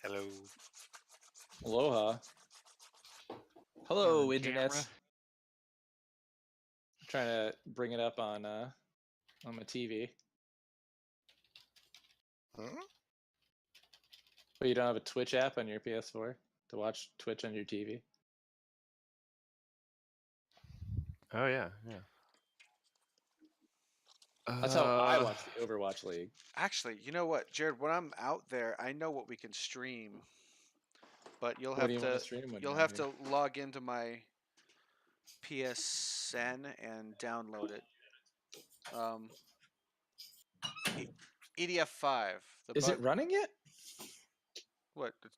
Hello. Aloha. Hello, internet. I'm trying to bring it up on my TV. Hmm? But you don't have a Twitch app on your PS4 to watch Twitch on your TV? Oh, yeah. That's how I watch the Overwatch League. Actually, you know what, Jared? When I'm out there, I know what we can stream, but you'll What have do you want to to stream when you'll you're have out to log into my PSN and download it. EDF5. Is it running yet? What? The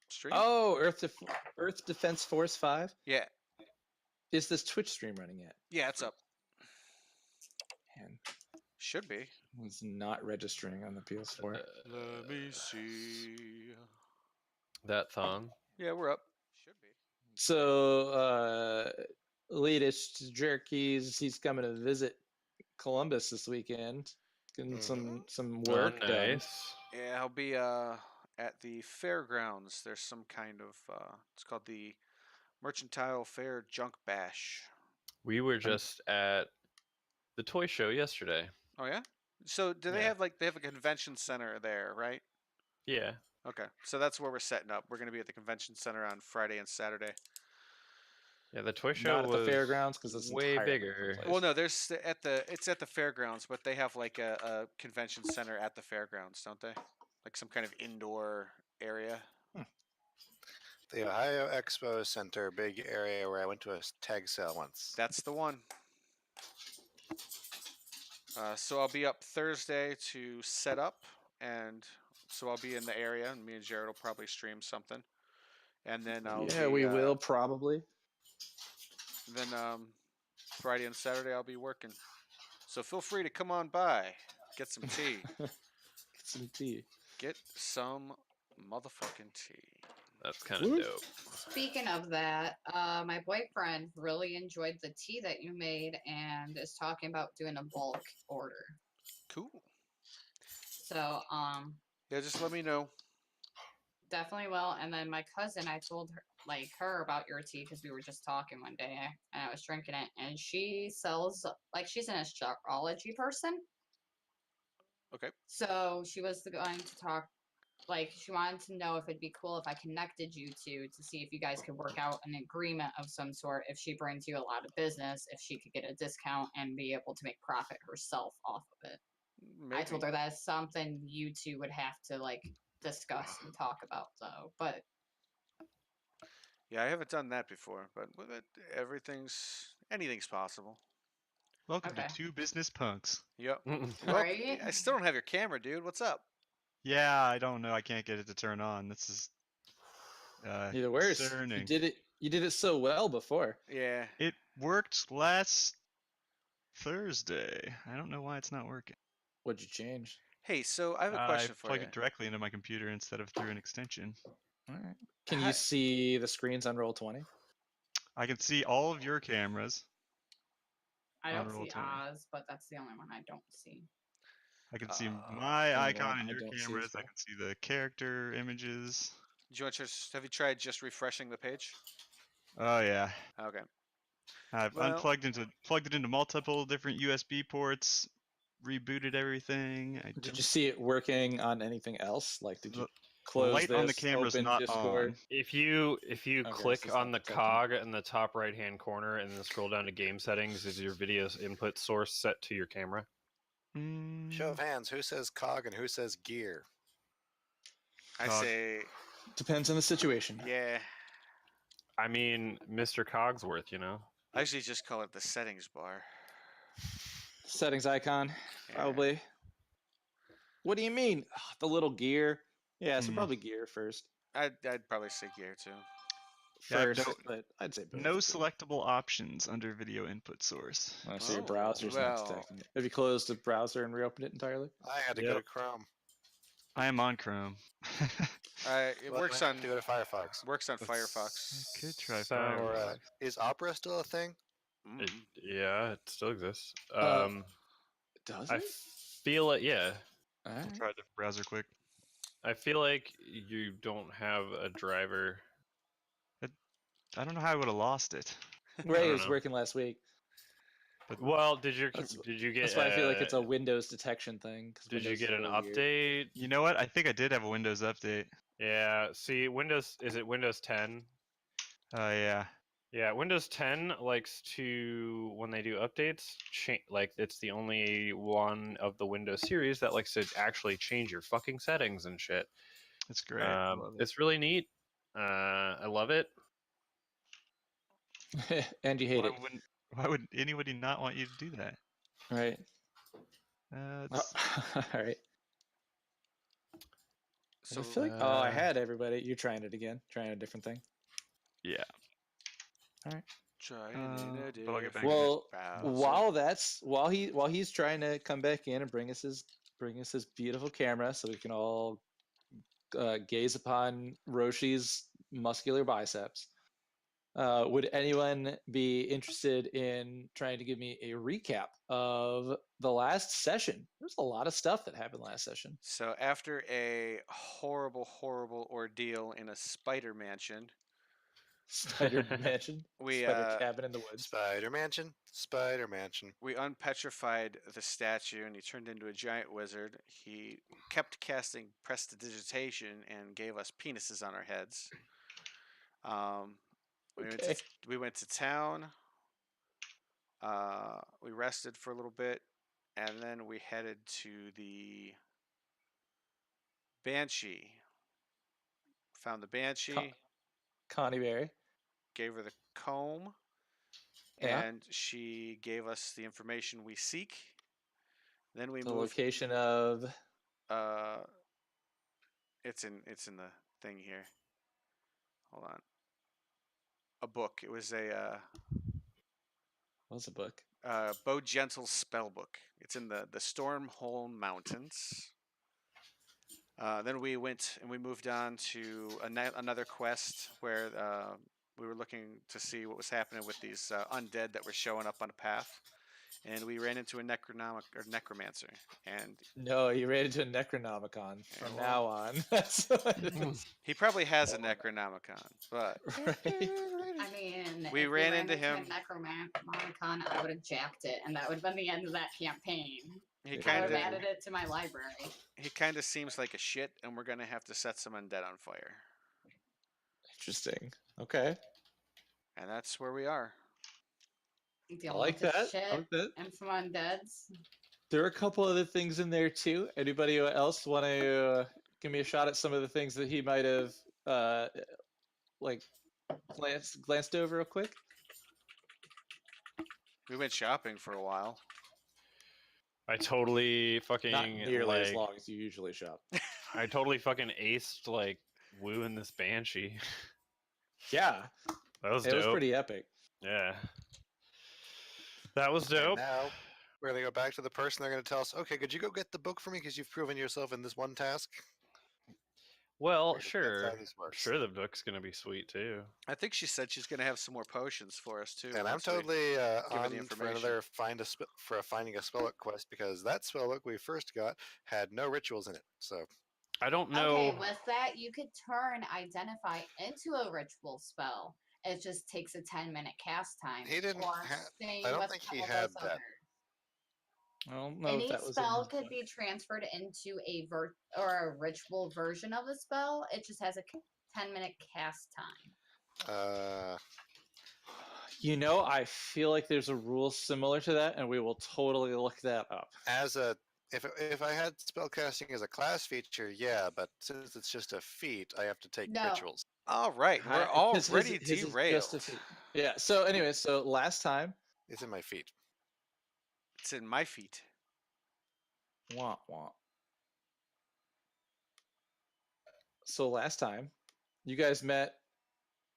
stream? Oh, Earth Defense Force 5? Yeah. Is this Twitch stream running yet? Yeah, it's up. Man, Should be. it's not registering on the PS4. Let me see. That thong. Yeah, we're up. Should be. So, latest jerkies, he's coming to visit Columbus this weekend. Getting some work done. Yeah, I'll be at the fairgrounds. There's some kind of it's called the Mercantile Fair Junk Bash. We were just at the toy show yesterday. Oh yeah? So do they have they have a convention center there, right? Yeah. Okay. So that's where we're setting up. We're going to be at the convention center on Friday and Saturday. Yeah, the toy show Not was at the fairgrounds because it's way bigger. Place. Well, no, it's at the fairgrounds, but they have like a convention center at the fairgrounds, don't they? Like some kind of indoor area. The Ohio Expo Center, big area where I went to a tag sale once. That's the one. So I'll be up Thursday to set up, and so I'll be in the area, and me and Jared will probably stream something, and then we will probably. Then Friday and Saturday I'll be working. So feel free to come on by, get some tea. Get some motherfucking tea. That's kind of dope. Speaking of that, my boyfriend really enjoyed the tea that you made and is talking about doing a bulk order. Cool. So, yeah, just let me know. Definitely will. And then my cousin, I told her about your tea because we were just talking one day and I was drinking it, and she sells, she's an astrology person. Okay. So she was going to talk. She wanted to know if it'd be cool if I connected you two to see if you guys could work out an agreement of some sort. If she brings you a lot of business, if she could get a discount and be able to make profit herself off of it. Maybe. I told her that's something you two would have to discuss and talk about, though. But yeah, I haven't done that before. But with it, anything's possible. Welcome to Two Business Punks. Yep. Right? I still don't have your camera, dude. What's up? Yeah, I don't know. I can't get it to turn on. This is either worse. Concerning. You did it so well before. Yeah. It worked last Thursday. I don't know why it's not working. What'd you change? Hey, so I have a question for you. I plug it directly into my computer instead of through an extension. All right. Can you see the screens on Roll20? I can see all of your cameras. I don't see Oz, but that's the only one I don't see. I can see my icon in your cameras. I can see the character images. Have you tried just refreshing the page? Oh yeah. Okay. I've plugged it into multiple different USB ports, rebooted everything. Did you see it working on anything else? Did you close the light this, on the camera's open not Discord? on? If you click on the cog in the top right hand corner and then scroll down to game settings, is your video input source set to your camera? Show of hands. Who says cog and who says gear? I say... Depends on the situation. Yeah. I mean, Mr. Cogsworth, you know? I actually just call it the settings bar. Settings icon, probably. What do you mean? The little gear? Yeah, so probably gear first. I'd probably say gear, too. First, but I'd say both. No selectable options under video input source. Oh, so your browser's not detecting it. Have you closed the browser and reopened it entirely? I had to go to Chrome. I am on Chrome. It works on... Do it at Firefox. Works on Firefox. I could try Firefox. Is Opera still a thing? Yeah, it still exists. Does it? I feel it, yeah. I'll try the browser quick. I feel like you don't have a driver. I don't know how I would have lost it. Ray don't was know. working last week. Well, did you That's get? That's why I feel like it's a Windows detection thing. 'Cause Did you Windows get is an really weird. update? You know what? I think I did have a Windows update. Yeah. See, Windows is it Windows 10? Oh yeah. Yeah, Windows 10 likes to, when they do updates, like it's the only one of the Windows series that likes to actually change your fucking settings and shit. That's great. I love it. It's really neat. I love it. And you hate it, Why would anybody not want you to do that? right? It's, All right. So I feel like I had everybody. You're trying it again. Trying a different thing. yeah. trying but I'll get back to Well, browser. while he's trying to come back in and bring us his beautiful camera so we can all gaze upon Roshi's muscular biceps. Would anyone be interested in trying to give me a recap of the last session? There's a lot of stuff that happened last session. So after a horrible, horrible ordeal in a spider mansion, Spider mansion, we spider cabin in the woods. Spider Mansion, Spider Mansion. we unpetrified the statue and he turned into a giant wizard. He kept casting prestidigitation and gave us penises on our heads. Okay. We went to town. We rested for a little bit, and then we headed to the Banshee. Found the Banshee, Connie Berry. gave her the comb, Yeah. and she gave us the information we seek. Then we The moved. location of It's in the thing here. Hold on. A book. It was a what's the book? Bo Gentle's spell book. It's in the Stormholm Mountains. Then we went and we moved on to another quest where we were looking to see what was happening with these undead that were showing up on a path. And we ran into a necromancer. And No, you ran into a Necronomicon. From well, now on, that's what it is. he probably has a Necronomicon, but Right? I mean, We if ran we into him. Necronomicon, I would have jacked it, and that would have been the end of that campaign. he I kind would have of added it to my library. seems like a shit, and we're gonna have to set some undead on fire. Interesting. Okay. And that's where we are. Dealing like with the that. Shit I like that. and some undeads. There are a couple other things in there too. Anybody else want to give me a shot at some of the things that he might have like glanced over real quick? We went shopping for a while. I totally fucking Not nearly as like, long as you usually shop. I totally fucking aced like wooing this Banshee. Yeah, That was it dope. was pretty epic. Yeah. That was dope. And now we're going to go back to the person. They're going to tell us, okay, could you go get the book for me because you've proven yourself in this one task? Well, Or that's sure. how this works. Sure, the book's gonna be sweet too. I think she said she's gonna have some more potions for us too. And I'm once we- totally her the on for information. another finding a spellbook quest because that spellbook we first got had no rituals in it. So I don't know. Okay, with that, you could turn Identify into a ritual spell. It just takes a 10-minute cast time. He didn't or ha- same I don't with think he all had those that. others. I don't know Any if that was in spell his could book. be transferred into a a ritual version of a spell. It just has a 10-minute cast time. You know, I feel like there's a rule similar to that, and we will totally look that up. If I had spellcasting as a class feature, yeah, but since it's just a feat, I have to take No. rituals. All right, we're His already is just a derailed. feat. Yeah. So anyway, so last time, It's in my feet. It's in my feet. wah, wah. So last time, you guys met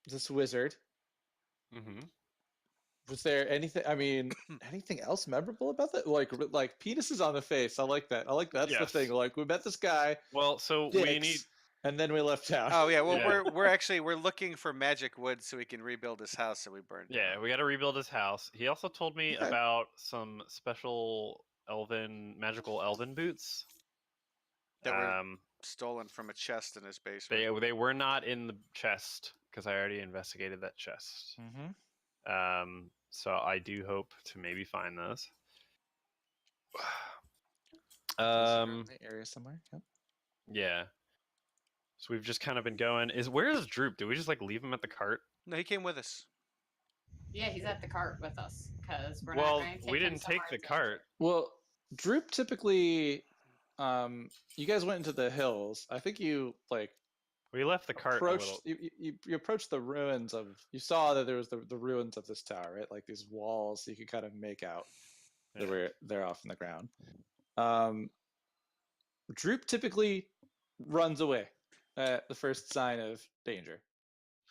this wizard. Mm-hmm. Was there anything? I mean, anything else memorable about that? Like penises on the face. I like that. That's the Yes. thing. Like we met this guy. Well, so Dicks, we need. and then we left town. Oh yeah, well Yeah. we're looking for magic wood so we can rebuild his house that we burned. Yeah, down. we got to rebuild his house. He also told me Okay. about some special magical elven boots. That were stolen from a chest in his basement. They were not in the chest because I already investigated that chest. Mm-hmm. So I do hope to maybe find those. The area somewhere. Yep. Yeah. So we've just kind of been going. Where is Droop? Do we just like leave him at the cart? No, he came with us. Yeah, he's at the cart with us because we're Well, not going to take we him didn't take somewhere the dangerous. cart. Well, Droop typically, you guys went into the hills. I think you like We left the cart a approached. little. You approached the ruins of. You saw that there was the ruins of this tower, right? Like these walls you could kind of make out. They were there off in the ground. Droop typically runs away at the first sign of danger.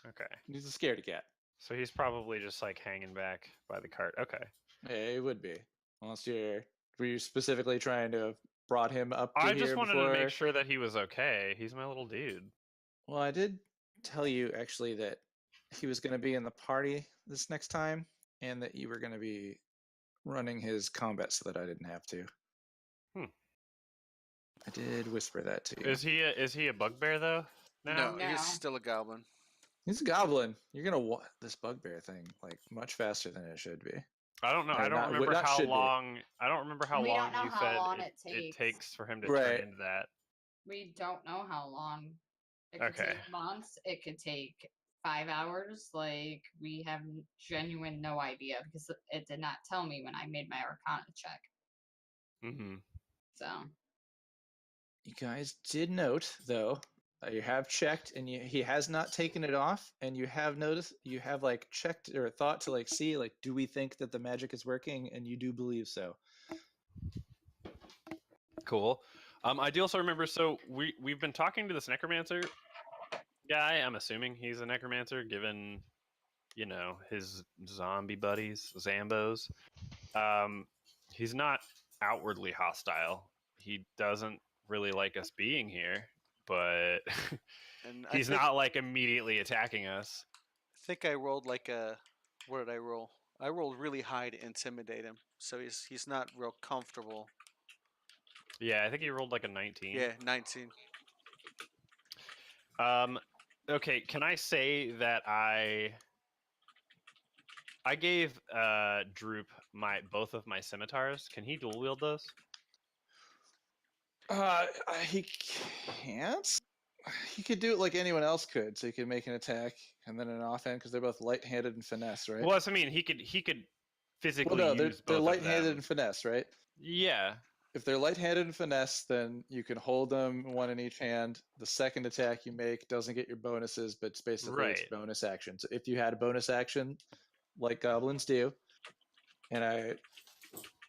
Okay. He's a scaredy cat. So he's probably just like hanging back by the cart. Okay. Yeah, it would be. Unless were you specifically trying to have brought him up to I here just wanted before? to make sure that he was okay. He's my little dude. Well, I did tell you actually that he was going to be in the party this next time, and that you were going to be running his combat so that I didn't have to. I did whisper that to you. Is he a bugbear though? No, No. he's still a goblin. He's a goblin. You're gonna want this bugbear thing like much faster than it should be. I don't know. Or I don't not- remember not how should be. long. I don't remember how We long don't know you how said long it it takes for him to Right. turn into that. We don't know how long. It could Okay. take months. It could take 5 hours. Like, we have genuine no idea because it did not tell me when I made my Arcana check. Mm-hmm. So, You guys did note though, you have checked, and he has not taken it off, and you have noticed, you have like checked or thought to like see like, do we think that the magic is working, and you do believe so. Cool. I do also remember. So we've been talking to this necromancer guy. I'm assuming he's a necromancer, given his zombie buddies, Zambos. He's not outwardly hostile. He doesn't really like us being here, but And he's not like immediately attacking us. I think I rolled like a. What did I roll? I rolled really high to intimidate him, so he's not real comfortable. Yeah, I think he rolled like a 19. Yeah, 19. Okay, can I say that I gave Droop both of my scimitars. Can he dual wield those? He can't. He could do it like anyone else could, so he could make an attack and then an offhand because they're both light-handed and finesse, right? Well, that's what I mean. He could physically well, no, use they're both light-handed of them. and finesse, right? Yeah. If they're light-handed and finesse, then you can hold them one in each hand. The second attack you make doesn't get your bonuses, but it's basically it's Right. bonus action. So if you had a bonus action, like goblins do, and I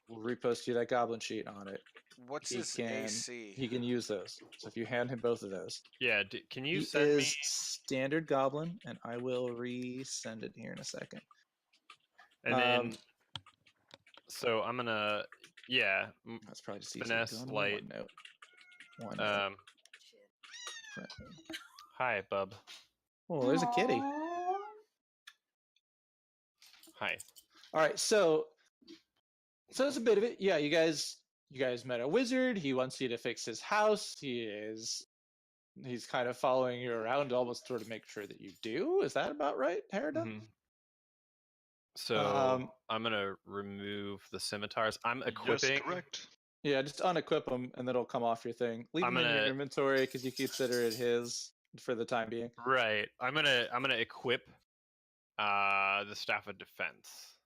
will repost you that goblin sheet on it, What's he his can AC? he can use those. So if you hand him both of those, Yeah. Can you he send is me? standard goblin, and I will resend it here in a second. And then, so I'm gonna, yeah, That's probably just easier. finesse Go on light. One note. Hi, bub. Oh, there's a kitty. Aw. Hi. All right, so that's a bit of it. Yeah, you guys met a wizard. He wants you to fix his house. He's kind of following you around, almost sort of make sure that you do. Is that about right, Herida? Mhm. So I'm gonna remove the scimitars. I'm equipping. Yes, correct. Yeah, just unequip them, and then it'll come off your thing. Leave them in your inventory because you consider it his for the time being. Right. I'm gonna equip the staff of defense.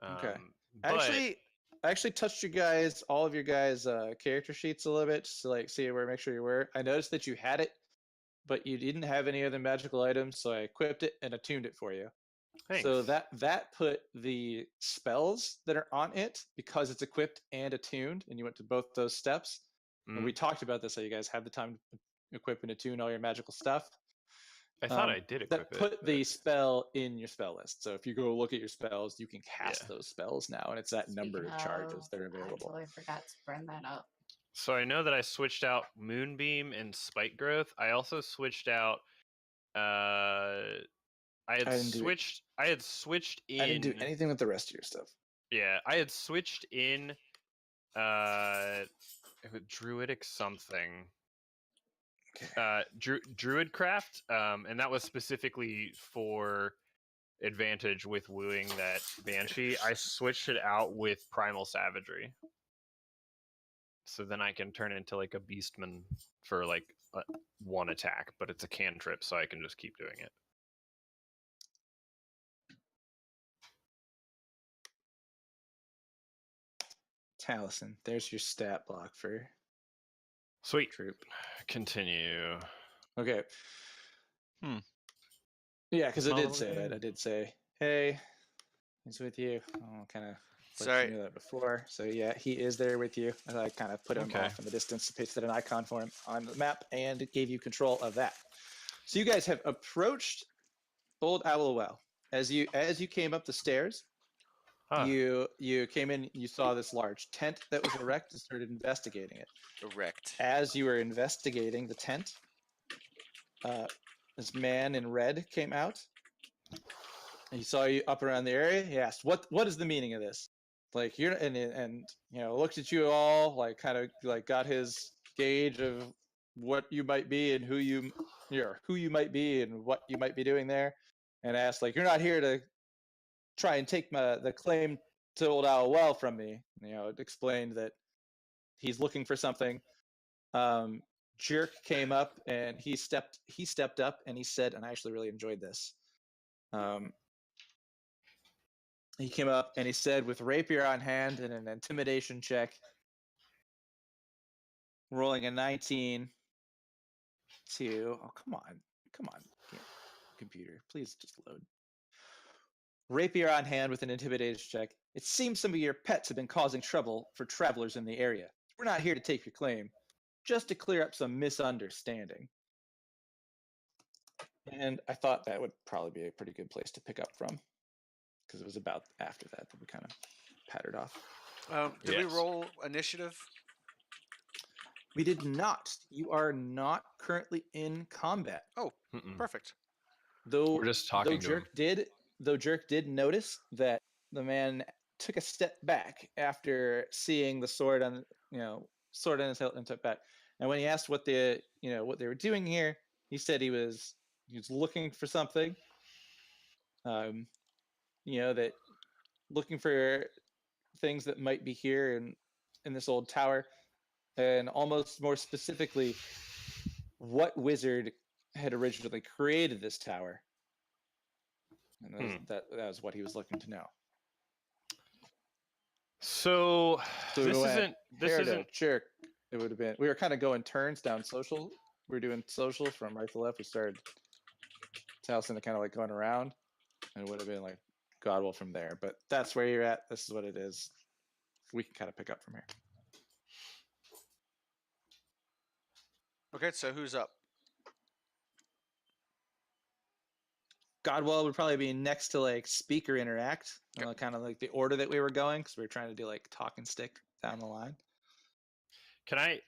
Okay. But, I actually touched all of your guys' character sheets a little bit just to like see make sure you were. I noticed that you had it, but you didn't have any other magical items, so I equipped it and attuned it for you. thanks. So that put the spells that are on it, because it's equipped and attuned, and you went to both those steps. And we talked about this, so you guys have the time to equip and attune all your magical stuff. I thought I did equip that it. put the spell in your spell list. So if you go look at your spells, you can cast those spells now, and it's that number of charges that are available. I totally forgot to bring that up. So I know that I switched out Moonbeam and Spike Growth. I also switched out. I had switched in. I didn't do anything with the rest of your stuff. Yeah, I had switched in. Druidic something. Druidcraft, and that was specifically for advantage with wooing that Banshee. I switched it out with Primal Savagery, so then I can turn into like a Beastman for like one attack, but it's a cantrip, so I can just keep doing it. Taliesin, there's your stat block for Sweet. troop. Continue. Okay. Hmm. Yeah, because I Small did little say that. guy. I did say, hey, he's with you. Oh, kind of like Sorry. you knew that before. So yeah, he is there with you. And I kind of put him Okay. off in the distance, pasted an icon for him on the map, and it gave you control of that. So you guys have approached Old Owl Well. As you came up the stairs, Huh. you came in, you saw this large tent that was erect and started investigating it. Erect. As you were investigating the tent, this man in red came out. He saw you up around the area. He asked, "What is the meaning of this?" Like you're and you know looked at you all, like kind of like got his gauge of what you might be and who you might be and what you might be doing there, and asked like, "You're not here to try and take the claim to Old Owl Well from me." You know, it explained that he's looking for something. Jerk came up and he stepped up and he said, and I actually really enjoyed this. He came up and he said, with rapier on hand and an intimidation check, rolling a 19 to, oh, come on, computer, please just load. Rapier on hand with an intimidation check. It seems some of your pets have been causing trouble for travelers in the area. We're not here to take your claim, just to clear up some misunderstanding. And I thought that would probably be a pretty good place to pick up from, because it was about after that we kind of pattered off. Did we Yes. roll initiative? We did not. You are not currently in combat. Oh, Mm-mm. perfect. Though We're just talking to him. Jerk did notice that the man took a step back after seeing the sword on his hilt and took back. And when he asked what they were doing here, he said he was looking for something. That looking for things that might be here in this old tower, and almost more specifically, what wizard had originally created this tower. And that was what he was looking to know. So So this we went isn't. This Hair to isn't. Jerk. It would have been. We were kind of going turns down social. We were doing social from right to left. We started Taliesin to kind of like going around, and it would have been like Godwell from there. But that's where you're at. This is what it is. We can kind of pick up from here. Okay, so who's up? Godwell would probably be next to like speaker interact, kind of like the order that we were going, because we were trying to do like talk and stick down the line. Can I?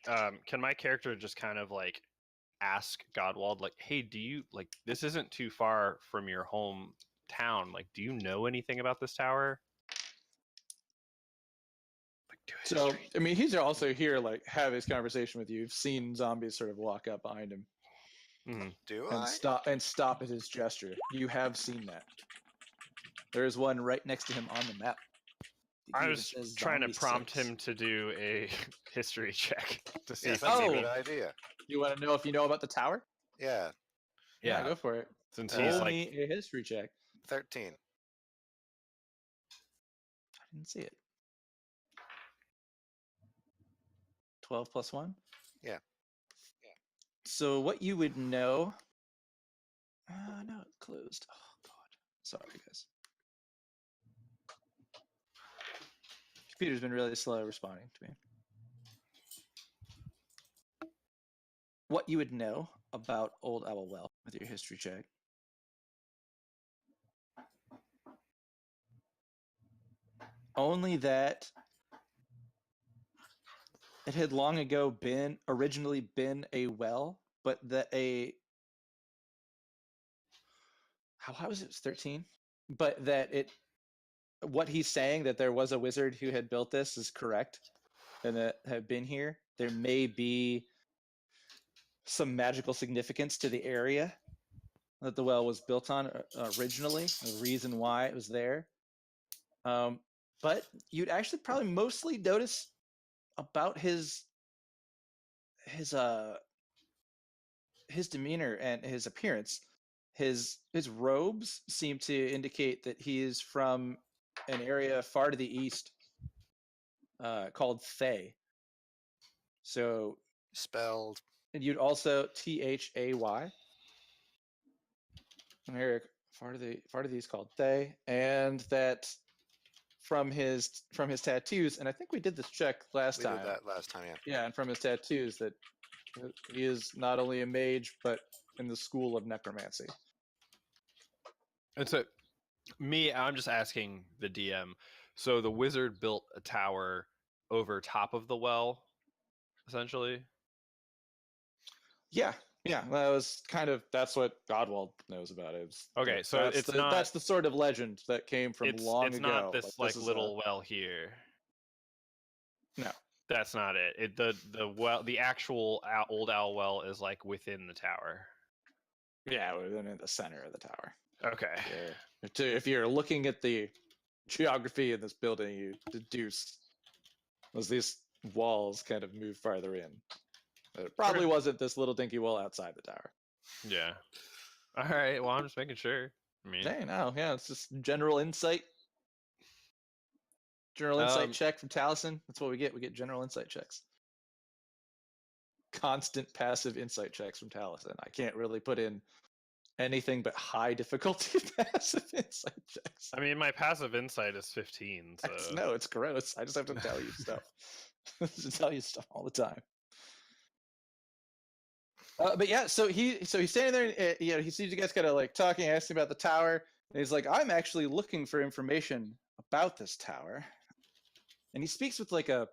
Can my character just kind of like ask Godwald, like, hey, do you like this? Isn't too far from your hometown. Like, do you know anything about this tower? Like, do a So history. I mean, he's also here like have his conversation with you. You've seen zombies sort of walk up behind him Do and I? stop at his gesture. You have seen that. There is one right next to him on the map. I was trying to prompt him to do a history check to see Yeah, if that's he a maybe. good idea. You want to know if you know about the tower? Yeah, Yeah, Go for it. since Roll he's like. me a history check. 13. I didn't see it. 12 plus 1? Yeah. So what you would know... no, it closed. Oh, God. Sorry, guys. Computer's been really slow responding to me. What you would know about Old Owl Well with your history check. Only that it had long ago originally been a well, but that how was it? It was 13? But that what he's saying, that there was a wizard who had built this, is correct, and that have been here. There may be some magical significance to the area that the well was built on originally, the reason why it was there. But you'd actually probably mostly notice about his demeanor and his appearance. His robes seem to indicate that he is from an area far to the east called Thay. So Spelled. and you'd also Thay. And here, far to the east called Thay, and that from his tattoos, and I think we did this check last We time. did that last time, yeah. Yeah, and from his tattoos that he is not only a mage but in the school of necromancy. And so, I'm just asking the DM. So the wizard built a tower over top of the well, essentially. Yeah, that's what Godwald knows about it. Okay, so that's the sort of legend that came from long ago. It's not this like this little well here. No, that's not it. The actual old owl well is like within the tower. Yeah, within the center of the tower. Okay. Yeah. If you're looking at the geography in this building, you deduce as these walls kind of move farther in. It probably wasn't this little dinky wall outside the tower. Yeah. All right. Well, I'm just making sure. I mean, it's just general insight. General insight check from Taliesin. That's what we get. We get general insight checks. Constant passive insight checks from Taliesin. I can't really put in anything but high difficulty passive insight checks. I mean, my passive insight is 15. So. No, it's gross. I just have to tell you stuff. I have to tell you stuff all the time. But yeah, so he's standing there. And, he sees you guys kind of like talking, asking about the tower, and he's like, "I'm actually looking for information about this tower." And he speaks with like a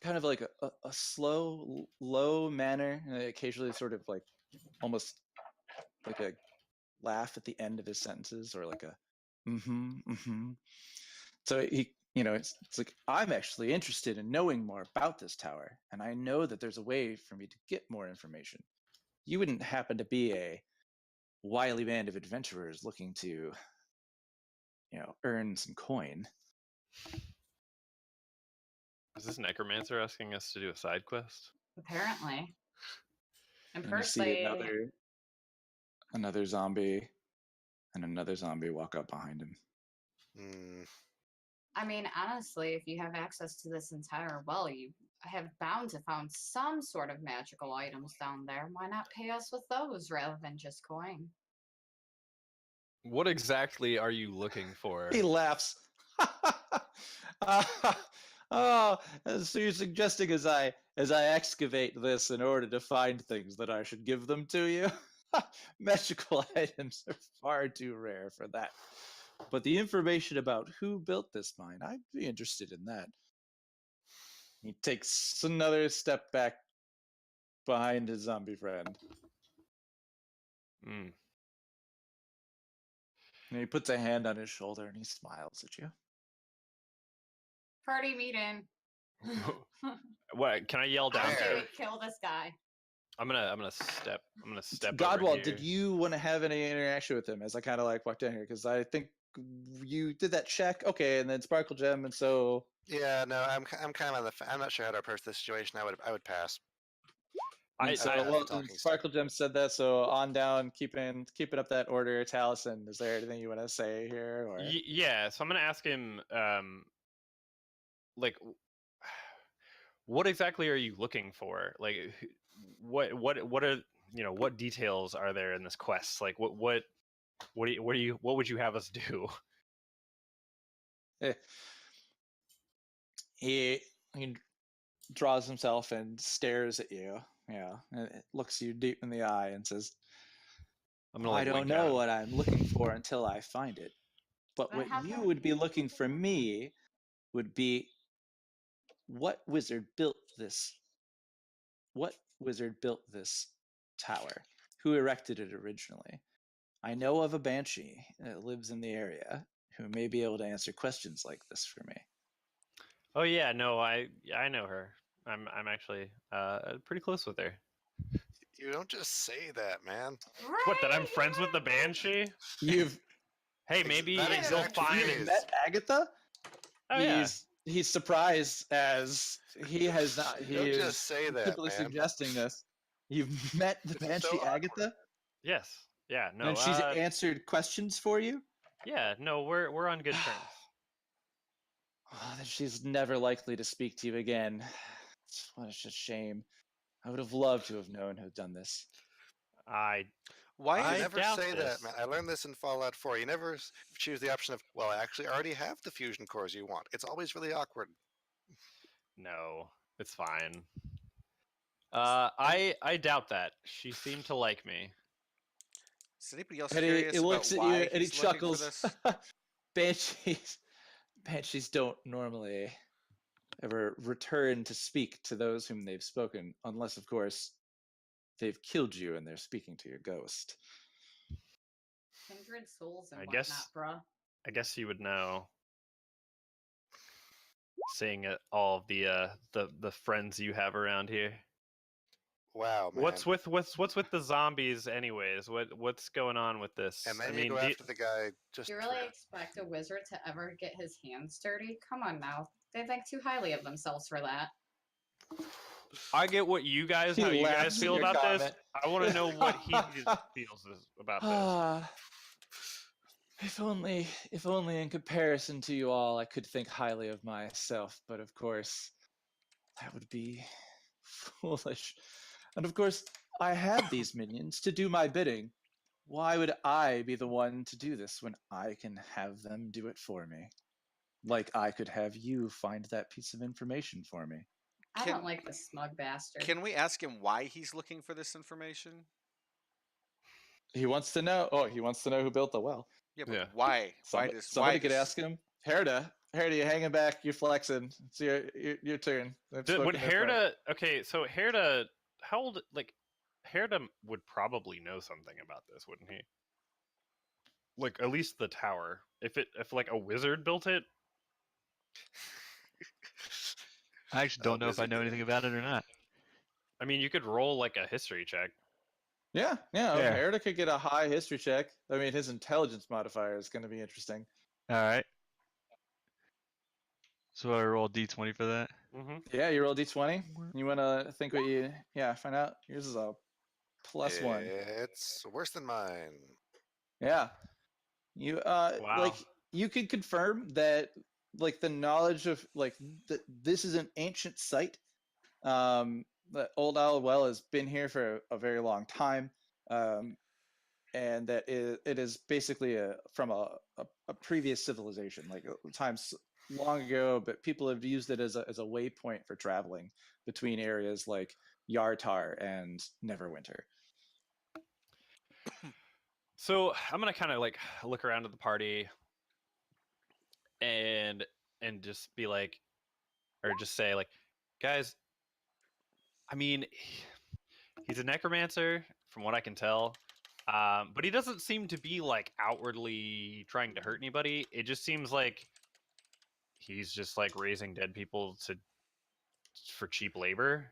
kind of like a slow, low manner, and occasionally sort of like almost like a laugh at the end of his sentences, or like a So he, it's like, I'm actually interested in knowing more about this tower, and I know that there's a way for me to get more information. You wouldn't happen to be a wily band of adventurers looking to, earn some coin? Is this necromancer asking us to do a side quest? Apparently. And you first see another zombie and another zombie walk up behind him. I mean, honestly, if you have access to this entire well, you have bound to found some sort of magical items down there. Why not pay us with those rather than just coin? What exactly are you looking for? He laughs. So you're suggesting as I excavate this in order to find things that I should give them to you? Magical items are far too rare for that. But the information about who built this mine, I'd be interested in that. He takes another step back behind his zombie friend. And he puts a hand on his shoulder and he smiles at you. Party meeting. What? Can I yell down? Kill this guy. I'm gonna step. Godwald, did you want to have any interaction with him as I kind of like walked down here? Because I think you did that check, okay, and then Sparkle Gem, and so. Yeah, no, I'm kind of I'm not sure how to approach this situation. I would pass. Sparkle Gem said that, so on down, keeping up that order. Taliesin, is there anything you want to say here? Or? Yeah, so I'm gonna ask him, like, what exactly are you looking for? Like, what are what details are there in this quest? Like, what would you have us do? He draws himself and stares at you. Yeah, and looks you deep in the eye and says, I don't know what I'm looking for until I find it. But what you would be looking for me would be what wizard built this tower? Who erected it originally? I know of a banshee that lives in the area who may be able to answer questions like this for me. Oh yeah, no, I know her. I'm actually pretty close with her. You don't just say that, man. What? That I'm friends with the banshee? You've Hey, maybe that he'll exact find. phrase. met Agatha. Oh yeah. He's surprised as he has not. He Don't is just say that, simply man. suggesting this. You've met the It's so Banshee awkward. Agatha, Yes. Yeah. No. and she's answered questions for you. Yeah. No. We're on good terms. Oh, then she's never likely to speak to you again. What a shame. I would have loved to have known who'd done this. Why? You I never doubt say this. that, man. I learned this in Fallout 4. You never choose the option of, well, I actually already have the fusion cores you want. It's always really awkward. No, it's fine. I doubt that. She seemed to like me. Is anybody else And curious he about looks at why you and he he's looking for chuckles. this? Banshees don't normally ever return to speak to those whom they've spoken, unless, of course, they've killed you and they're speaking to your ghost. Kindred souls and I whatnot, guess- bruh. I guess you would know. Seeing all of the friends you have around here. Wow, man. What's with the zombies, anyways? What's going on with this? And then I you mean, go after the guy just Do you really expect a wizard to ever get his hands dirty? Come on now. They think too highly of themselves for that. I get what you guys, He how you laughs guys at feel your about this. comment. I want to know what he feels about this. Ah, if only in comparison to you all, I could think highly of myself. But of course, that would be foolish. And of course, I have these minions to do my bidding. Why would I be the one to do this when I can have them do it for me? Like I could have you find that piece of information for me. I don't like this smug bastard. Can we ask him why he's looking for this information? He wants to know. Oh, he wants to know who built the well. Yeah, but Yeah. why? Somebody could ask him. Herda, you're hanging back. You're flexing. It's your turn. I've Would spoken this right. Herda? Okay, so Herda, how old? Like, Herda would probably know something about this, wouldn't he? Like, at least the tower. If like a wizard built it. I actually don't know if I know anything about it or not. I mean, you could roll like a history check. Yeah. Fair. Herda could get a high history check. I mean, his intelligence modifier is going to be interesting. All right. So I roll d20 for that. Mm-hmm. Yeah, you roll d20. You want to think what you? Yeah, find out. Yours is a +1. It's worse than mine. Yeah. You like you could confirm that like the knowledge of like this is an ancient site. The Old Owl Well has been here for a very long time, and that it is basically from a previous civilization, like times long ago. But people have used it as a waypoint for traveling between areas like Yartar and Neverwinter. So I'm gonna kind of like look around at the party and just be like, or just say like, guys, I mean, he's a necromancer from what I can tell, but he doesn't seem to be like outwardly trying to hurt anybody. It just seems like he's just like raising dead people for cheap labor.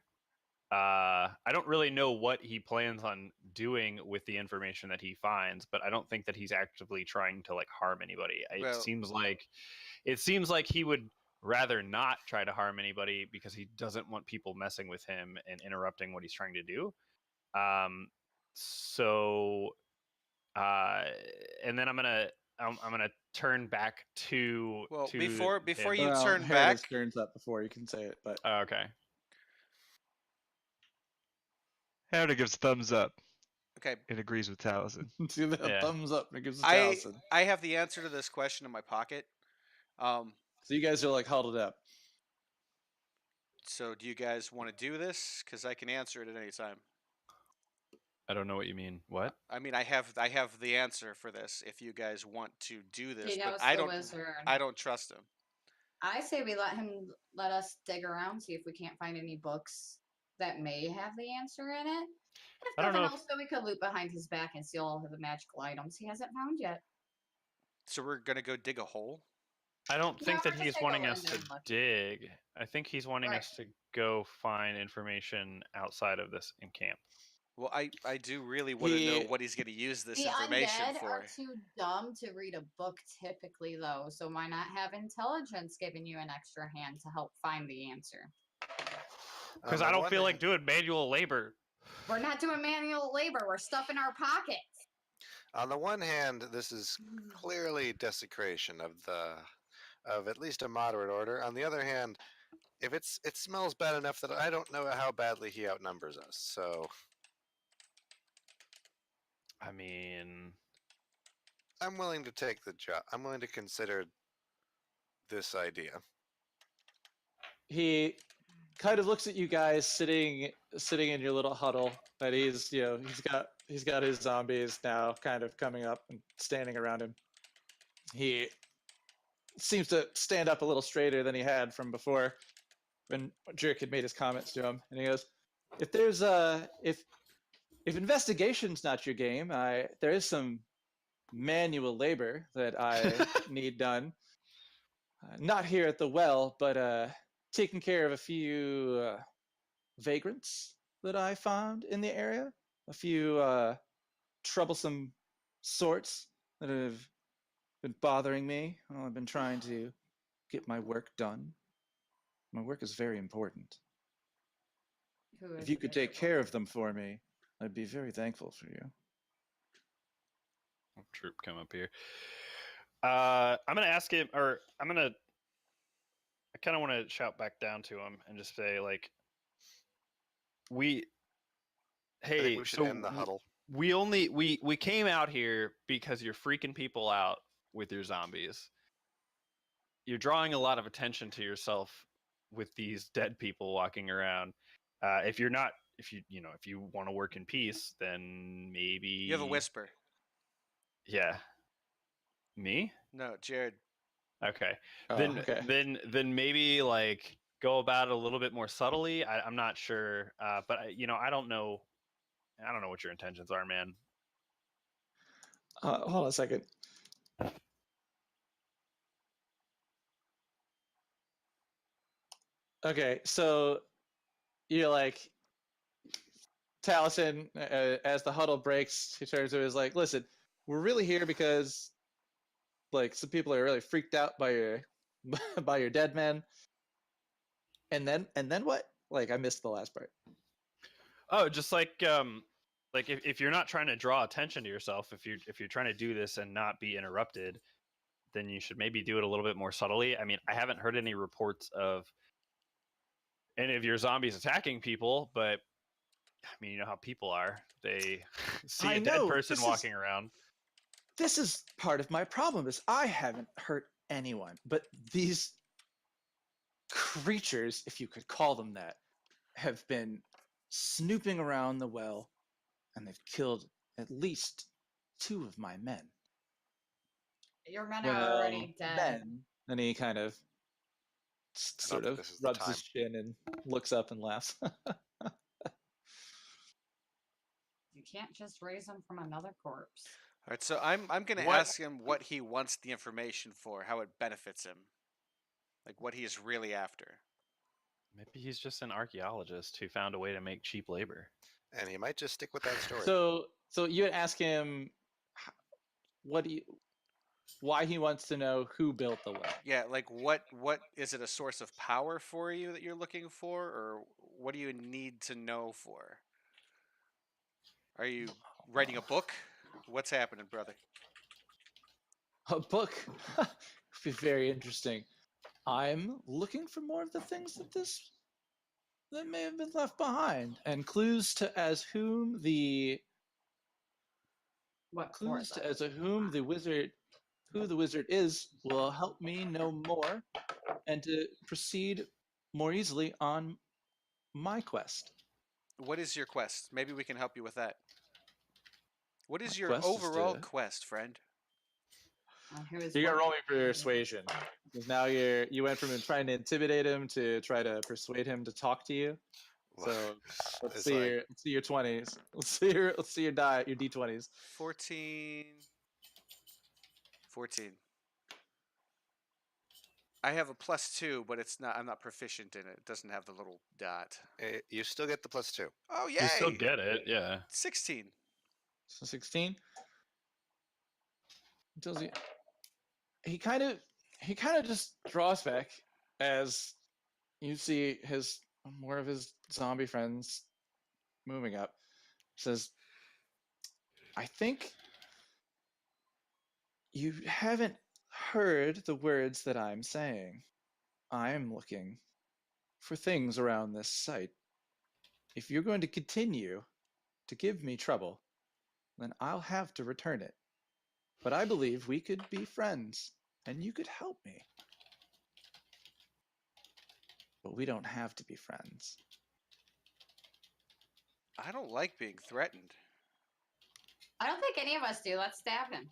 I don't really know what he plans on doing with the information that he finds, but I don't think that he's actively trying to like harm anybody. Well, It seems like he would rather not try to harm anybody because he doesn't want people messing with him and interrupting what he's trying to do. And then I'm gonna turn back to. Well, to before him. you Well, turn Herda's back, turns up before you can say it, but Oh, okay. Herda gives thumbs up. okay, It agrees with Taliesin. see the Yeah. thumbs up. It gives a I Taliesin. I have the answer to this question in my pocket. So you guys are like huddled up. So do you guys want to do this? Because I can answer it at any time. I don't know what you mean. What? I mean, I have the answer for this. If you guys want to do this, He but knows I the don't. wizard. I don't trust him. I say we let us dig around, see if we can't find any books that may have the answer in it. If I don't nothing know if- else, so we could loot behind his back and steal all of the magical items he hasn't found yet. So we're gonna go dig a hole. I don't think we're that just he's gonna wanting go us in to there and look. dig. I think he's wanting Right. us to go find information outside of this in camp. Well, I do really want to know He- what he's going to use this The information undead for. are too dumb to read a book typically, though. So why not have intelligence giving you an extra hand to help find the answer? Because On I the don't one feel like hand- doing manual labor. We're not doing manual labor. We're stuffing our pockets. On the one hand, this is clearly desecration of at least a moderate order. On the other hand, if it smells bad enough that I don't know how badly he outnumbers us. So I mean, I'm willing to take the job. I'm willing to consider this idea. He kind of looks at you guys sitting in your little huddle, and he's got his zombies now kind of coming up and standing around him. He seems to stand up a little straighter than he had from before when Jerk had made his comments to him, and he goes, "If there's if investigation's not your game, there is some manual labor that I need done. Not here at the well, but taking care of a few vagrants that I found in the area, a few troublesome sorts that have been bothering me. Well, I've been trying to get my work done. My work is very important. Who is If you the could bigger take care one? of them for me, I'd be very thankful for you." troop come up here. I'm gonna ask him, or I kind of want to shout back down to him and just say, like, I hey, think we should end the huddle. we came out here because you're freaking people out with your zombies. You're drawing a lot of attention to yourself with these dead people walking around. If you want to work in peace, then maybe You have a whisper. Yeah. Me? No, Jared. Okay. Oh, then okay. then maybe like go about it a little bit more subtly. I'm not sure, but I don't know. I don't know what your intentions are, man. Hold on a second. Okay, so you're like, Taliesin, as the huddle breaks, he turns to him, is like, "Listen, we're really here because like some people are really freaked out by your by your dead men." And then what? Like, I missed the last part. Oh, just like if you're not trying to draw attention to yourself, if you're trying to do this and not be interrupted, then you should maybe do it a little bit more subtly. I mean, I haven't heard any reports of any of your zombies attacking people, but I mean, you know how people are. They see a dead person walking around. This is part of my problem is I haven't hurt anyone, but these creatures, if you could call them that, have been snooping around the well, and they've killed at least 2 of my men. Your men are already dead. Men, and he kind of sort think of this is the rubs his time. chin and looks up and laughs. You can't just raise them from another corpse. All right, so I'm going to What- ask him what he wants the information for, how it benefits him, like what he is really after. Maybe he's just an archaeologist who found a way to make cheap labor. And he might just stick with that story. So you would ask him why he wants to know who built the well. Yeah, like what is it, a source of power for you that you're looking for, or what do you need to know for? Are you writing a book? What's happening, brother? A book would be very interesting. I'm looking for more of the things that may have been left behind, and clues to as whom the What clues for, to as to whom the wizard is will help me know more and to proceed more easily on my quest. What is your quest? Maybe we can help you with that. What is My your quest is overall to- quest, friend? Who is You got to what? roll me for persuasion, because now you went from trying to intimidate him to try to persuade him to talk to you. So let's It's see like- your 20s. Let's see your your d20s. 14. I have a +2, but it's not. I'm not proficient in it. It doesn't have the little dot. You still get the +2. Oh yay! You still get it, yeah. 16. So 16. Tells you he kind of just draws back as you see his more of his zombie friends moving up. Says, I think you haven't heard the words that I'm saying. I'm looking for things around this site. If you're going to continue to give me trouble, then I'll have to return it. But I believe we could be friends, and you could help me. But we don't have to be friends. I don't like being threatened. I don't think any of us do. Let's stab him.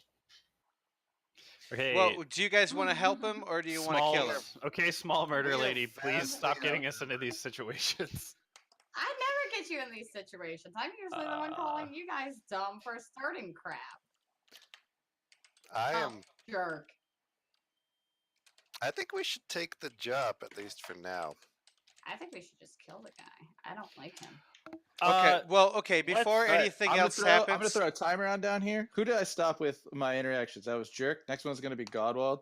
Okay. Well, do you guys want to help him or do you want to kill him? Okay, small murder We are lady, please stop vastly getting us into these situations. I never get you in these situations. I'm usually the one calling you guys dumb for starting crap. I Oh, am. jerk. I think we should take the job, at least for now. I think we should just kill the guy. I don't like him. Okay, well, okay, before All right, anything I'm gonna else throw- I'm happens. going to throw a timer on down here. Who did I stop with my interactions? That was Jerk. Next one's going to be Godwald.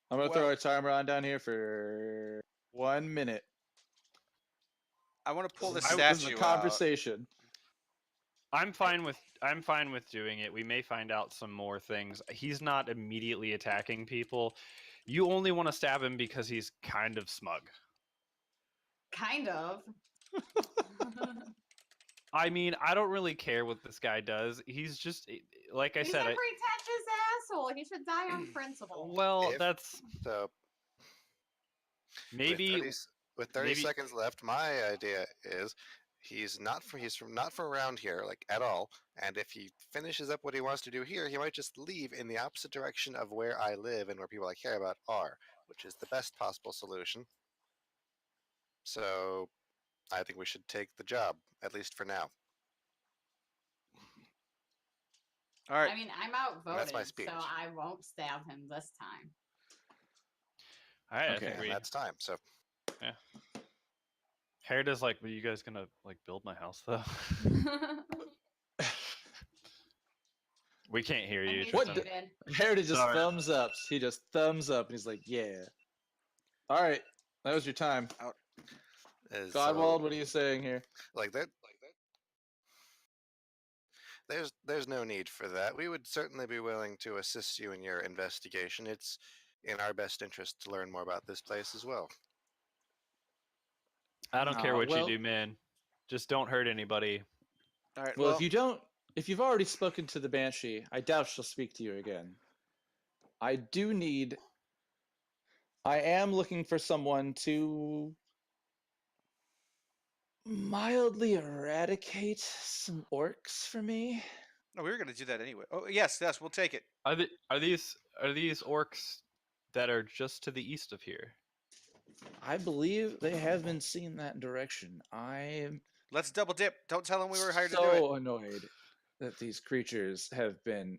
I'm going to throw Well- a timer on down here for 1 minute. I want to pull the This is statue a out. conversation. I'm fine with doing it. We may find out some more things. He's not immediately attacking people. You only want to stab him because he's kind of smug. Kind of. I mean, I don't really care what this guy does. He's just like I He's said. a pretentious asshole. He should die on principle. Well, If- that's So maybe with 30 maybe- seconds left, my idea is he's not from around here like at all. And if he finishes up what he wants to do here, he might just leave in the opposite direction of where I live and where people I care about are, which is the best possible solution. So I think we should take the job, at least for now. All right. I mean, I'm outvoted, That's my speech. so I won't stab him this time. all right. I Okay, think And we. that's time. So Herida's like, "Are you guys gonna like build my house though?" We can't hear you. He's What Tristan. the- muted. Heritage just Sorry. thumbs up. He just thumbs up, and he's like, "Yeah." All right, that was your time. is Godwald, what are you saying here? like that. There's no need for that. We would certainly be willing to assist you in your investigation. It's in our best interest to learn more about this place as well. I don't care what well- you do, man. Just don't hurt anybody. All right. Well, if you've already spoken to the Banshee, I doubt she'll speak to you again. I am looking for someone to mildly eradicate some orcs for me. no, we were going to do that anyway. Oh, yes, we'll take it. Are these orcs that are just to the east of here? I believe they have been seen that direction. I am Let's double dip. Don't tell them we were hired to do it. so annoyed that these creatures have been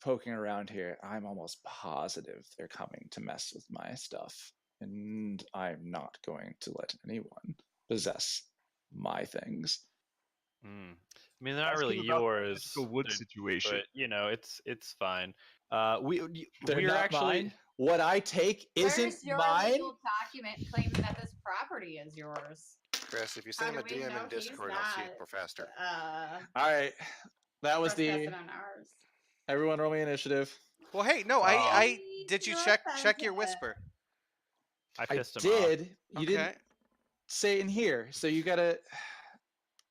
poking around here. I'm almost positive they're coming to mess with my stuff, and I'm not going to let anyone possess my things. I mean, they're not Ask really him about the yours. mythical wood they're- situation. But you know, it's fine. They're We're not actually mine. What I take isn't Where's your mine. legal document claiming that this property is yours? Chris, if you How send him do a we DM know in he's Discord, I'll see it not, for faster. All right, that was trespassing the on ours. everyone roll me initiative. Well, hey, no, Oh. I did you You're check your offensive. whisper? I I pissed him did. off. You Okay. didn't say it in here, so you gotta.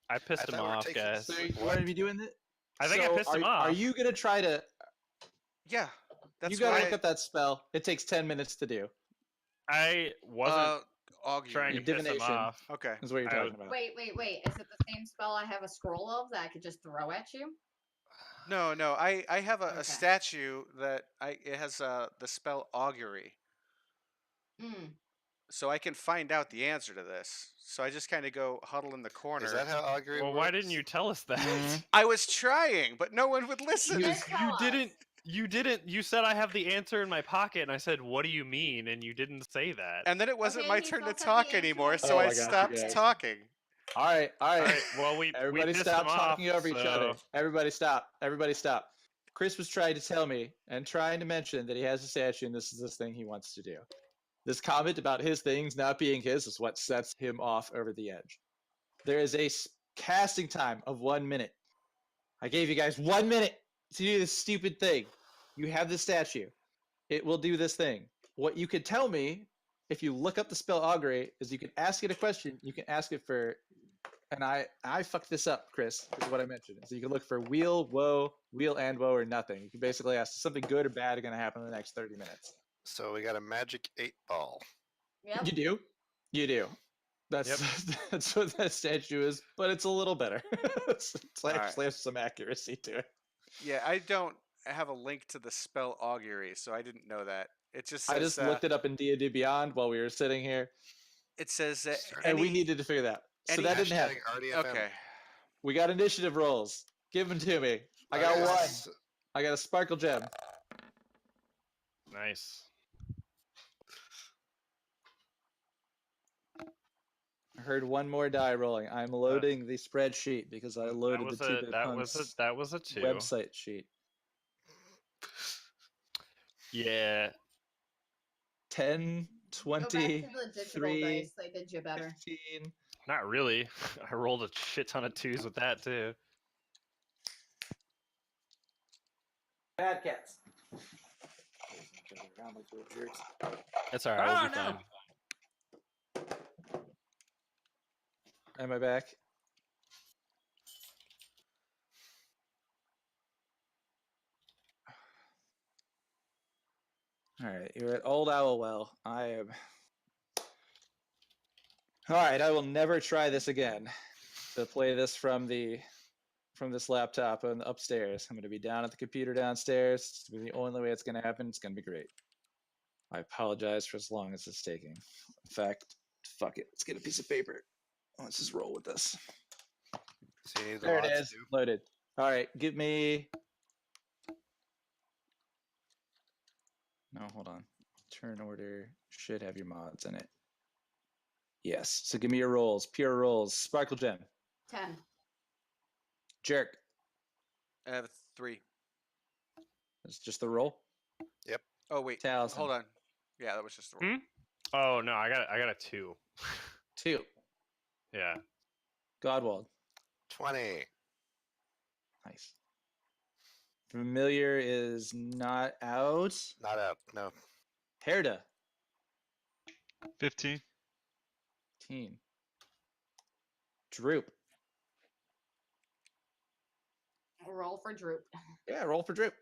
I pissed him thought we were off, taking- guys. So you What? want to be doing it? I think I So pissed him are off. you gonna try to? Yeah. That's You gotta why look up that spell. It takes 10 minutes to do. I wasn't augury. trying to piss him divination. off. Okay. Is what you're I talking would- about. Wait. Is it the same spell I have a scroll of that I could just throw at you? No, I have a Okay. statue that it has the spell augury. Hmm. So I can find out the answer to this. So I just kind of go huddle in the corner. Is that how augury Well, works? why didn't you tell us that? Mhm. I was trying, but no one would listen. Just tell us. didn't- You didn't. You said I have the answer in my pocket, and I said, "What do you mean?" And you didn't say that. And then it wasn't Okay, my he turn to still said the talk answer anymore, was so Oh I my gosh, you stopped guys. talking. All right. All right. Well, we Everybody pissed stop him talking off, over each other. so- Everybody stop. Everybody stop. Chris was trying to tell me and trying to mention that he has a statue and this is this thing he wants to do. This comment about his things not being his is what sets him off over the edge. There is a casting time of 1 minute. I gave you guys 1 minute to do this stupid thing. You have the statue. It will do this thing. What you could tell me if you look up the spell augury is you can ask it a question. You can ask it for, and I fucked this up, Chris, is what I mentioned. So you can look for wheel, woe, wheel and woe, or nothing. You can basically ask something good or bad are going to happen in the next 30 minutes. So we got a magic 8-ball. Yep. You do? You do. That's that's what that statue is, but it's a little better. It's actually has some accuracy to it. Yeah, I don't have a link to the spell augury, so I didn't know that. It just says, I just looked it up in D&D Beyond while we were sitting here, It says that and we needed to figure that out. So any that didn't happen. Hashtag RDFM. Okay. We got initiative rolls. Give them to me. I got Okay, one. s- I got a sparkle gem. Nice. I heard one more die rolling. I'm loading the spreadsheet because I loaded the 2-bit punks that was a 2. website sheet. Yeah. 10, Go back to 20, the digital 3, dice. They did you better. 15. Not really. I rolled a shit ton of 2s with that too. Bad cats. That's all right. We'll be fine. Am I back? All right, you're at Old Owlwell. I am. All right, I will never try this again. To play this from this laptop on upstairs. I'm going to be down at the computer downstairs. It's gonna be the only way it's going to happen. It's going to be great. I apologize for as long as it's taking. In fact, fuck it. Let's get a piece of paper. Let's just roll with this. So you need the There it mods is. too? Loaded. All right, give me. No, hold on. Turn order should have your mods in it. Yes. So give me your rolls. Pure rolls. Sparkle gem. 10. Jerk. I have 3. It's just the roll. Oh wait, Talisman. hold on. Yeah, that was just the roll. Oh no, I got a 2. 2. Yeah. Godwald. 20. Nice. Familiar is not out. Not out. No. Herda. 15. 15. Droop. Roll for Droop. Yeah, roll for Droop.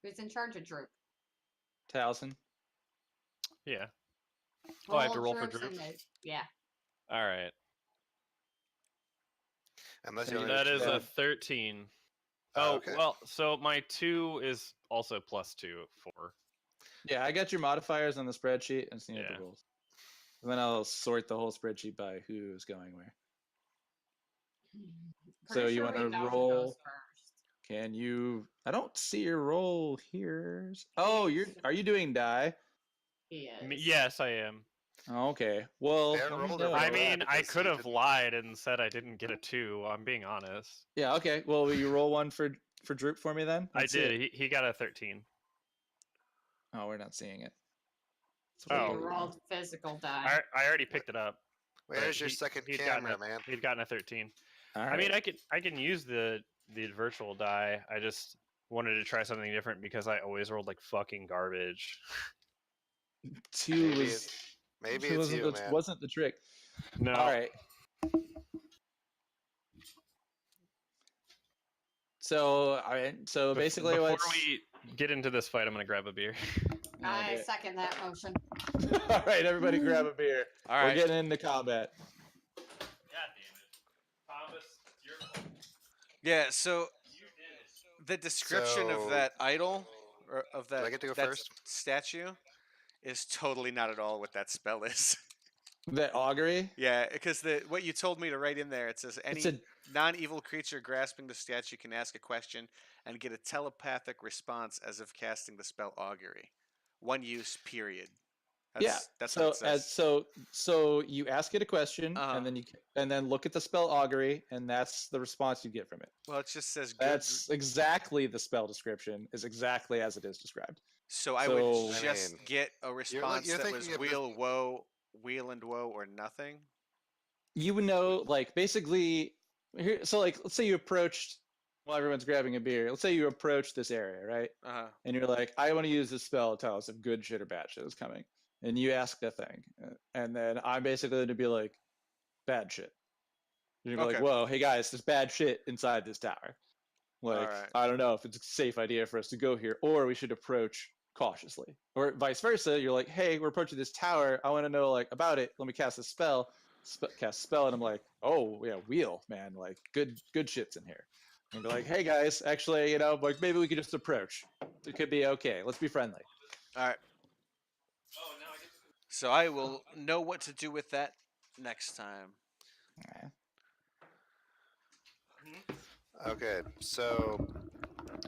Who's in charge of Droop? Towson. Yeah. Oh, I have to roll for Droops Droop? and yeah. All right. Unless So you you only That do is two. a 13. Oh, Oh, okay. well, so my 2 is also +2, 4. Yeah, I got your modifiers on the spreadsheet and seeing Yeah. the rules. And then I'll sort the whole spreadsheet by who's going where. So Pretty you sure wanna we know who roll- goes first. Can you? I don't see your roll here. Oh, are you doing die? He is. Yes, I am. Oh, okay. Well, They haven't let me rolled know. it I for that mean, I because could you have didn't- lied and said I didn't get a 2. I'm being honest. Yeah. Okay. Well, will you roll one for Droop for me then? I Let's see did. it. He got a 13. Oh, we're not seeing it. So Oh. you rolled physical die. I already picked it up. Where's your he- second he'd gotten camera, a- man? He'd gotten a 13. All I mean, I can use the virtual die. I just wanted to try something different because I always rolled like fucking garbage. 2 Maybe was. Maybe two it's wasn't you, the, man. wasn't the trick. No. All right. So, all right. So basically, before what's we get into this fight, I'm gonna grab a beer. No, I do it. second that motion. All right, everybody, grab a beer. All We're right. getting into combat. God damn it, Thomas, you're Yeah, so the description of So- that idol or of Do I that, get to go that first? statue is totally not at all what that spell is. That augury. Yeah, because what you told me to write in there, it says any It's a non-evil creature grasping the statue can ask a question and get a telepathic response as if casting the spell augury. One use, period. That's what it says. So you ask it a question, Uh-huh. and then look at the spell augury, and that's the response you get from it. Well, it just says good. That's exactly the spell description, is exactly as it is described. So I would So- just get a response you're that was thinking of wheel and woe, or nothing. You would know, like, basically, here. So, like, let's say you approached while everyone's grabbing a beer. Let's say you approach this area, right? Uh-huh. And you're like, I want to use this spell to tell us if good shit or bad shit is coming. And you ask the thing, and then I'm basically going to be like, bad shit. You're gonna be Okay. like, whoa, hey guys, there's bad shit inside this tower. Like, Alright. I don't know if it's a safe idea for us to go here, or we should approach cautiously, or vice versa. You're like, hey, we're approaching this tower. I want to know like about it. Let me cast a spell. Cast a spell, and I'm like, oh yeah, wheel, man. Like, good shit's in here. And be like, hey guys, actually, like maybe we could just approach. It could be okay. Let's be friendly. All right. So I will know what to do with that next time. Okay, so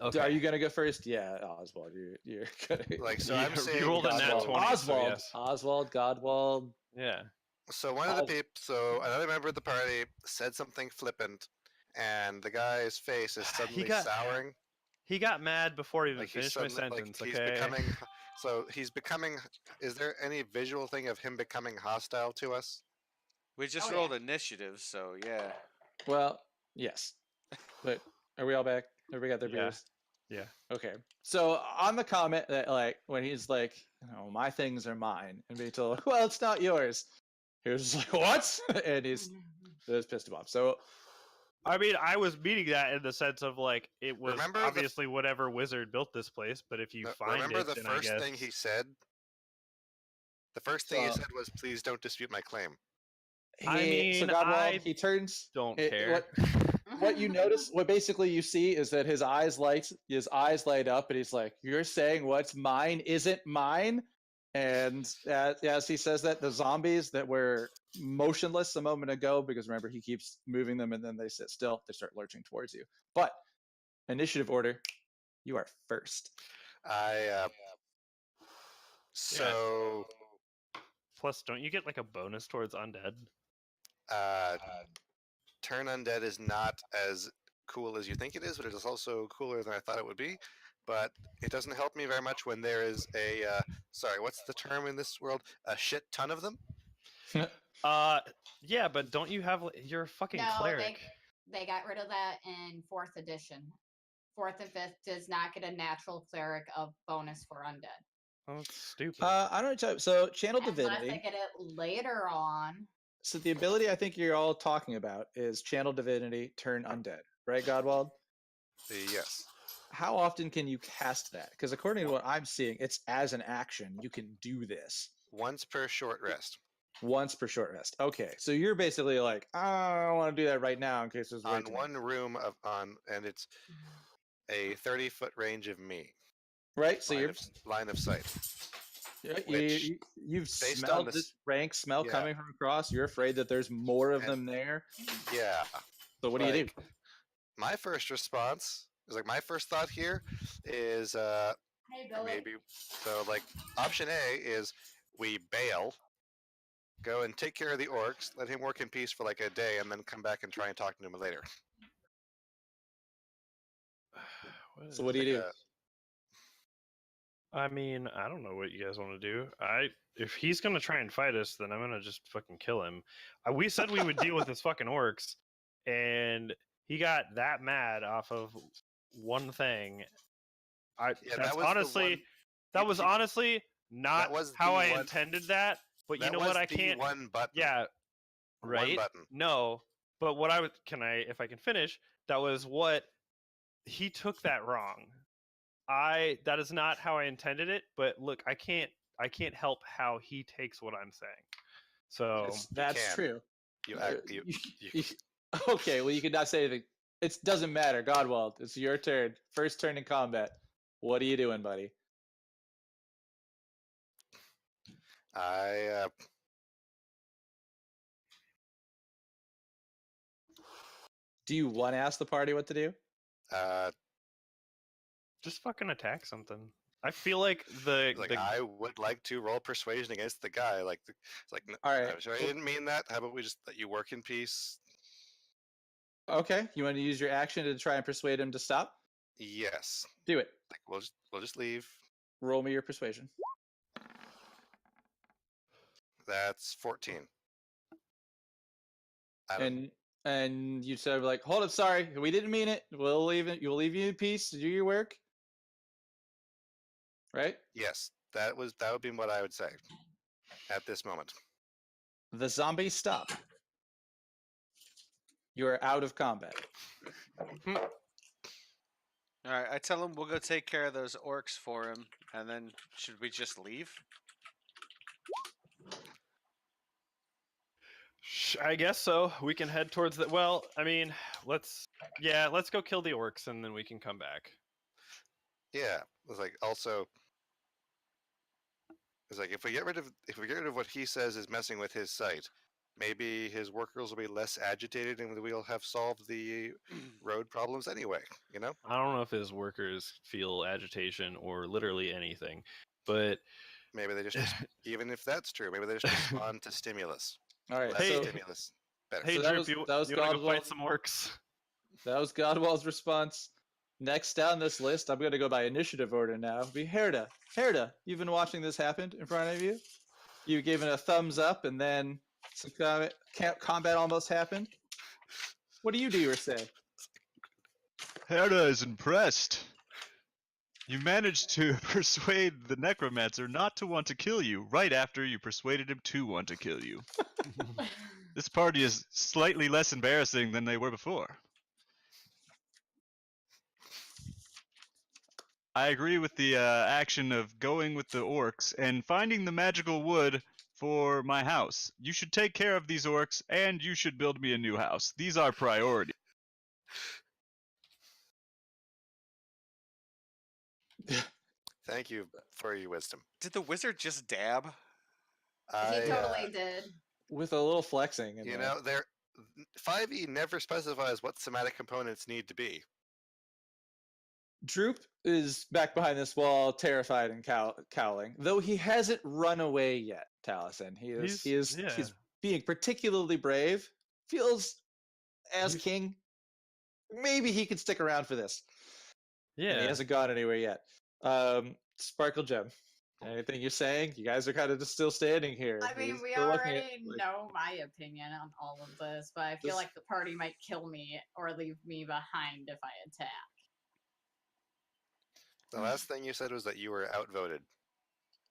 Okay. Are you gonna go first? Yeah, Oswald, you're gonna. like so You- I'm you saying rolled a nat Oswald, 20, so Oswald, yes. Oswald, Godwald. Yeah. So one of the people, so another member of the party said something flippant, and the guy's face is suddenly got- souring. He got mad before he even Like he's finished my suddenly, sentence. like he's Okay. becoming. So he's becoming. Is there any visual thing of him becoming hostile to us? We just Oh, rolled initiative, so yeah. Well, yes, but are we all back? Everybody got their Yeah. beers? Yeah. Okay. So on the comment that like when he's like, my things are mine, and being told, well, it's not yours. He was just like, what? And he's pissed him off. So I mean, I was meaning that in the sense of like it was Remember the- obviously whatever wizard built this place, but if you find Remember it, the then first I guess thing he said? The first thing he So- said was, "Please don't dispute my claim." I mean, so Godwald, I he turns. don't it- care. What you notice, what basically you see is that his eyes light up, and he's like, "You're saying what's mine isn't mine." And as he says that, the zombies that were motionless a moment ago, because remember he keeps moving them, and then they sit still, they start lurching towards you. But initiative order, you are first. So Plus, don't you get like a bonus towards undead? turn undead is not as cool as you think it is, but it is also cooler than I thought it would be. But it doesn't help me very much when there is a sorry, what's the term in this world? A shit ton of them. Yeah, but don't you have you're a fucking No, cleric? they got rid of that in 4th edition. 4th and 5th does not get a natural cleric of bonus for undead. Oh, that's stupid. I don't know. So channel Unless divinity. they get it later on. So the ability I think you're all talking about is channel divinity, turn undead, right, Godwald? Yes. How often can you cast that? Because according to what I'm seeing, it's as an action. You can do this Once per short rest. once per short rest. Okay, so you're basically like, I don't want to do that right now in case there's way On too one room and it's a 30-foot range of me. many. Right. So line of sight. you've based on smelled this- this rank smell yeah. coming from across. You're afraid that there's more of And- them there. Yeah. So what do you do? Like, my first response is like my first thought here is Hey, Billy. maybe so like option A is we bail, go and take care of the orcs, let him work in peace for like a day, and then come back and try and talk to him later. So what do you do? I mean, I don't know what you guys want to do. If he's gonna try and fight us, then I'm gonna just fucking kill him. We said we would deal with his fucking orcs, and he got that mad off of one thing. Yeah, That's that was the honestly, one- that was honestly not was how the I one- intended that. But you That know was what? I the can't. one button. Yeah, One right. button. No, but what I would if I can finish, that was what he took that wrong. That is not how I intended it, but look, I can't help how he takes what I'm saying. So That's can. true. You Uh, act. You, Okay, well, you can not say anything. It doesn't matter. Godwald, it's your turn. First turn in combat. What are you doing, buddy? Do you want to ask the party what to do? Just fucking attack something. I feel like the I would like to roll persuasion against the guy. It's like, All right. I'm sorry, I didn't mean that. How about we just let you work in peace? Okay. You want to use your action to try and persuade him to stop? Yes. Do it. Like we'll just leave. Roll me your persuasion. That's 14. And you said like, hold up, sorry, we didn't mean it. We'll leave it. You'll leave you in peace to do your work. Right? Yes, that would be what I would say at this moment. The zombies stop. You are out of combat. All right, I tell him we'll go take care of those orcs for him, and then should we just leave? I guess so. We can head towards the. Well, I mean, let's go kill the orcs and then we can come back. Yeah, it's like also. It's like if we get rid of what he says is messing with his site, maybe his workers will be less agitated and we'll have solved the road problems anyway. You know. I don't know if his workers feel agitation or literally anything, but maybe they just even if that's true, maybe they just respond to stimulus. All right. Less So, stimulus. Better. hey, So Droop, that you was want to go Godwall. fight some orcs? that was Godwall's response. Next down this list, I'm going to go by initiative order now. Be Herda. Herda, you've been watching this happen in front of you. You gave it a thumbs up, and then some combat almost happened. What do you do or say? Herda is impressed. You managed to persuade the necromancer not to want to kill you right after you persuaded him to want to kill you. This party is slightly less embarrassing than they were before. I agree with the action of going with the orcs and finding the magical wood for my house. You should take care of these orcs, and you should build me a new house. These are priorities. Thank you for your wisdom. Did the wizard just dab? He totally did. With a little flexing. In You there. know, 5e never specifies what somatic components need to be. Droop is back behind this wall, terrified and cowling. Though he hasn't run away yet, Taliesin. He's being particularly brave. Feels as king. Maybe he could stick around for this. Yeah. And he hasn't gone anywhere yet. Sparkle Gem. Anything you're saying? You guys are kind of just still standing here. I mean, we already know my opinion on all of this, but I feel like the party might kill me or leave me behind if I attack. The last thing you said was that you were outvoted.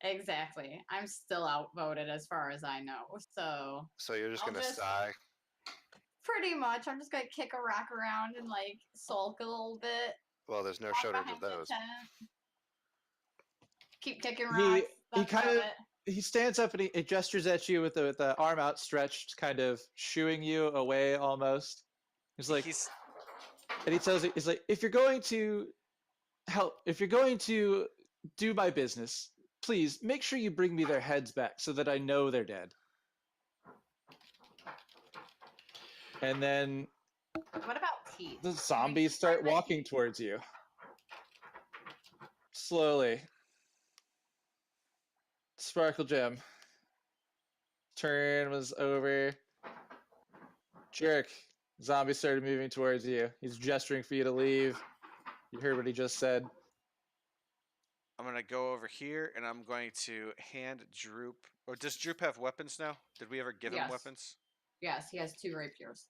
Exactly. I'm still outvoted as far as I know. So you're just gonna sigh. Pretty much. I'm just gonna kick a rock around and like sulk a little bit. Well, there's no walk shortage behind of the those. tent, keep kicking rocks. He stands up and he gestures at you with the arm outstretched, kind of shooing you away almost. He's like, and he tells you, he's like, if you're going to do my business, please make sure you bring me their heads back so that I know they're dead. And then what about teeth? the zombies start walking towards you. Slowly. Sparkle Gem. Turn was over. Jerk. Zombies started moving towards you. He's gesturing for you to leave. You heard what he just said. I'm going to go over here, and I'm going to hand Droop... Or does Droop have weapons now? Did we ever give him weapons? Yes, he has 2 rapiers.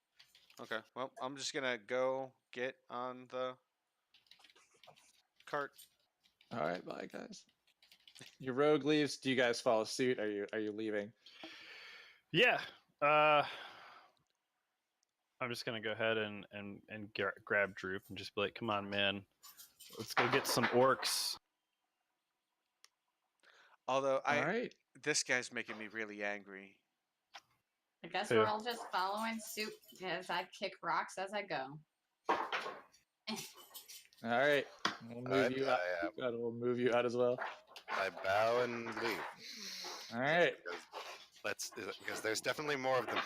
Okay, well, I'm just going to go get on the cart. All right, bye, guys. Your rogue leaves. Do you guys follow suit? Are you leaving? Yeah. I'm just gonna go ahead and grab Droop and just be like, "Come on, man, let's go get some orcs." Although right. This guy's making me really angry. I guess we're all just following suit as I kick rocks as I go. All right. We'll move you out. We'll move you out as well. I bow and leave. All right. because there's definitely more of them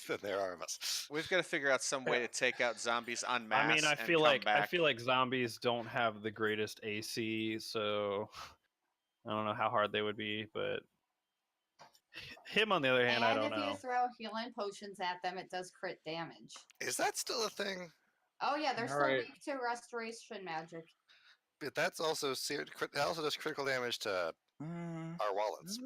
than there are of us. We've got to figure out some way to take out zombies en masse. I mean, I and feel come like back. zombies don't have the greatest AC, so I don't know how hard they would be. But him, on the other hand, I And don't if you know. throw healing potions at them, it does crit damage. Is that still a thing? Oh yeah, they're still Alright. weak to restoration magic. But that's also that also does critical damage to our wallets.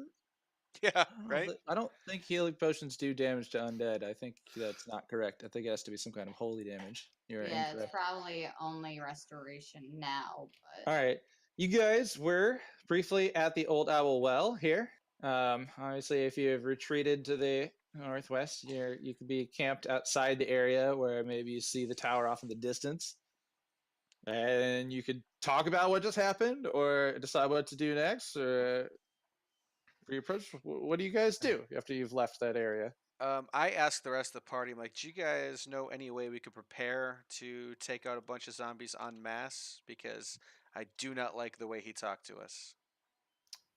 Yeah, right. I don't think healing potions do damage to undead. I think that's not correct. I think it has to be some kind of holy damage. You're Yeah, incorrect. it's probably only restoration now, but All right, you guys were briefly at the Old Owl Well here. Obviously, if you have retreated to the northwest, you could be camped outside the area where maybe you see the tower off in the distance, and you could talk about what just happened, or decide what to do next, or reapproach. What do you guys do after you've left that area? I asked the rest of the party, I'm like, do you guys know any way we could prepare to take out a bunch of zombies en masse? Because I do not like the way he talked to us.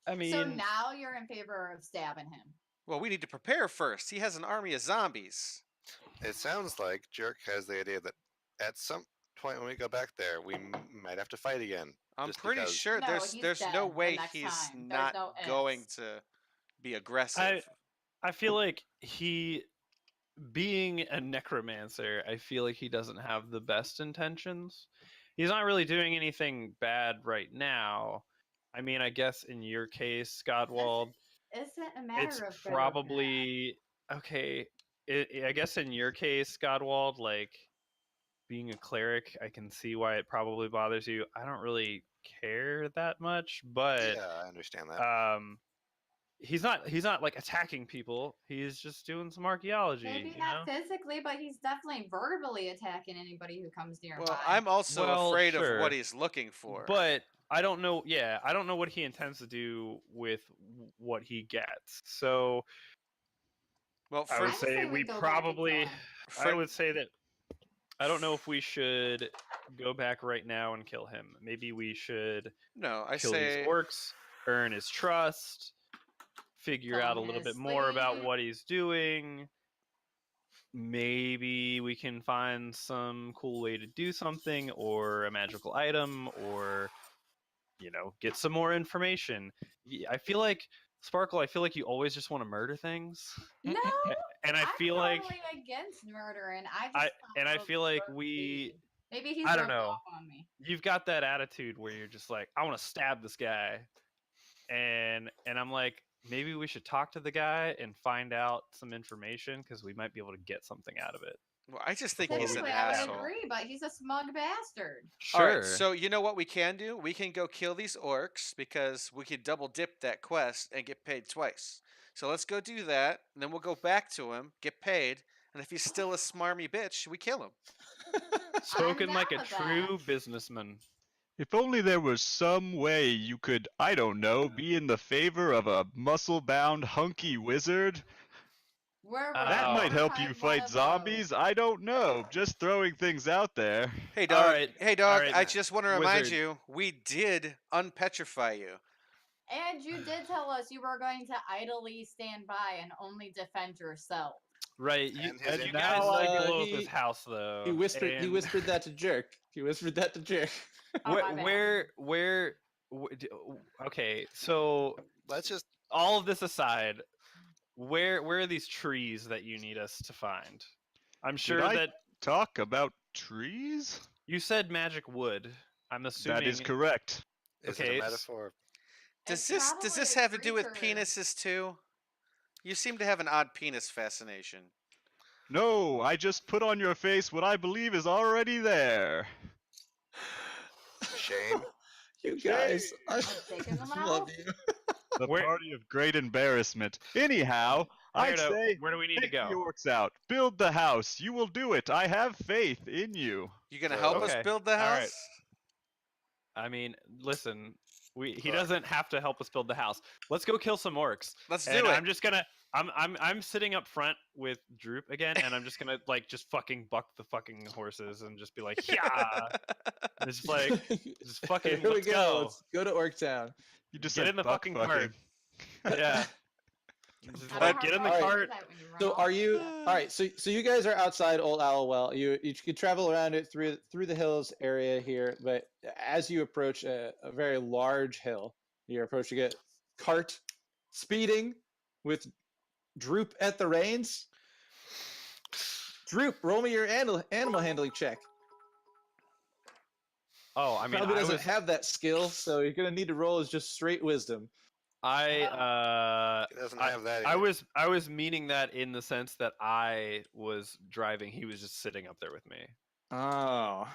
I mean, so now you're in favor of stabbing him. Well, we need to prepare first. He has an army of zombies. It sounds like Jerk has the idea that at some point when we go back there, we might have to fight again. I'm just pretty because- sure No, there's he's no dead the way next he's time. There's not no going ifs. to be aggressive. I feel like he, being a necromancer, I feel like he doesn't have the best intentions. He's not really doing anything bad right now. I mean, I guess in your case, Godwald, Isn't a matter it's of good or bad. probably okay. I guess in your case, Godwald, like being a cleric, I can see why it probably bothers you. I don't really care that much, but yeah, I understand that. he's not like attacking people. He's just doing some archaeology. Maybe you not know? physically, but he's definitely verbally attacking anybody who comes nearby. Well, I'm also Well, afraid of sure. what he's looking for. But I don't know. Yeah, I don't know what he intends to do with what he gets. So well, I for, would say we we go back and kill probably. him. I for- would say that I don't know if we should go back right now and kill him. Maybe we should no, I kill say these orcs, earn his trust, figure Tell out a him little his bit more about sleep. what he's doing. Maybe we can find some cool way to do something, or a magical item, or get some more information. I feel like Sparkle. I feel like you always just want to murder things, No, and I I'm feel like totally against murdering. I feel like maybe he's I don't rubbed know. off on me. You've got that attitude where you're just like, I want to stab this guy, and I'm like, maybe we should talk to the guy and find out some information because we might be able to get something out of it. well, I just think he's an Typically, I would asshole. agree, but he's a smug bastard. Sure. All right, so you know what we can do? We can go kill these orcs because we could double dip that quest and get paid twice. So let's go do that, and then we'll go back to him, get paid, and if he's still a smarmy bitch, we kill him. Spoken down like a with true that. businessman. If only there was some way you could, I don't know, be in the favor of a muscle-bound hunky wizard. That Oh. might help Find you one fight of zombies. those. I don't know. Just throwing things out there. Hey All dog, right, hey dog, all right. I just want to remind Wizard. you, we did unpetrify you. And you did tell us you were going to idly stand by and only defend yourself. Right, you, And his you in- guys now, like to blow up he- his house though. He whispered. He and whispered that to Jerk. He whispered that to Jerk. Oh, my bad. where okay, so Let's just all of this aside, where are these trees that you need us to find? I'm sure I that talk about trees? you said magic wood. I'm assuming That is correct. is Okay, it a s- metaphor? Does It's this probably a have to do with creature. penises too? You seem to have an odd penis fascination. No, I just put on your face what I believe is already there. Shame. You guys, I dick in the love mouth? you. The Where- party of great embarrassment. Anyhow, I'd Weirdo, say where do we need to take the go? orcs out. Build the house. You will do it. I have faith in you. You gonna So- help Okay, us build the all right. house? I mean, listen, he Look. doesn't have to help us build the house. Let's go kill some orcs. Let's And do it. I'm just gonna I'm sitting up front with Droop again, and I'm just gonna like just fucking buck the fucking horses and just be like, yeah, just like just fucking Here we let's go. go. Let's go to Orc Town. You just Get said in the buck fucking cart. Yeah. Just How like hard get in the do you do Alright. cart. that when you run So off? are you all right? So you guys are outside Old Owl Well. You could travel around it through the hills area here, but as you approach a very large hill, you're approaching it. Cart speeding with Droop at the reins. Droop, roll me your animal handling check. Oh, I mean, Probably I doesn't was, have that skill, so you're gonna need to roll as just straight wisdom. He doesn't have that. I either. was meaning that in the sense that I was driving. He was just sitting up there with me. Oh,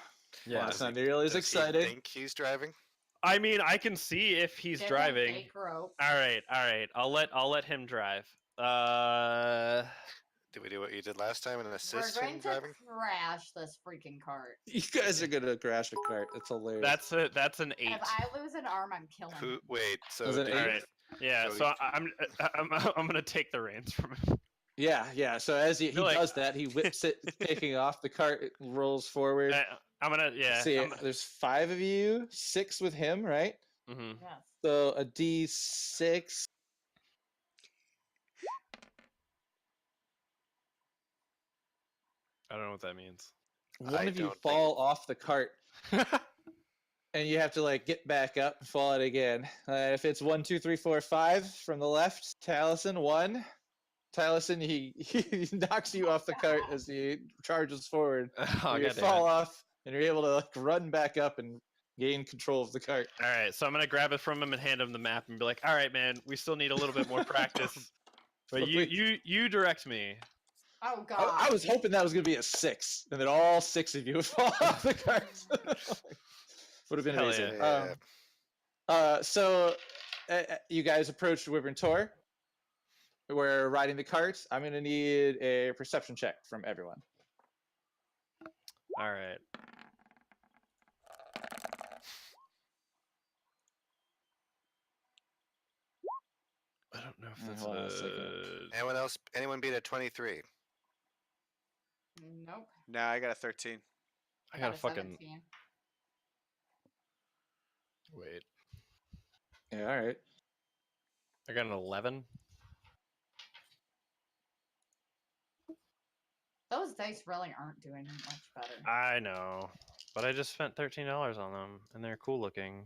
Yeah. well, Does it's not he- nearly as does he excited. think he's driving? I mean, I can see if he's Give him driving. fake rope. All right. I'll let him drive. Did we do what you did last time and We're assist going him to driving? crash this freaking cart. You guys are gonna crash a cart. It's hilarious. that's an 8. If I lose an arm, I'm killing Who? him. Wait. So Was it did eight? you- Alright. Yeah. So So I'm gonna take the reins from him. Yeah. So as he feel like- does that, he whips it, taking off. The cart rolls forward. I'm gonna See, there's 5 of you, 6 with him, right? Mm-hmm. Yes. So a D6. I don't know what that means. One I of you don't think fall off the cart, and you have to like get back up and fall it again. If it's 1, 2, 3, 4, 5 from the left, Taliesin 1. Taliesin, he knocks you off the cart as he charges forward. Oh, you God fall off, and you're able to like run back up and gain control of the cart. All right, so I'm gonna grab it from him and hand him the map and be like, "All right, man, we still need a little bit more practice, but you direct me." Oh god. I was hoping that was going to be a 6, and then all 6 of you would fall off the cart. Would have been Hell amazing. Yeah. So you guys approach Wyvern Tor. We're riding the cart. I'm going to need a perception check from everyone. All right. I don't know if that's Hold on a second. Anyone else? Anyone beat a 23? Nope. No, I got a 13. I got a fucking 17. wait. Yeah, all right. I got an 11. Those dice really aren't doing much better. I know, but I just spent $13 on them, and they're cool looking.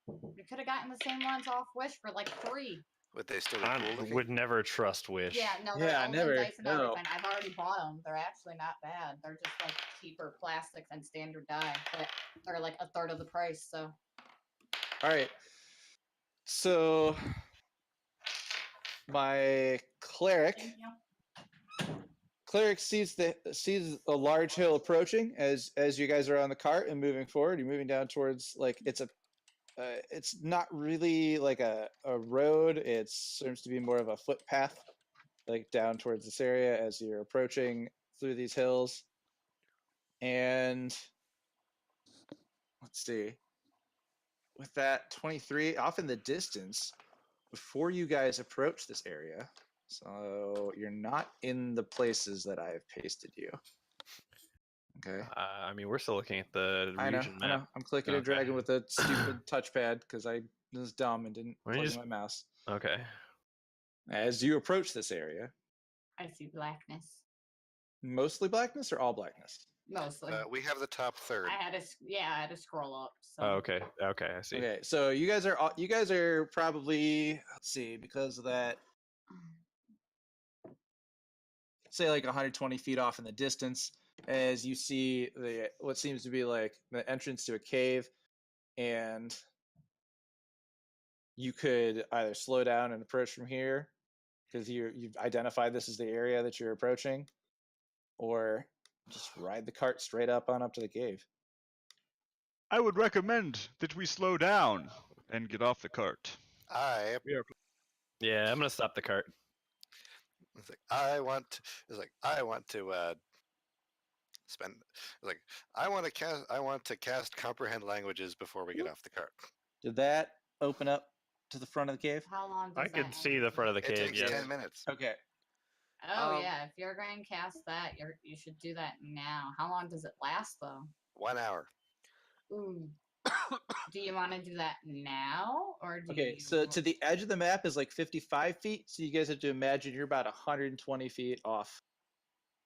You could have gotten the same ones off Wish for like 3. Would they still be I cool looking? would never trust Wish. Yeah, no, they're Yeah, Elven never, dice and no. everything. I've already bought them. They're actually not bad. They're just like cheaper plastic than standard die, but they're like a third of the price. So All right. So my cleric sees a large hill approaching as you guys are on the cart and moving forward. You're moving down towards like it's not really like a road. It seems to be more of a footpath, like down towards this area as you're approaching through these hills. And let's see. With that 23 off in the distance, before you guys approach this area, so you're not in the places that I've pasted you. Okay. I mean, we're still looking at the I know. region map. I'm clicking and Okay. dragging with a stupid touchpad because I was dumb and didn't Why don't you plug in just- my mouse. Okay. As you approach this area, I see blackness mostly blackness or all blackness? mostly. We have the top third. I had to scroll up. So. Oh, okay. Okay, I see. Okay, so you guys are probably, let's see, because of that, say like 120 feet off in the distance, as you see what seems to be like the entrance to a cave, and you could either slow down and approach from here because you've identified this as the area that you're approaching, or just ride the cart straight up on up to the cave. I would recommend that we slow down and get off the cart. Yeah, I'm gonna stop the cart. It's like I want to spend. It's like I want to cast comprehend languages before we get off the cart. Did that open up to the front of the cave? How long? Does I that can see the end? front of the It cave. takes Yes. 10 minutes. Okay. Oh Um, yeah, if you're going to cast that, you should do that now. How long does it last though? 1 hour. Ooh. Do you want to do that now, or do Okay, you? so to the edge of the map is like 55 feet. So you guys have to imagine you're about 120 feet off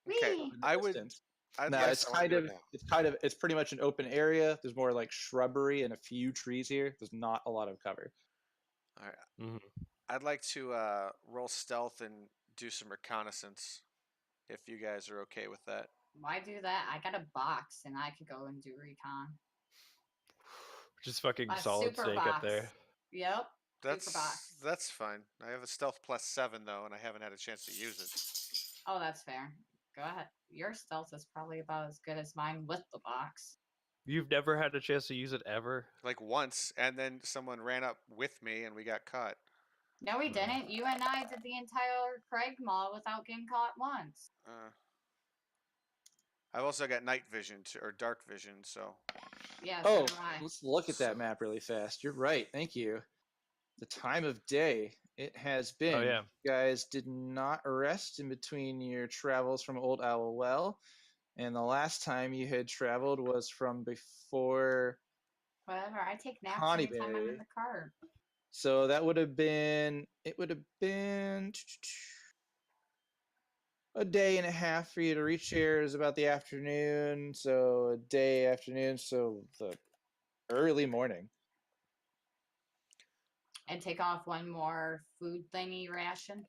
Okay, Whee! in the I would. distance. I'd Now like it's I wanna kind do it of now. it's pretty much an open area. There's more like shrubbery and a few trees here. There's not a lot of cover. All right, Mhm. I'd like to roll stealth and do some reconnaissance, if you guys are okay with that. Why do that? I got a box, and I could go and do recon. Just fucking A solid super snake up box. there. Yep. Super box. That's fine. I have a stealth +7 though, and I haven't had a chance to use it. Oh, that's fair. Go ahead. Your stealth is probably about as good as mine with the box. You've never had a chance to use it ever. Like once, and then someone ran up with me, and we got caught. No, we No. didn't. You and I did the entire Craig Mall without getting caught once. I've also got night vision or dark vision, so Yeah, so Oh, do I. let's look at that So- map really fast. You're right. Thank you. The time of day it has been. Oh, yeah. You guys did not rest in between your travels from Old Owl Well, and the last time you had traveled was from before. Whatever. I take naps anytime I'm Honeyberry. in the car. So that would have been. It would have been a day and a half for you to reach here. Is about the afternoon. So a day afternoon. So the early morning. And take off one more food thingy ration.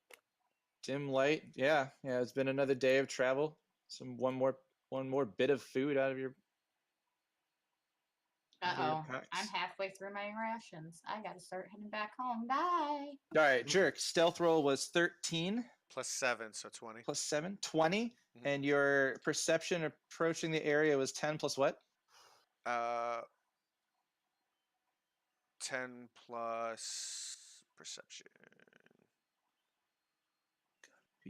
Dim light. Yeah. It's been another day of travel. One more bit of food out of your. out of your Uh-oh. I'm packs. halfway through my rations. I gotta start heading back home. Bye. All right, jerk. Stealth roll was 13 +7, so 20. plus 7, 20. Mhm. And your perception approaching the area was 10 plus what? 10 plus perception.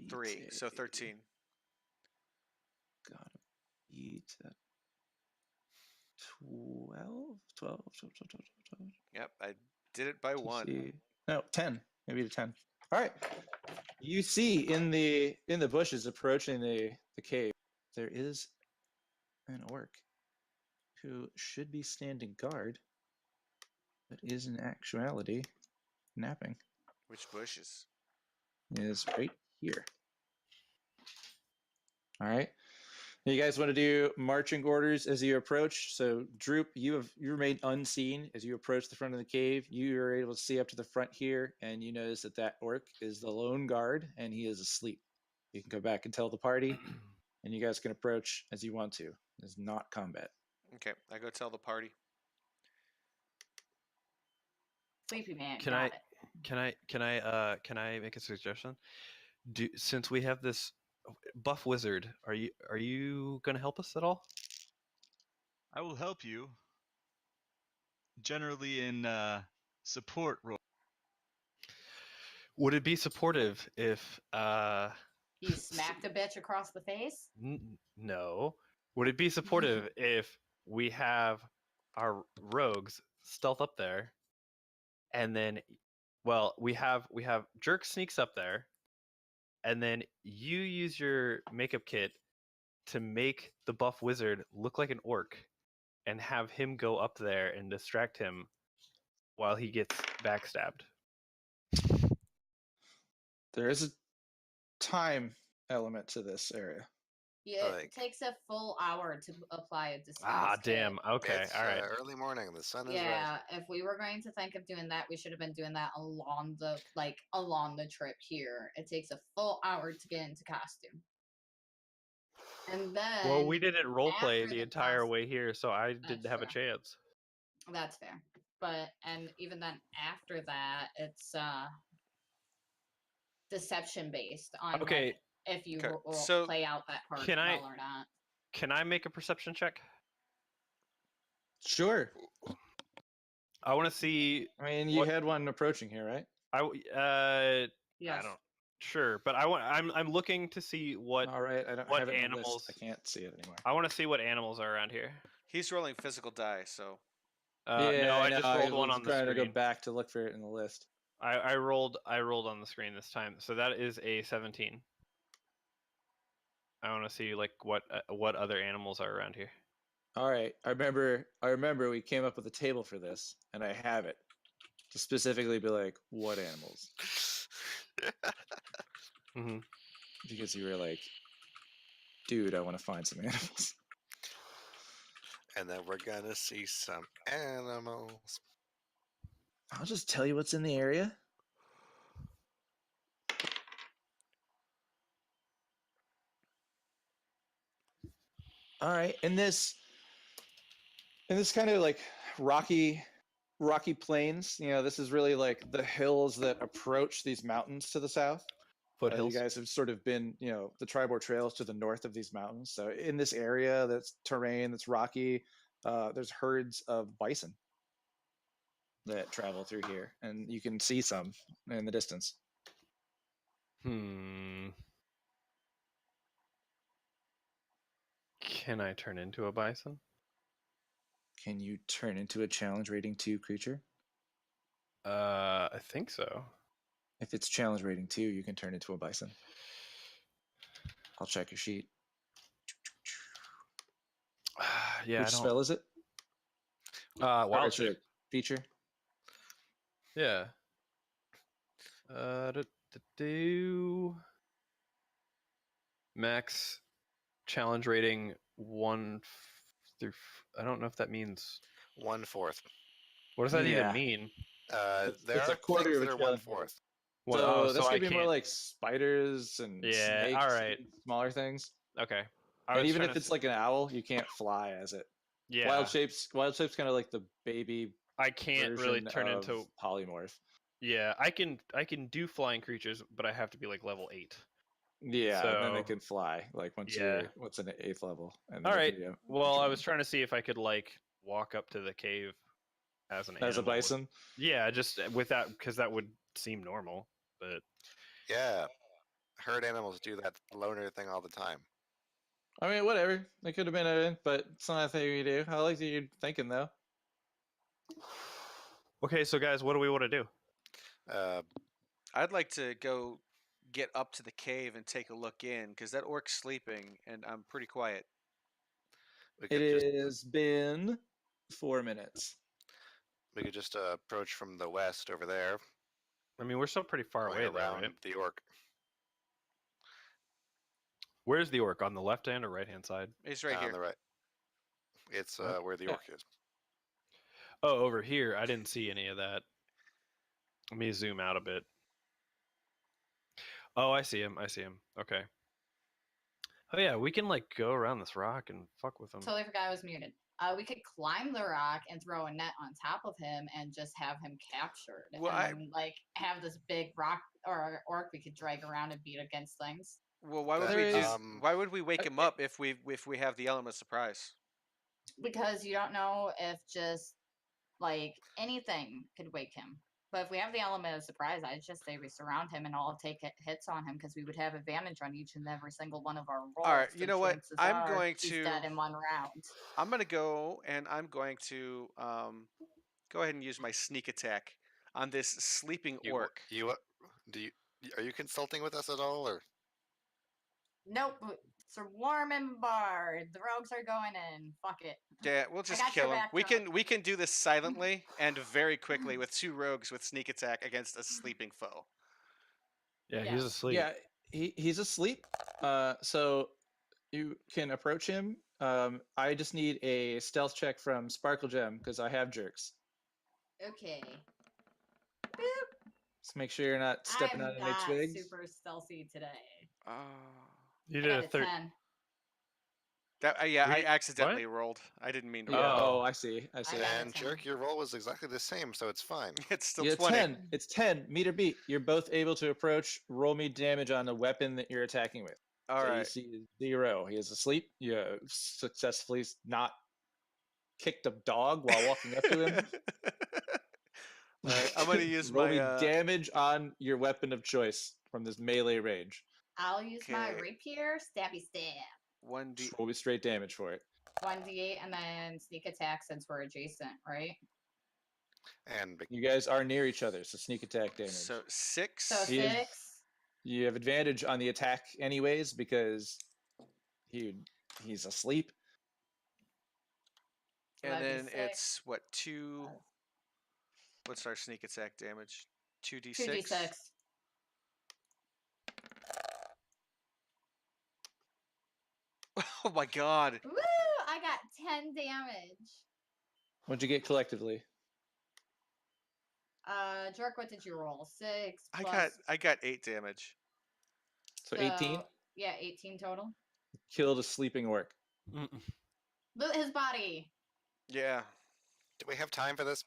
3, so 13. Gotta beat 12? 12. Yep, I did it by 1. See. No, 10. Maybe to 10. All right. You see in the bushes approaching the cave, there is an orc who should be standing guard, but is in actuality napping. Which bushes? Is right here. All right. You guys want to do marching orders as you approach. So Droop, you remain unseen as you approach the front of the cave. You are able to see up to the front here, and you notice that orc is the lone guard, and he is asleep. You can go back and tell the party, and you guys can approach as you want to. It's not combat. Okay, I go tell the party. Sleepy man. Can got I- it. Can I make a suggestion? Since we have this buff wizard, are you gonna help us at all? I will help you. Generally in support role. Would it be supportive if He smacked a bitch across the face. no? Would it be supportive if we have our rogues stealth up there, and then, well, we have Jerk sneaks up there, and then you use your makeup kit to make the buff wizard look like an orc, and have him go up there and distract him while he gets backstabbed. There is a time element to this area. Yeah, Like- it takes a full hour to apply a disguise. Ah, kit. damn. Okay, It's all right. early morning. The sun is Yeah, if we were going to think of doing that, we should have been doing that along the trip here. It takes a full hour to get into costume. And then Well, we didn't roleplay after the the entire class- way here, so I didn't have a true. chance. That's fair. And even then after that, it's deception based on like, Okay, if you Okay, will so play out that part can I- well or not. can I make a perception check? Sure. I want to see. I mean, you What- had one approaching here, right? Yes. I don't. Sure, but I'm looking to see what All right. I don't what have it on the animals- list. I can't see it anymore. I want to see what animals are around here. he's rolling physical die, so No, I just rolled one was on the trying to go screen. back to look for it in the list. I rolled on the screen this time, so that is a 17. I want to see like what other animals are around here. All right. I remember we came up with a table for this, and I have it to specifically be like, what animals? Hmm. Because you were like, dude, I want to find some animals. And then we're gonna see some animals. I'll just tell you what's in the area. All right, in this kind of like rocky plains, this is really like the hills that approach these mountains to the south. You Foothills. guys have sort of been, the Tribord trails to the north of these mountains. So in this area, that's terrain, that's rocky. There's herds of bison that travel through here, and you can see some in the distance. Hmm. Can I turn into a bison? Can you turn into a challenge rating 2 creature? I think so. If it's challenge rating 2, you can turn into a bison. I'll check your sheet. Yeah, Which I don't. spell is it? Or Wild it's a shape. feature. Yeah. Do max challenge rating 1 through. I don't know if that means. 1/4. What does that even Yeah. mean? There it's a are quarter things of that a are challenge. 1/4. What, So this I could be more can't. like spiders and Yeah, snakes, all right. and smaller things. Okay. And even if it's like an owl, you can't fly as it. yeah, Wild shape's kind of like the baby I can't really version turn of into. polymorph. Yeah, I can do flying creatures, but I have to be like level 8. Yeah, and then they So- can fly like once Yeah. you're what's an 8th level. And All then they right. can go Well, I drone. was trying to see if I could like walk up to the cave as an as a animal. bison. Yeah, just with that because that would seem normal. But Yeah, herd animals do that loner thing all the time. I mean, whatever. It could have been a, but it's not a thing we do. I like that you're thinking though. okay, so guys, what do we want to do? I'd like to go get up to the cave and take a look in because that orc's sleeping and I'm pretty quiet. We It could just has been 4 minutes. approach from the west over there, I mean, we're still pretty far going away, though, around right? the orc. Where's the orc? On the left hand or right hand side? He's right on here. the right. It's What? where the Yeah. orc is. Oh, over here. I didn't see any of that. Let me zoom out a bit. Oh, I see him. Okay. Oh yeah, we can like go around this rock and fuck with him. Totally forgot I was muted. We could climb the rock and throw a net on top of him and just have him captured. Well, and then, like have this big rock or orc we could drag around and beat against things. Well, why would That we do? is- Why would we wake him up if we have the element of surprise? Because you don't know if just like anything could wake him. But if we have the element of surprise, I'd just say we surround him and all take hits on him because we would have advantage on each and every single one of our rolls. All right, you and know what? chances I'm are going he's to- dead in 1 round. I'm gonna go and I'm going to go ahead and use my sneak attack on this sleeping orc. Are you consulting with us at all, or Nope, it's warm and barred. The rogues are going in. Fuck it. Yeah, we'll just got your kill him. back, We can do this silently and very quickly with 2 rogues with sneak attack against a sleeping foe. Yeah, Yeah. he's asleep. Yeah, he's asleep. So you can approach him. I just need a stealth check from Sparkle Gem because I have jerks. Okay. Just make sure you're not stepping I'm on any not twigs. super stealthy today. You I did got a a 30. 10. Yeah, I Wait, accidentally rolled. I didn't mean to. Yeah. Oh. Oh, I see. I see. got a and 10. jerk? Your roll was exactly the same, so it's fine. It's still Yeah, 20. 10. It's 10. Meter beat. You're both able to approach. Roll me damage on the weapon that you're attacking with. All So right. you see 0. He is asleep. You successfully not kicked a dog while walking up to him. All right, I'm gonna use Roll my me damage on your weapon of choice from this melee range. I'll use my Okay. rapier, stabby stab. 1d. Just roll me straight damage for it. 1d8 and then sneak attack since we're adjacent, right? And You guys are near each other, so sneak attack damage. So 6. So He is- 6. You have advantage on the attack anyways because he's asleep. So And that'd be then 6. it's what 2? What's our sneak attack damage? 2d6. 2d6. Oh my god! Woo! I got 10 damage. What'd you get collectively? Jerk, what did you roll? 6 I plus. got 8 damage. So 18? Yeah, 18 total. Killed a sleeping orc. Loot his body. Yeah. Do we have time for this?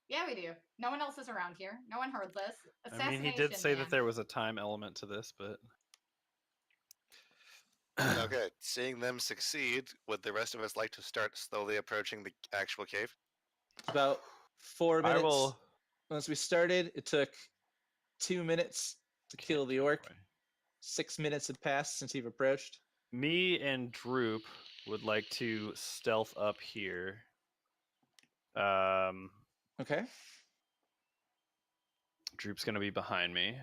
Yeah, we do. No one else is around here. No one heard this. I mean, he did say that there was a time element to this, but Okay, seeing them succeed, would the rest of us like to start slowly approaching the actual cave? It's about 4 minutes. I will. Once we started, it took 2 minutes to kill the orc. 6 minutes had passed since you've approached. Me and Droop would like to stealth up here. Okay. Droop's gonna be behind me.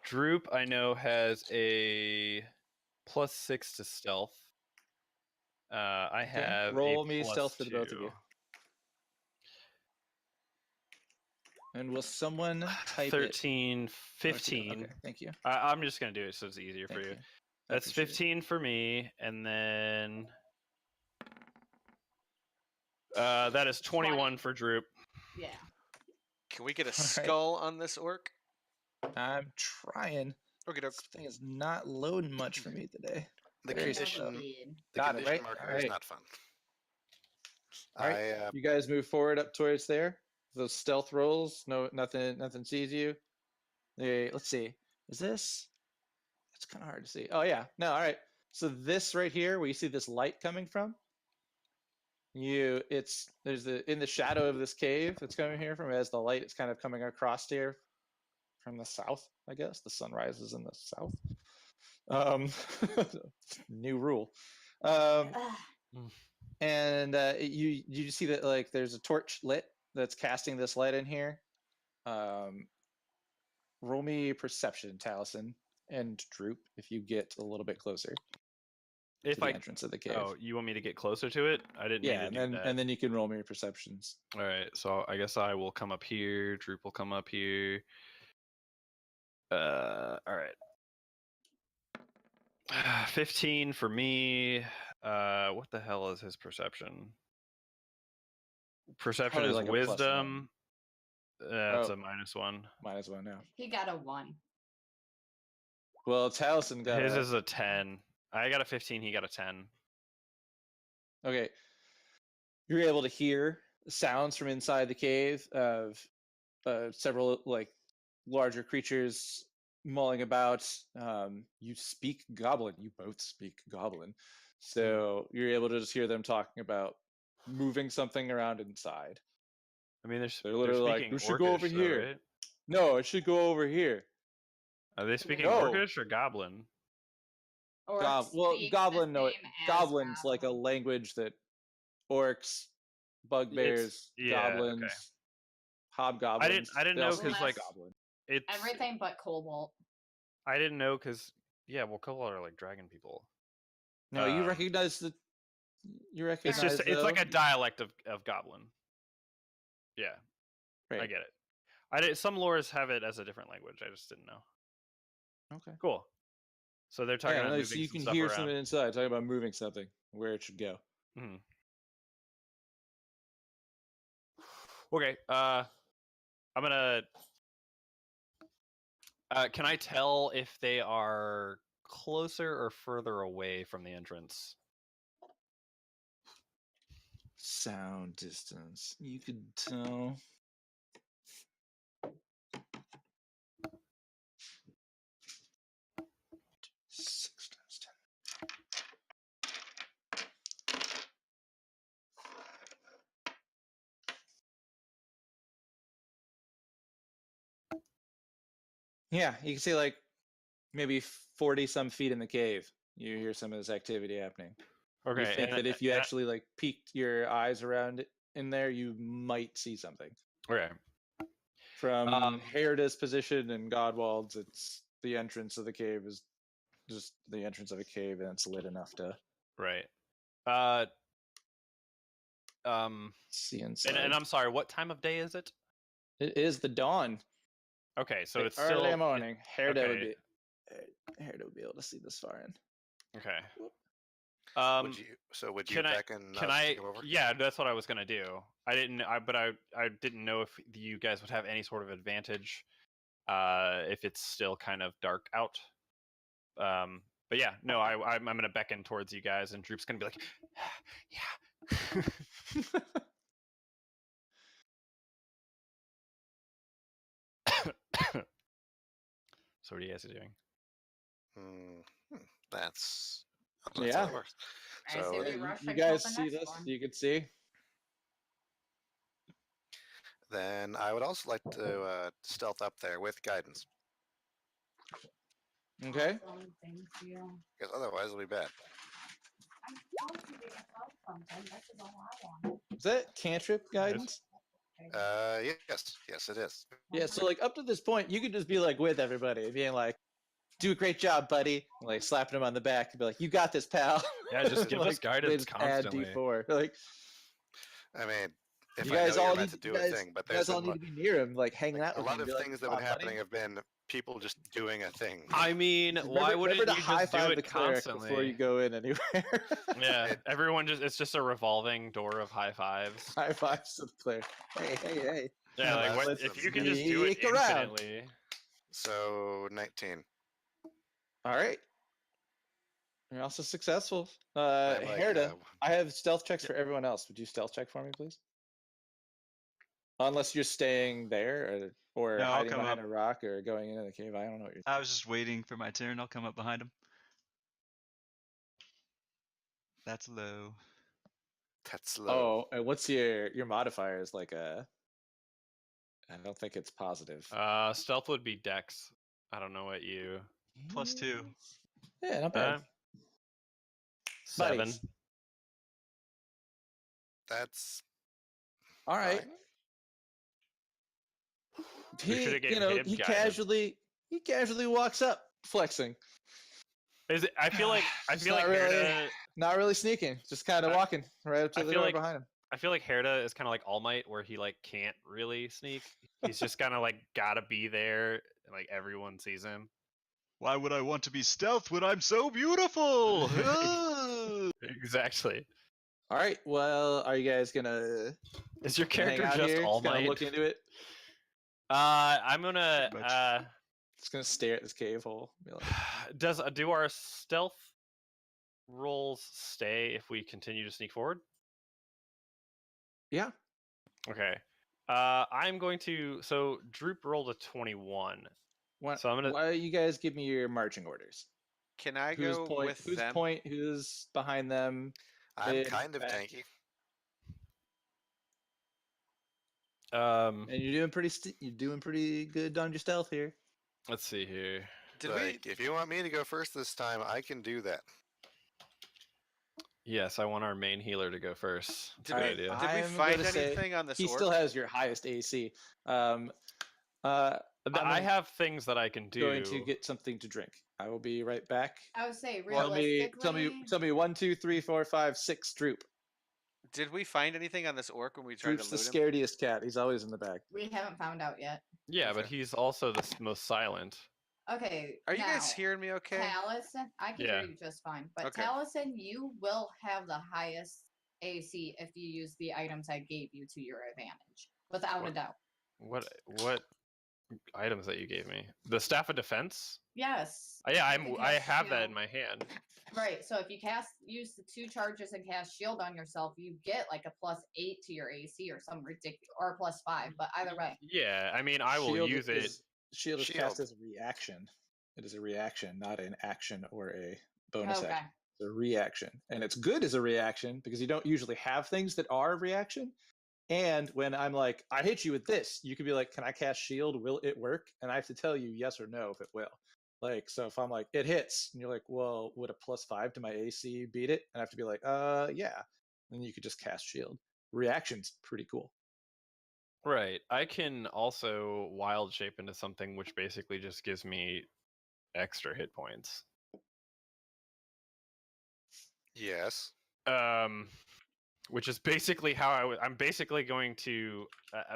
Droop, I know, has a +6 to stealth. I Okay. have Roll a me stealth for the both of +2. you. And will someone type 13, it? 15. Okay, thank you. I'm just gonna do it so it's easier for Thank you. you. I That's appreciate it. 15 for me, and then that is 21 for Droop. Yeah. Can we get a right. skull on this orc? I'm trying. Okay, doke. This thing is not loading much for me today. The Very condition, slow. the Got it, condition right? marker is Alright. not fun. Alright. You guys move forward up towards there. Those stealth rolls. No, nothing sees you. Let's see. Is this? It's kind of hard to see. Oh yeah. No. All right. So this right here, where you see this light coming from, there's in the shadow of this cave that's coming here from as the light is kind of coming across here from the south. I guess the sun rises in the south. New rule. And you see that like there's a torch lit that's casting this light in here. Roll me perception, Taliesin and Droop, if you get a little bit closer If to the I entrance of the cave. Oh, you want me to get closer to it? I didn't Yeah, mean to do that. and then you can roll me your perceptions. All right, so I guess I will come up here. Droop will come up here. All right. 15 for me. What the hell is his perception? Perception Probably is like a wisdom. That's Oh. a -1. -1 now. He got a 1. Well, Taliesin got His is a 10. I got a 15. He got a 10. Okay. You're able to hear sounds from inside the cave of several like larger creatures mulling about. You speak Goblin. You both speak Goblin. So you're able to just hear them talking about moving something around inside. I mean, They're literally like, speaking "We should go over Orcish, though, here." right? No, it should go over here. Are they speaking No. Orcish or Goblin? Orcs Well, speak Goblin, the no, same as Goblin's like a Goblin. language that orcs, bugbears, yeah, okay. goblins, hobgoblins. I didn't they know all speak 'cause, like, Goblin. It's Everything but Cobalt. I didn't know because well, Kobold are like dragon people. No, you recognize the. You It's recognize. it's like a dialect of Goblin. Yeah, I Right. get it. Some lores have it as a different language. I just didn't know. Okay. Cool. So they're talking Yeah, about no, moving so you some can stuff hear around. something inside talking about moving something where it should go. Mhm. Okay. I'm gonna. Can I tell if they are closer or further away from the entrance? Sound distance. You could tell. Six times 10. Yeah, you can see like maybe 40 some feet in the cave. You hear some of this activity happening. Okay. You think that if you actually like peeked your eyes around in there, you might see something. Okay. From Herida's position in Godwald's, it's the entrance of the cave is just the entrance of a cave, and it's lit enough to. Right. See inside. and I'm sorry. What time of day is it? It is the dawn. Okay, so Like it's early still morning. Herda would okay. be able to see this far in. Okay. Would you Can I? beckon Can us I? to come over? Yeah, that's what I was gonna do. I didn't know if you guys would have any sort of advantage, if it's still kind of dark out. But yeah, no, I'm gonna beckon towards you guys, and Droop's gonna be like, yeah. So what are you guys doing? That's Yeah. how it works. I say So we You- rush you and kill guys the see next this? one. You could see. then I would also like to stealth up there with guidance, Okay. Awesome, thank you. because otherwise it'll be bad. I told you to tell something. That's all I want. Is that cantrip guidance? Yes, it is. Yeah, so like up to this point, you could just be like with everybody, being like, "Do a great job, buddy!" Like slapping him on the back and be like, "You got this, pal." Yeah, just give us Like, they guidance just add constantly. D4. Like I mean, if you I guys know you're all meant need to you do a guys, thing, but you there's guys all been need to be near him, like hanging out a with lot him. of Be like, things that "Come have been on, buddy." happening have been people just doing a thing. I mean, why Remember wouldn't to you high just do five it the cleric constantly? before you go in anywhere? Yeah, It- everyone it's just a revolving door of high fives. High fives to the cleric. Hey, hey, hey. Yeah, like Let's what if you can just do it sneak around. infinitely? So 19. All right. You're also successful. I'm like, Herda, I have stealth checks for everyone else. Would you stealth check for me, please? Unless you're staying there or No, I'll hiding come behind up. a rock or going into the cave. I don't know what you're I was just waiting for my turn. I'll come up behind him. That's low. That's low. Oh, and what's your modifier is like a I don't think it's positive. Stealth would be Dex. I don't know what you. +2. Yeah, not bad. 7. Buddies. That's All right. fine. We shoulda gave him he guidance. casually walks up, flexing. Is it? I feel like Just not really- Not really sneaking, just kind of I- walking right up to I the feel door like- behind him. I feel like Herda is kind of like All Might, where he like can't really sneak. He's just kind of like gotta be there, and like everyone sees him. Why would I want to be stealth when I'm so beautiful? Ah! Exactly. All right. Well, are you guys gonna Is your hang character out just here? All Just gonna Might? look into it. I'm gonna. Pretty much. Just gonna stare at this cave hole. Be like, Do our stealth rolls stay if we continue to sneak forward? yeah. Okay. I'm going to. So Droop rolled a 21. Why, So I'm gonna- why don't you guys give me your marching orders? Can I Who's go point? with Who's them? point? Who's behind them? I'm Mid, kind of back. tanky. And you're doing pretty good on your stealth here. Let's see here. Did we? Like, if you want me to go first this time, I can do that. Yes, I want our main healer to go first. That's Did a we, good idea. did we I'm find gonna say anything on this He orc? still has your highest AC. I'm I gonna- have things that I can do. going to get something to drink. I will be right back. I would say Tell me, realistically. tell me 1, 2, 3, 4, 5, 6. Droop. Did we find anything on this orc when we tried Droop's to the loot him? scarediest cat. He's always in the back. We haven't found out yet. Yeah, but Okay. he's also the most silent. Okay. Are you guys now, hearing me okay? Taliesin, I can Yeah. hear you just fine. But Okay. Taliesin, you will have the highest AC if you use the items I gave you to your advantage, without a What? doubt. What items that you gave me? The staff of defense? Yes. Yeah, You can I cast have that in shield. my hand. Right. So if you use the 2 charges and cast shield on yourself, you get like a +8 to your AC or some ridiculous, or +5. But either way, Yeah, I mean I will Shield use it. Shield is Shield. cast as a reaction. It is a reaction, not an action or a bonus okay. action. It's a reaction. And it's good as a reaction because you don't usually have things that are a reaction. And when I'm like, I hit you with this, you could be like, can I cast shield? Will it work? And I have to tell you yes or no if it will. Like, so if I'm like, it hits, and you're like, well, would a +5 to my AC beat it? And I have to be like, yeah. And you could just cast shield. Reaction's pretty cool. Right. I can also wild shape into something which basically just gives me extra hit points. Yes. Um which is basically how I'm basically going to.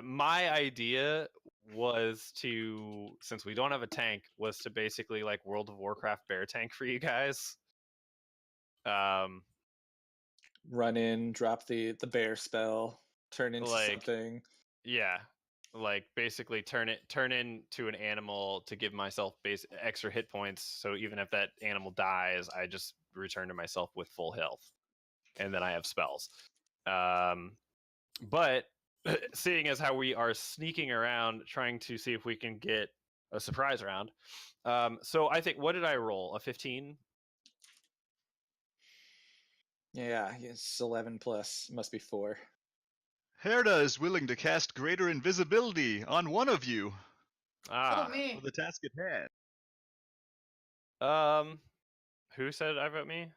My idea was to, since we don't have a tank, was to basically like World of Warcraft bear tank for you guys. Run in, drop the bear spell, turn into Like- something. Yeah, like basically turn into an animal to give myself extra hit points. So even if that animal dies, I just return to myself with full health, and then I have spells. But seeing as how we are sneaking around trying to see if we can get a surprise round, so I think, what did I roll? A 15? Yeah, it's 11 plus. Must be 4. Herda is willing to cast greater invisibility on one of you Ah, Oh, me. for the task at hand. who said I vote me?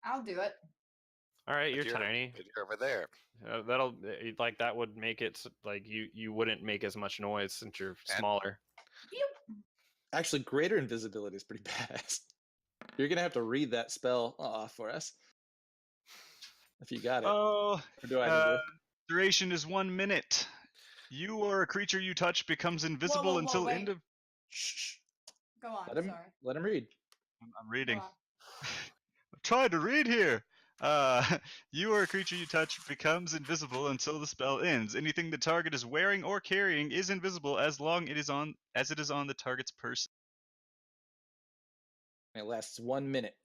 I'll do it. All right, But you're tiny. but you're over there. That'll like that would make it like you wouldn't make as much noise since you're smaller. Actually, greater invisibility is pretty badass. You're gonna have to read that spell off for us. If you got it. Oh, Or do I need to? duration is 1 minute. You or a creature you touch becomes invisible whoa, until wait. end of. Shh. Go on. Let him Sorry. let him read. I'm Go reading. on. I'm trying to read here. You or a creature you touch becomes invisible until the spell ends. Anything the target is wearing or carrying is invisible as long as it is on the target's person. It lasts 1 minute.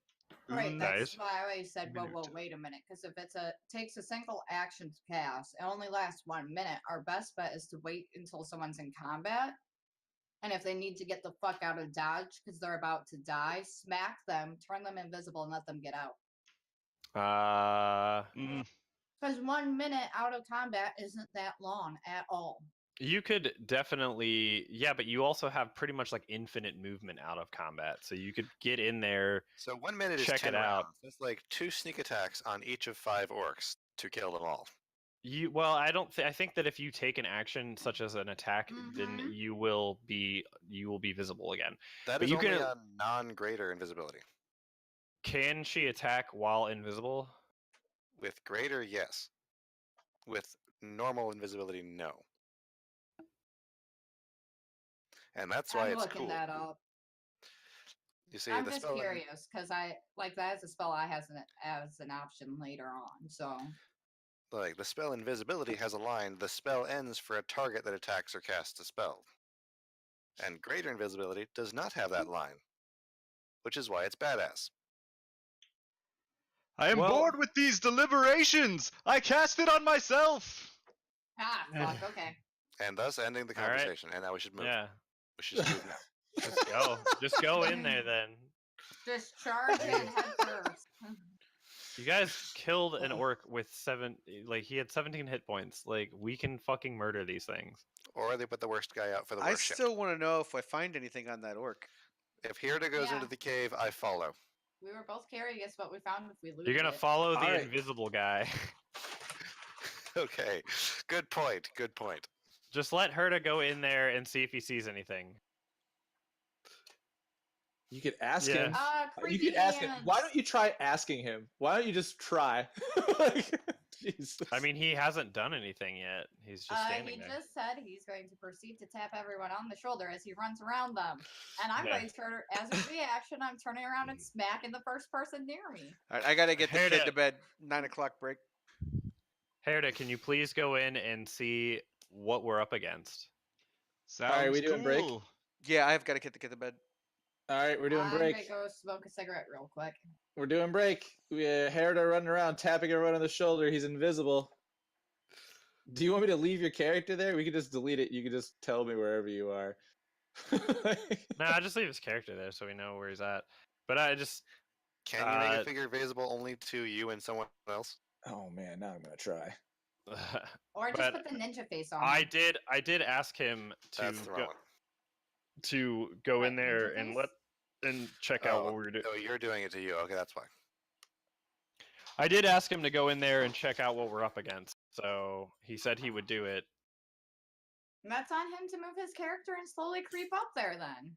Right, Ooh, that's Nice. why I always said, whoa, Minute. wait a minute. Because if takes a single action to cast, it only lasts 1 minute. Our best bet is to wait until someone's in combat. And if they need to get the fuck out of dodge because they're about to die, smack them, turn them invisible, and let them get out. Because 1 minute out of combat isn't that long at all. You could definitely, yeah, but you also have pretty much like infinite movement out of combat, so you could get in there. So 1 minute is Check 10 it out. rounds. That's like 2 sneak attacks on each of 5 orcs to kill them all. I don't. I think that if you take an action such as an attack, then Mhm. you will be visible again. That But is you only can- on non-greater invisibility. Can she attack while invisible? With greater, yes. With normal invisibility, no. And that's why I'm it's looking cool. that up. You see, I'm the just spell curious because I like that as a spell I has as an option later on. So like the spell invisibility has a line, the spell ends for a target that attacks or casts a spell. And greater invisibility does not have that line, which is why it's badass. I am Well- bored with these deliberations. I cast it on myself. fuck. Okay. And thus ending the All right. conversation. And now we should move. Yeah, We should just move now. just go in there then. Just charge in head first. You guys killed an orc with he had 17 hit points. Like, we can fucking murder these things. Or they put the worst guy out for the I worst shit. still want to know if I find anything on that orc. If Hirda goes Yeah. into the cave, I follow. We were both curious what we found if we lose. You're gonna follow the Alright. invisible guy. Okay. Good point. Good point. Just let Herta go in there and see if he sees anything. You could ask Yeah. him. You Creepy could ask him. Why hands. don't you try asking him? Why don't you just try? Jesus. I mean, he hasn't done anything yet. He's just standing He there. just said he's going to proceed to tap everyone on the shoulder as he runs around them. And I'm Yeah. going to turn, as a reaction, I'm turning around and smacking the first person near me. All right, I gotta get the Heard kid it. to bed. 9 o'clock break. Herta, can you please go in and see what we're up against? Sounds Alright, we doing break? cool. Yeah, I have got to get the kid to bed. All right, we're doing I'm break. going to go smoke a cigarette real quick. We're doing break. We Herda running around, tapping everyone on the shoulder. He's invisible. Do you want me to leave your character there? We could just delete it. You could just tell me wherever you are. Nah, just leave his character there so we know where he's at. But I just Can you make a figure visible only to you and someone else? Oh man, now I'm gonna try. Or just But put the ninja face on. I him. did ask him to That's the wrong one. go What, in there ninja and face? check out what we're doing. Oh, you're doing it to you. Okay, that's fine. I did ask him to go in there and check out what we're up against. So he said he would do it. And that's on him to move his character and slowly creep up there then.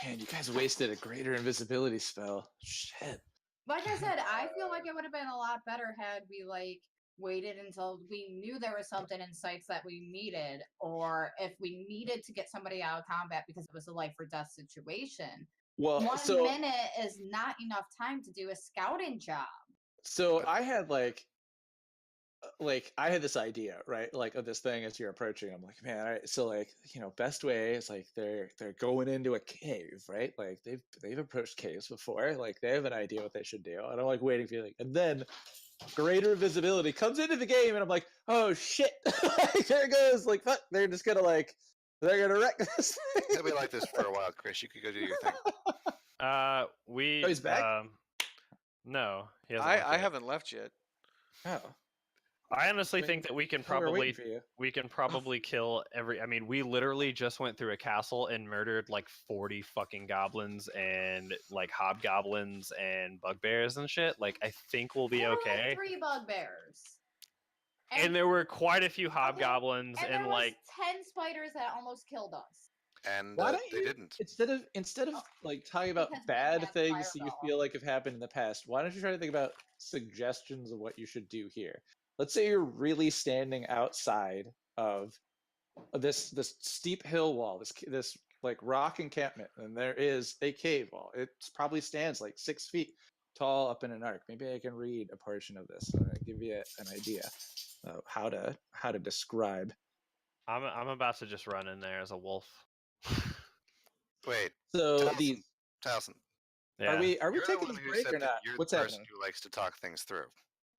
Man, you guys wasted a greater invisibility spell. Shit. Like I said, I feel like it would have been a lot better had we, like, waited until we knew there was something in sights that we needed, or if we needed to get somebody out of combat because it was a life or death situation. Well, 1 minute is not enough time to do a scouting job. So I had I had this idea, right? Like of this thing as you're approaching. I'm like, man, all right, so like, best way is like they're going into a cave, right? Like they've approached caves before. Like they have an idea what they should do. And I'm like waiting for you, and then greater visibility comes into the game, and I'm like, oh shit, there it goes. Like fuck, they're just gonna they're gonna wreck this thing. It'll be like this for a while, Chris. You could go do your thing. We. Oh, he's back? No, he hasn't. left I yet. haven't left yet. Oh, I honestly Wait, think that we can we were waiting probably for you. kill every. I mean, we literally just went through a castle and murdered like 40 fucking goblins and like hobgoblins and bugbears and shit. Like, I think we'll be There were, okay. like 3 bugbears. And there were quite a few hobgoblins and and there like. was 10 spiders that almost killed us. And Why don't they you didn't. instead of like talking about Because we bad had things that you fireball. feel like have happened in the past, why don't you try to think about suggestions of what you should do here? Let's say you're really standing outside of this steep hill wall, this like rock encampment, and there is a cave wall. It probably stands like 6 feet tall up in an arc. Maybe I can read a portion of this and give you an idea of how to describe. I'm about to just run in there as a wolf. Wait, So Towson, these Towson, Yeah. are we you're the taking one this who break said or that not? You're What's the person happening? who likes to talk things through.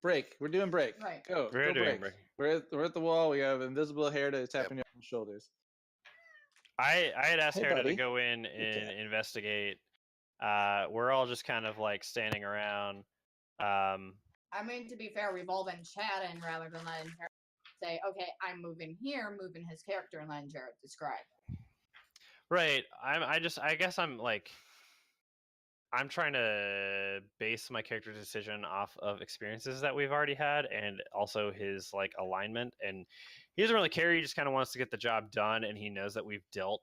Break. We're doing break. Right. Go. We're Go doing break. break. We're at the wall. We have invisible hair to tapping you on the shoulders. I had asked Hey, Herda to buddy. go in and investigate. We're all just kind of like standing around. I mean, to be fair, we've all been chatting rather than letting Jared say, okay, I'm moving here, moving his character, and letting Jared describe. Right. I guess I'm like. I'm trying to base my character decision off of experiences that we've already had and also his like alignment. And he doesn't really care. He just kind of wants to get the job done. And he knows that we've dealt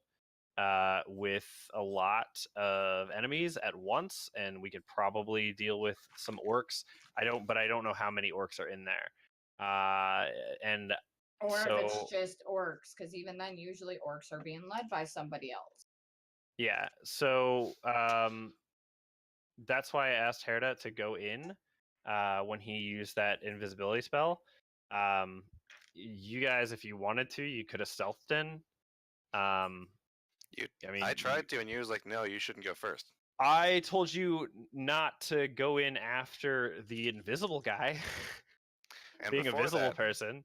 with a lot of enemies at once, and we could probably deal with some orcs. But I don't know how many orcs are in there. And Or so, if it's just orcs, because even then, usually orcs are being led by somebody else. yeah. So that's why I asked Herda to go in when he used that invisibility spell. You guys, if you wanted to, you could have stealthed in. I mean, I tried to, and you was like, "No, you shouldn't go first." I told you not to go in after the invisible guy, And being a before visible that- person.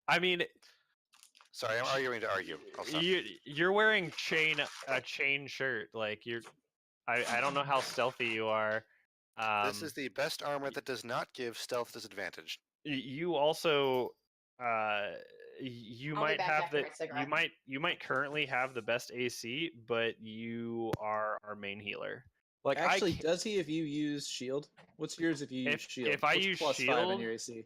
I mean, Sorry, I'm arguing to argue. I'll stop. you're wearing a chain shirt. Like I don't know how stealthy you are. This is the best armor that does not give stealth disadvantage. You also you I'll be might back have after the my cigarette. you might currently have the best AC, but you are our main healer. Like Actually, does he if you use shield? What's yours if you use shield? if I What's use plus 5 shield- on your AC?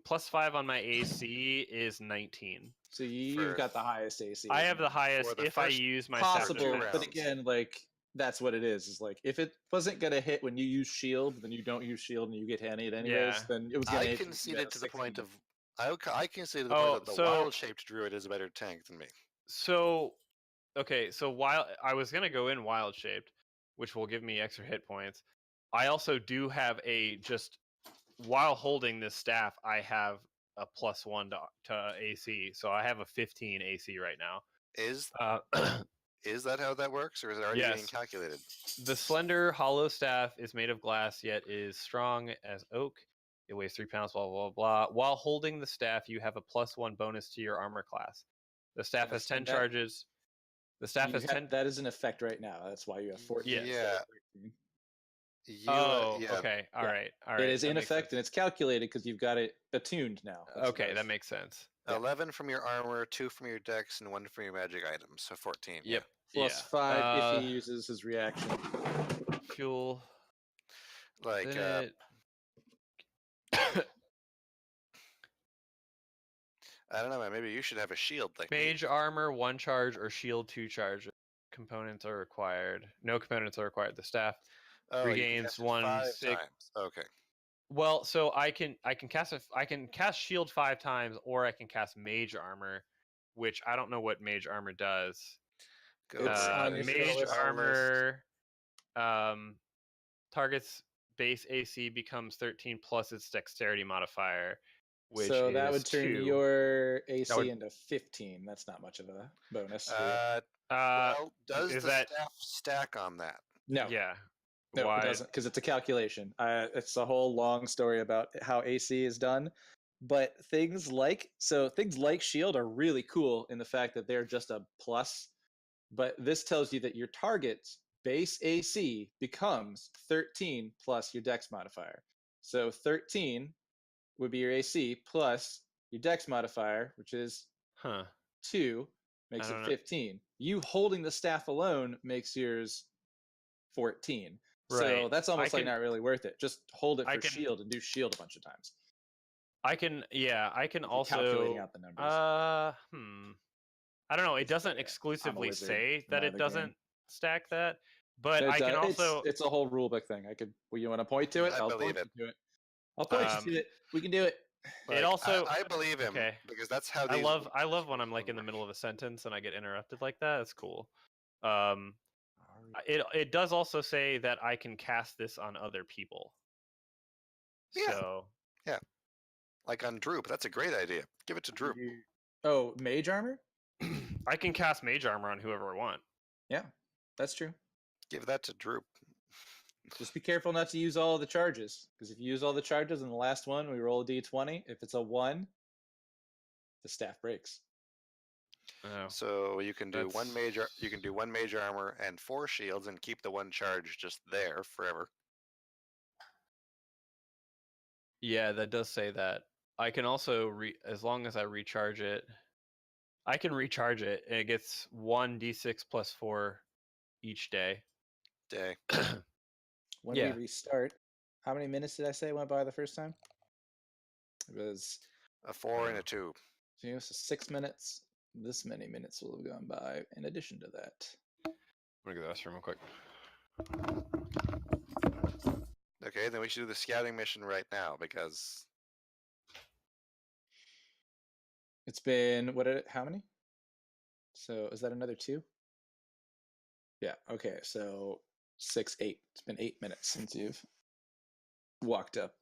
+5 on my AC is 19. So you've For- got the highest AC. I have the highest the if I first use my possible, two second but rounds. again, like that's what it is. Is like if it wasn't gonna hit when you use shield, then you don't use shield and you get hit anyways. Yeah. Then it was gonna I hit. conceded to the point of. I conceded to the Oh, point that the so- wild-shaped druid is a better tank than me. So, okay, so while I was gonna go in wild shaped, which will give me extra hit points, I also do have just while holding this staff, I have a +1 to AC, so I have a 15 AC right now. Is Uh, is that how that works, or is it already being Yes. calculated? the slender hollow staff is made of glass, yet is strong as oak. It weighs 3 pounds. Blah blah blah. While holding the staff, you have a +1 bonus to your armor class. The staff has Yes, 10 and that- charges. The staff You has have- 10. That is an effect right now. That's why you have 14. Yeah. instead of 13. Yeah. Okay. All Yeah. right. All right. It is that in makes effect sense. and it's calculated because you've got it attuned now. That's Okay, nice. that makes sense. Yeah. 11 from your armor, 2 from your dex, and 1 from your magic items. So 14. Yep. Plus yeah. 5 if he uses his reaction. Fuel. Yeah. Like Then I don't know, man. Maybe you should have a shield like me. mage armor 1 charge or shield 2 charge. Components are required. No components are required. The staff Oh, you can regains cast it 1 5 sick. times. Okay. Well, so I can cast shield 5 times, or I can cast mage armor, which I don't know what mage armor does. Go It's read on the your Mage spell list. armor targets base AC becomes 13 plus its dexterity modifier, which So is that would turn 2. your AC would- into 15. That's not much of a bonus. for you. Well, does is the that staff stack on that? No, yeah? no, Why? it doesn't, because it's a calculation. It's a whole long story about how AC is done. But things like shield are really cool in the fact that they're just a plus. But this tells you that your target's base AC becomes 13 plus your dex modifier. So 13 would be your AC plus your dex modifier, which is Huh? 2, makes I it don't know. 15. You holding the staff alone makes yours 14. So Right. that's almost I like can- not really worth it. Just hold it I for can- shield and do shield a bunch of times. I can If you're also calculating out the numbers. I don't know. It doesn't I'm a exclusively wizard. say I'm that out of it the doesn't game. stack that, but It I can does- also it's a whole rule book thing. Well, you want to point to it? I I'll believe point it. you to it. I'll point Um, you to it. We can do it. It also- I believe him okay. because that's how I these. love when I'm like in the middle of a sentence and I get interrupted like that. It's cool. It does also say that I can cast this on other people. Yeah. So Like on Droop. That's a great idea. Give it to Droop. Oh, mage armor? I can cast mage armor on whoever I want. Yeah, that's true. Give that to Droop. Just be careful not to use all of the charges, because if you use all the charges in the last one, we roll a d20. If it's a 1, the staff breaks. Oh. So you can do one That's- major. You can do one major armor and 4 shields, and keep the one charge just there forever. Yeah, that does say that. I can also as long as I recharge it, I can recharge it, and it gets 1d6 plus 4 each day. Day. When Yeah. we restart, how many minutes did I say went by the first time? It was A 4 and a 2. so 6 minutes. This many minutes will have gone by in addition to that. I'm gonna go to the restroom real quick. Okay, then we should do the scouting mission right now because It's been how many? So is that another 2? Yeah, okay. So 6, 8. It's been 8 minutes since you've walked up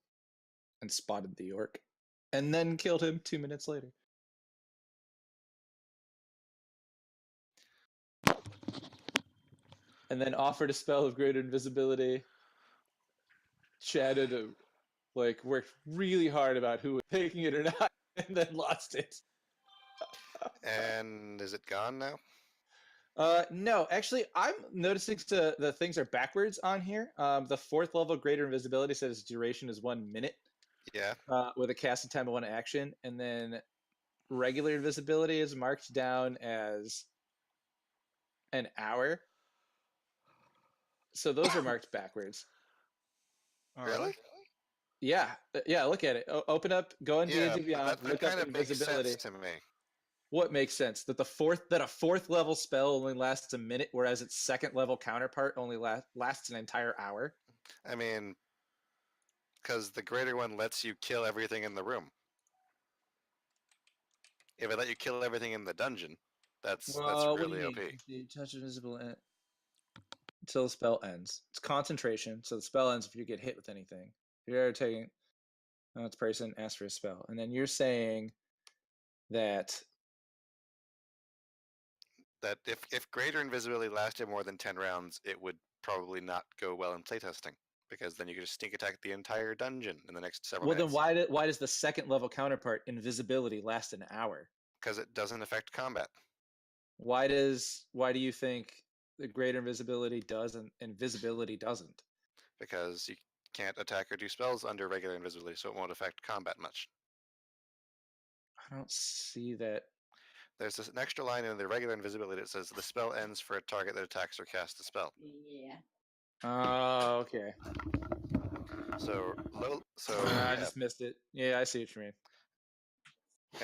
and spotted the orc and then killed him 2 minutes later. And then offered a spell of greater invisibility. Chatted, worked really hard about who was taking it or not, and then lost it. and is it gone now? No, actually, I'm noticing the things are backwards on here. The 4th level greater invisibility says duration is 1 minute. Yeah. With a casting time of 1 action, and then regular invisibility is marked down as an hour. So those are marked backwards. Really? Yeah, look at it. Open up, go on Yeah, D&D Beyond, that look up kind of makes invisibility. sense to me. What makes sense? That a 4th level spell only lasts a minute, whereas its 2nd level counterpart only lasts an entire hour. I mean, because the greater one lets you kill everything in the room. If it let you kill everything in the dungeon, that's really OP. You touch invisible until the spell ends. It's concentration, so the spell ends if you get hit with anything. If you're taking it's person, ask for a spell. And then you're saying that If greater invisibility lasted more than 10 rounds, it would probably not go well in playtesting, because then you could just sneak attack the entire dungeon in the next several minutes. then why does the 2nd level counterpart invisibility last an hour? Because it doesn't affect combat. Why do you think the greater invisibility does and invisibility doesn't? Because you can't attack or do spells under regular invisibility, so it won't affect combat much. I don't see that. There's an extra line in the regular invisibility that says the spell ends for a target that attacks or casts a spell. Yeah. Oh, okay. So I just missed it. Yeah, I see what you mean.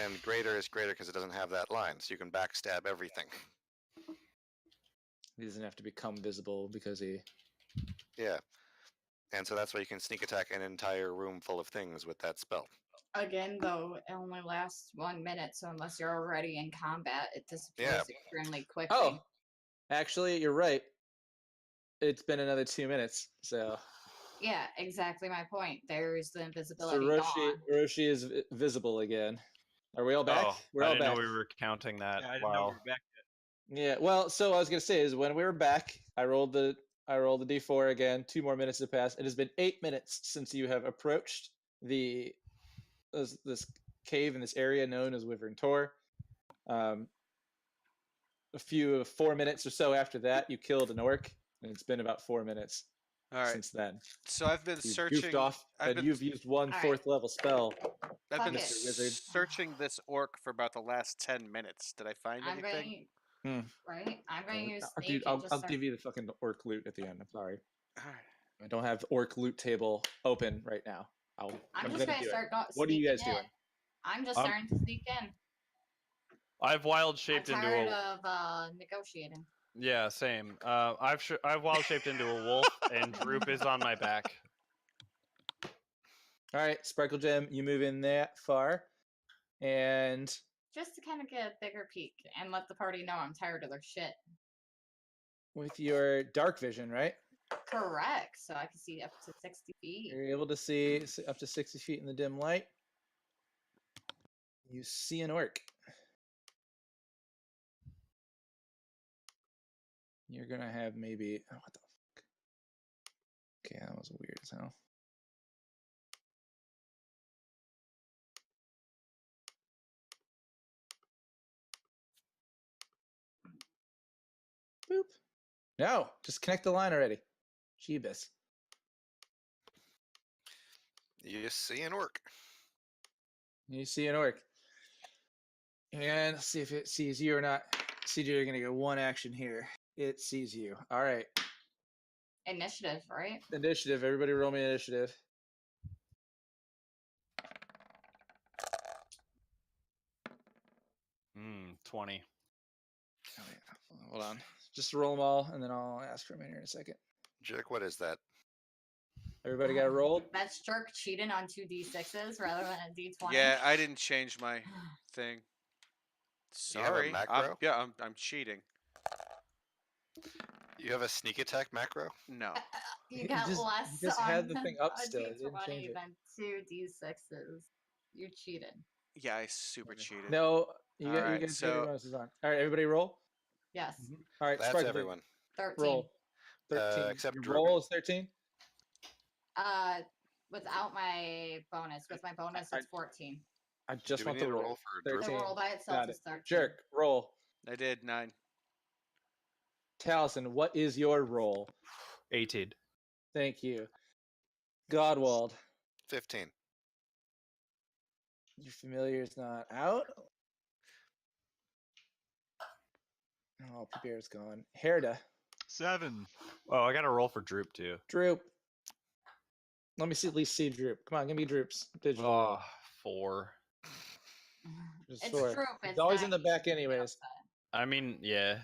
and greater is greater because it doesn't have that line, so you can backstab everything. He doesn't have to become visible because he. Yeah. And so that's why you can sneak attack an entire room full of things with that spell. Again, though, it only lasts 1 minute, so unless you're already in combat, it disappears extremely quickly. Oh, actually, you're right. It's been another 2 minutes, so. Yeah, exactly my point. There's the So invisibility Roshi is visible again. Are we all back? Oh, We're I all didn't back. know we were counting that. Yeah, I didn't know we were back yet. Yeah. Well, so what I was gonna say is when we were back, I rolled the d4 again. 2 more minutes have passed. It has been 8 minutes since you have approached this cave in this area known as Wyvern Tor. A few 4 minutes or so after that, you killed an orc, and it's been about 4 minutes All right. since then. So I've been You've searching. goofed off, and you've used one All right. 4th level spell. I've been Fuck it. Wizard. searching this orc for about the last 10 minutes. Did I find I'm anything? going right. I'm going to use sneak Dude, and just I'll start. give you the fucking orc loot at the end. I'm sorry. All right. I don't have the orc loot table open right now. I'm I'm gonna just going to do it. start. What are you guys sneaking doing? in. I'm just starting to sneak in. I've wild I'm shaped into tired a. of negotiating. Yeah, same. I've wild shaped into a wolf, and Droop is on my back. All right, Sparkle Gem, you move in that far, and Just to kind of get a bigger peek and let the party know I'm tired of their shit. with your dark vision, right? Correct. So I can see up to 60 feet. You're able to see up to 60 feet in the dim light. You see an orc. You're gonna have maybe. Oh, what the fuck? Okay, that was weird as hell. Boop. No, just connect the line already. Jeebus. You see an orc. You see an orc. And let's see if it sees you or not. CJ, you're gonna get one action here. It sees you. All right. Initiative, right? Initiative. Everybody roll me initiative. 20. Oh, yeah. Hold on. Just roll them all, and then I'll ask for a minute in a second. Jerk, what is that? Everybody got rolled? That's Jerk cheating on 2d6s rather than a d20. Yeah, I didn't change my thing. You have a Sorry. macro? I'm cheating. You have a sneak attack macro? No. You got just- less you just on had the thing up a still, you didn't change d20 it. than 2d6s. You cheated. Yeah, I super cheated. No, you got Alright, you guys got your so- bonuses on. All right, everybody roll. Yes. All right, That's Sparkle, everyone. 13. roll. 13. except your Droop. roll is 13. Without my bonus. With my bonus, I- it's 14. I just Do we want need the to roll. roll for The Droop? 13. roll by itself Got is it. 13. Jerk, roll. I did 9. Taliesin, what is your roll? 18. Thank you. Godwald, 15. your familiar is not out. Oh, Prepare's gone. Herda, 7. Oh, I got to roll for Droop too. Droop. Let me see, at least see Droop. Come on, give me Droop's digital. roll. Oh, 4. Just It's four. Droop. It's It's always not in the easy back to get anyways. upset. I mean, yeah.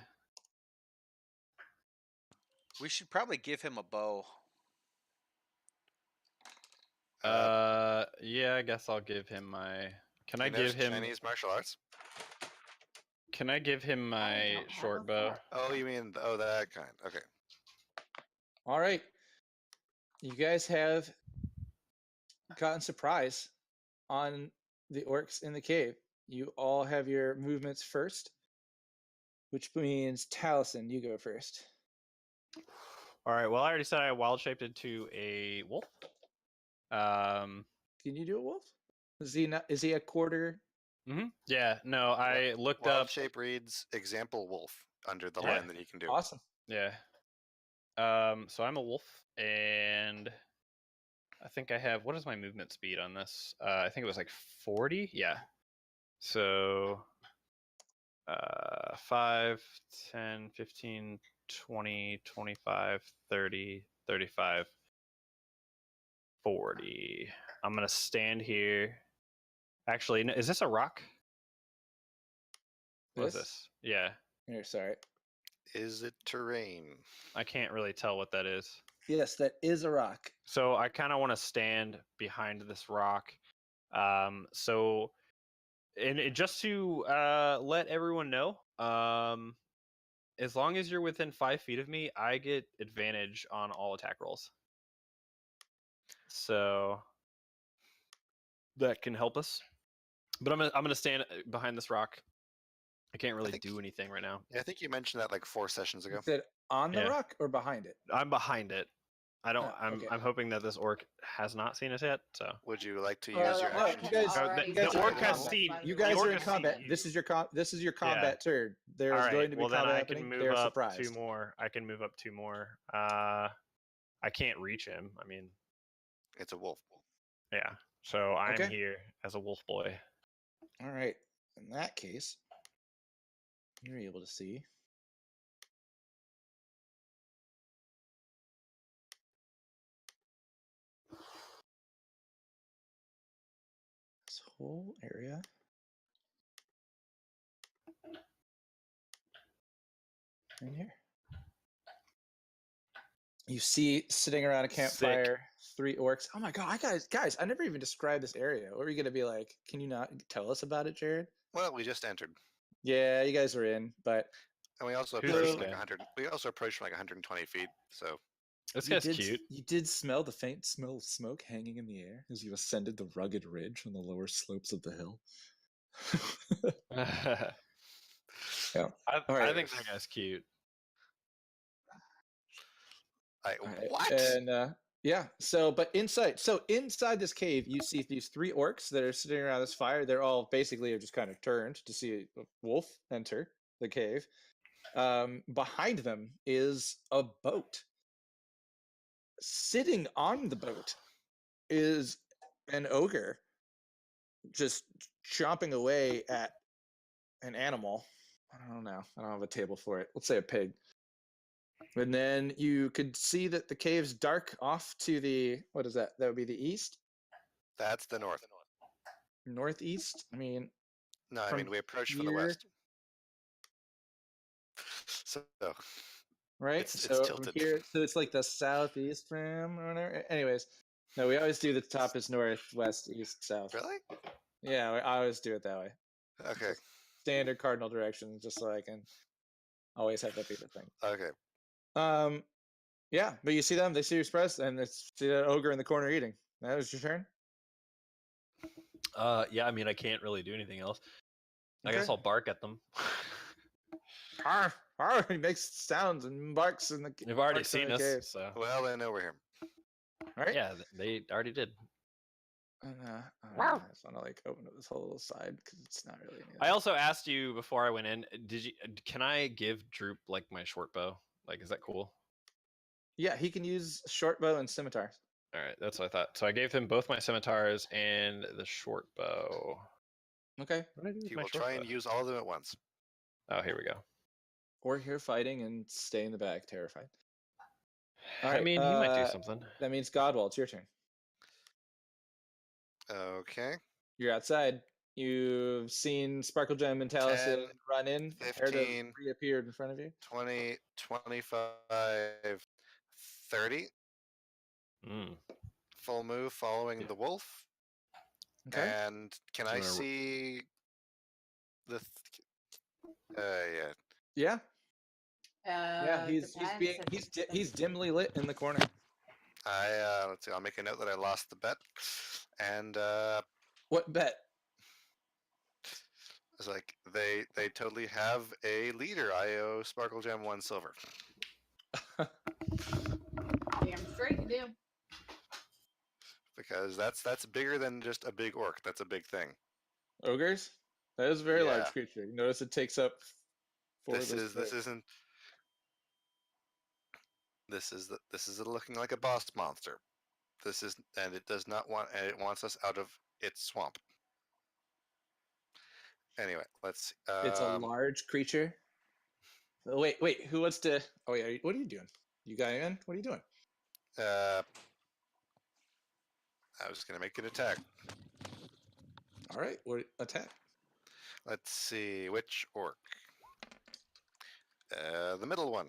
We should probably give him a bow. Yeah, I guess I'll give him my. Can I He knows give him? Chinese martial arts? Can I give him my don't have short a bow? fork. Oh, you mean that kind? Okay. All right. You guys have gotten surprise on the orcs in the cave. You all have your movements first, which means Taliesin, you go first. All right. Well, I already said I wild shaped into a wolf. Can you do a wolf? Is he not? Is he a quarter? Yeah. No, I looked Wild up. shape reads example wolf under the Yeah. line that he can do. Awesome. Yeah. So I'm a wolf, and I think I have. What is my movement speed on this? I think it was like 40. Yeah. So 5, 10, 15, 20, 25, 30, 35, 40. I'm going to stand here. Actually, is this a rock? What is this? Yeah. Here, sorry. Is it terrain? I can't really tell what that is. Yes, that is a rock. So I kind of want to stand behind this rock. So, just to let everyone know, as long as you're within 5 feet of me, I get advantage on all attack rolls. So that can help us. But I'm gonna stand behind this rock. I can't really think- do anything right now. Yeah, I think you mentioned that like 4 sessions ago. Is it on the Yeah. rock or behind it? I'm behind it. I don't. Oh, okay. I'm hoping that this orc has not seen us yet. So Would you like to Well, use the your no, action? orc you has guys- already you guys been are in killed combat. by You the guys orc are in has seen combat. you. This is your this is your Yeah. combat turn. There all is right. going to be Well, then combat I happening. can move They're up surprised. 2 more. I can move up 2 more. I can't reach him. I mean, It's a wolf. yeah. So I'm Okay. here as a wolf boy. All right. In that case, you're able to see. This whole area. In here. You see sitting around a campfire 3 orcs. Oh my god, guys, I never even described this area. What were you gonna be like? Can you not tell us about it, Jared? Well, we just entered, Yeah, you guys are in, but and we also Who's approached this from like guy? 100. We also approached from like 120 feet. So This you guy's did, cute. You did smell the faint smell of smoke hanging in the air as you ascended the rugged ridge on the lower slopes of the hill. Yeah. I Alright. think that guy's cute. Alright, what? And yeah, but inside this cave, you see these 3 orcs that are sitting around this fire. They're all basically just kind of turned to see a wolf enter the cave. Behind them is a boat. Sitting on the boat is an ogre, just chomping away at an animal. I don't know. I don't have a table for it. Let's say a pig. And then you could see that the cave's dark off to the, what is that? That would be the east? That's the north. Northeast? I mean, No, I From mean we approached from the here- west. So right? It's so from tilted. here, so it's like the southeast rim or whatever. Anyways, no, we always do the top is north, west, east, south. really? Yeah, I always do it that way. Okay. Standard cardinal directions, just so I can always have that be the thing. Okay. Yeah, but you see them, they see you express, and it's see that ogre in the corner eating. That was your turn. Yeah. I mean, I can't really do anything else. I guess Okay. I'll bark at them. Arr, arr, he makes sounds and barks in the. They've already barks in seen the us, cave. so Well, they know we're here. All right. yeah, they already did. And, I just want to like open up this whole little side because it's not really. Anything. I also asked you before I went in. Can I give Droop like my short bow? Like, is that cool? Yeah, he can use short bow and scimitars. All right, that's what I thought. So I gave him both my scimitars and the short bow. Okay. What did I do with He my will short try bow? and use all of them at once. Oh, here we go. Or here fighting and stay in the back, terrified. All I right, mean, he might do something. That means Godwall, it's your turn. Okay. You're outside. You've seen Sparkle Gem and Taliesin 10, run in. Herda 15, reappeared in front of you. 20, 25, 30. Mm. Full move following the wolf. Okay. And can I Wanna- see the? Yeah. Yeah. Yeah. He's depends being if it's he's dimly lit in the corner. Let's see. I'll make a note that I lost the bet, and What bet? it's like they totally have a leader. I owe Sparkle Gem 1 silver. damn straight you do. Because that's bigger than just a big orc. That's a big thing. Ogres? That is a very Yeah. large creature. You notice it takes up four This of those is squares. this is looking like a boss monster. This is and it does not want and it wants us out of its swamp. Anyway, let's see. It's a large creature. Oh, wait. Who wants to? Oh yeah. What are you doing? You got in? What are you doing? I was gonna make an attack. All right. What attack? Let's see which orc. The middle one.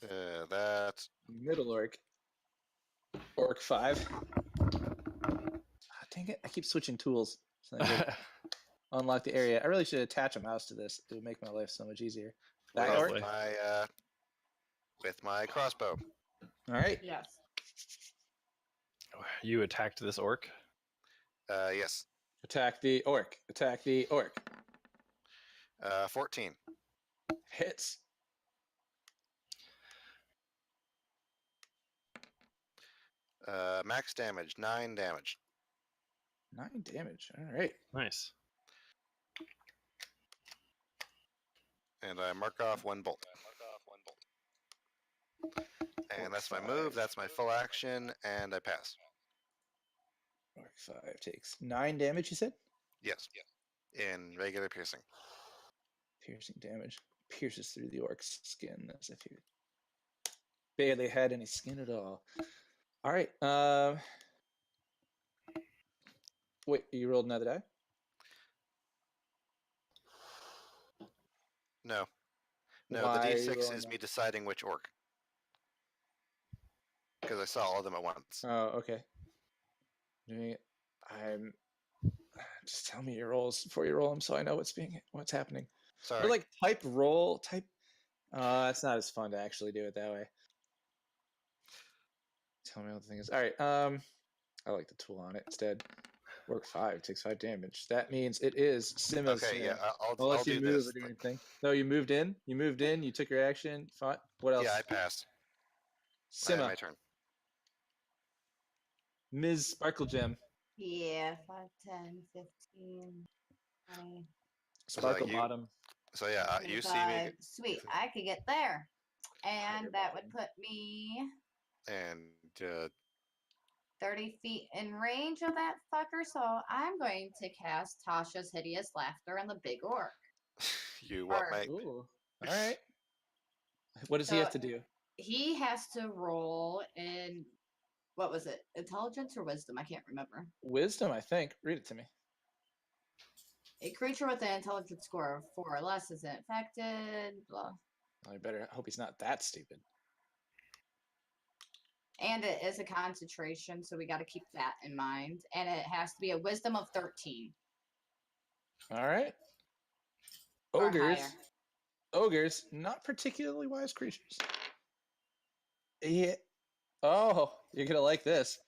That Middle orc. Orc 5. Ah, dang it! I keep switching tools. So I can unlock the area. I really should attach a mouse to this. It would make my life so much easier. That with orc. Probably. my crossbow. All right. Yes. You attacked this orc. Yes. Attack the orc. Attack the orc. 14. Hits. Max damage, 9 damage. 9 damage. All right. Nice. And I mark off 1 bolt. And that's my move, that's my full action, and I pass. Orc 5 takes 9 damage, you said? Yes. In regular piercing. Piercing damage. Pierces through the orc's skin as if he barely had any skin at all. All right. Wait, you rolled another die? No. No, Why the are you d6 rolling is that? me deciding which orc. Because I saw all of them at once. Oh, okay. I'm just tell me your rolls before you roll them so I know what's happening. Sorry. Or like type roll, type it's not as fun to actually do it that way. Tell me what the thing is. All right. I like the tool on it instead. Work 5 takes 5 damage. That means it is Sima's Okay, turn. yeah, I'll Unless you do move this. or do anything. No, you moved in. You moved in. You took your action. Fought. What else? Yeah, I passed. I Sima, had my turn. Ms. Sparkle Gem. Yeah, 5, 10, 15, 20, Sparkle you- Bottom. So yeah, you see me, 25. Sweet, I could get there. And Higher that would bottom. put me and 30 feet in range of that fucker, so I'm going to cast Tasha's Hideous Laughter on the big orc. you what, Or- mate? Ooh. All right. What does he have to do? He has to roll in, what was it, intelligence or wisdom? I can't remember. Wisdom, I think. Read it to me. A creature with an intelligence score of 4 or less is infected, blah. I better hope he's not that stupid. And it is a concentration, so we got to keep that in mind. And it has to be a wisdom of 13. All right. Or Ogres. higher. Ogres, not particularly wise creatures. Yeah. Oh, you're gonna like this.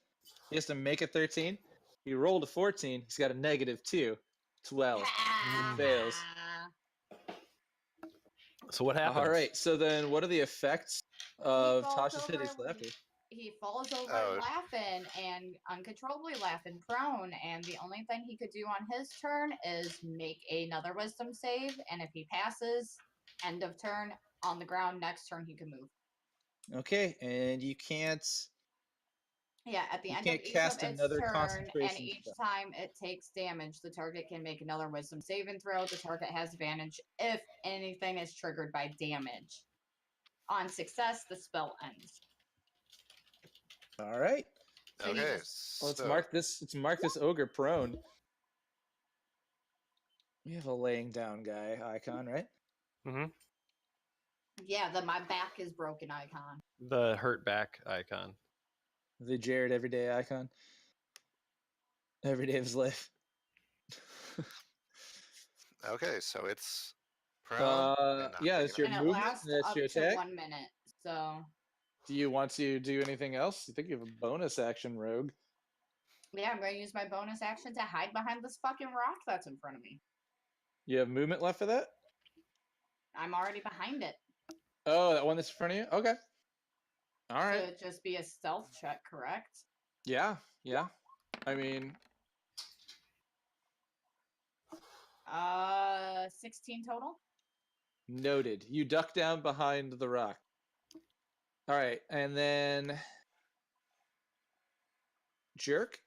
He has to make a 13. He rolled a 14. He's got a -2. 12. Fails. So what happens? All right. So then, what are the effects of Tasha's Hideous Laughter? He falls over Oh. laughing and uncontrollably laughing prone, and the only thing he could do on his turn is make another wisdom save, and if he passes, end of turn, on the ground, next turn he can move. Okay, and you can't. Yeah, at the You end of can't each cast of its another turn, and concentration each spell. time it takes damage, the target can make another wisdom saving throw. The target has advantage if anything is triggered by damage. On success, the spell ends. All right. So he Okay, just- Well, let's so mark this. Let's mark this ogre prone. We have a laying down guy icon, right? Hmm. Yeah, my back is broken icon. The hurt back icon. The Jared everyday icon. Every day of his life. okay, so it's prone. and not Yeah, taking it's your And it movement. lasts That's up your to attack. 1 minute. So Do you want to do anything else? You think you have a bonus action, rogue? yeah, I'm going to use my bonus action to hide behind this fucking rock that's in front of me. You have movement left for that? I'm already behind it. Oh, that one that's in front of you? Okay. All So right. it'd just be a stealth check, correct? Yeah, yeah. I mean, 16 total. noted. You duck down behind the rock. All right, and then jerk.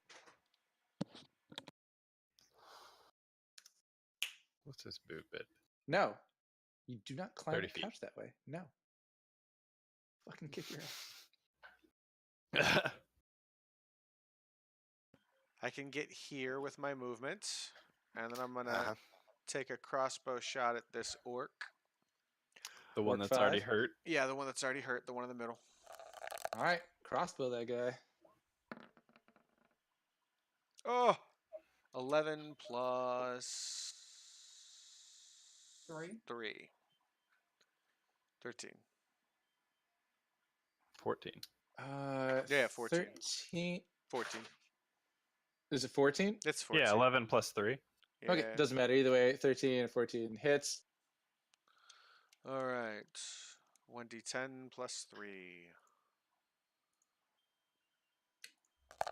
What's this boot bit? No, you do not climb 30 the feet. couch that way. No. Fucking kick your ass. I can get here with my movement, and then I'm gonna Uh-huh. take a crossbow shot at this orc. The one Orc that's already 5. hurt. Yeah, the one that's already hurt, the one in the middle. All right, crossbow that guy. Oh, 11 plus 3. 13. 14. Yeah, 14. 13. 14. Is it 14? It's 14. Yeah, 11 plus 3. Yeah. Okay, doesn't matter either way. 13 and 14 hits. All right. 1d10 plus 3.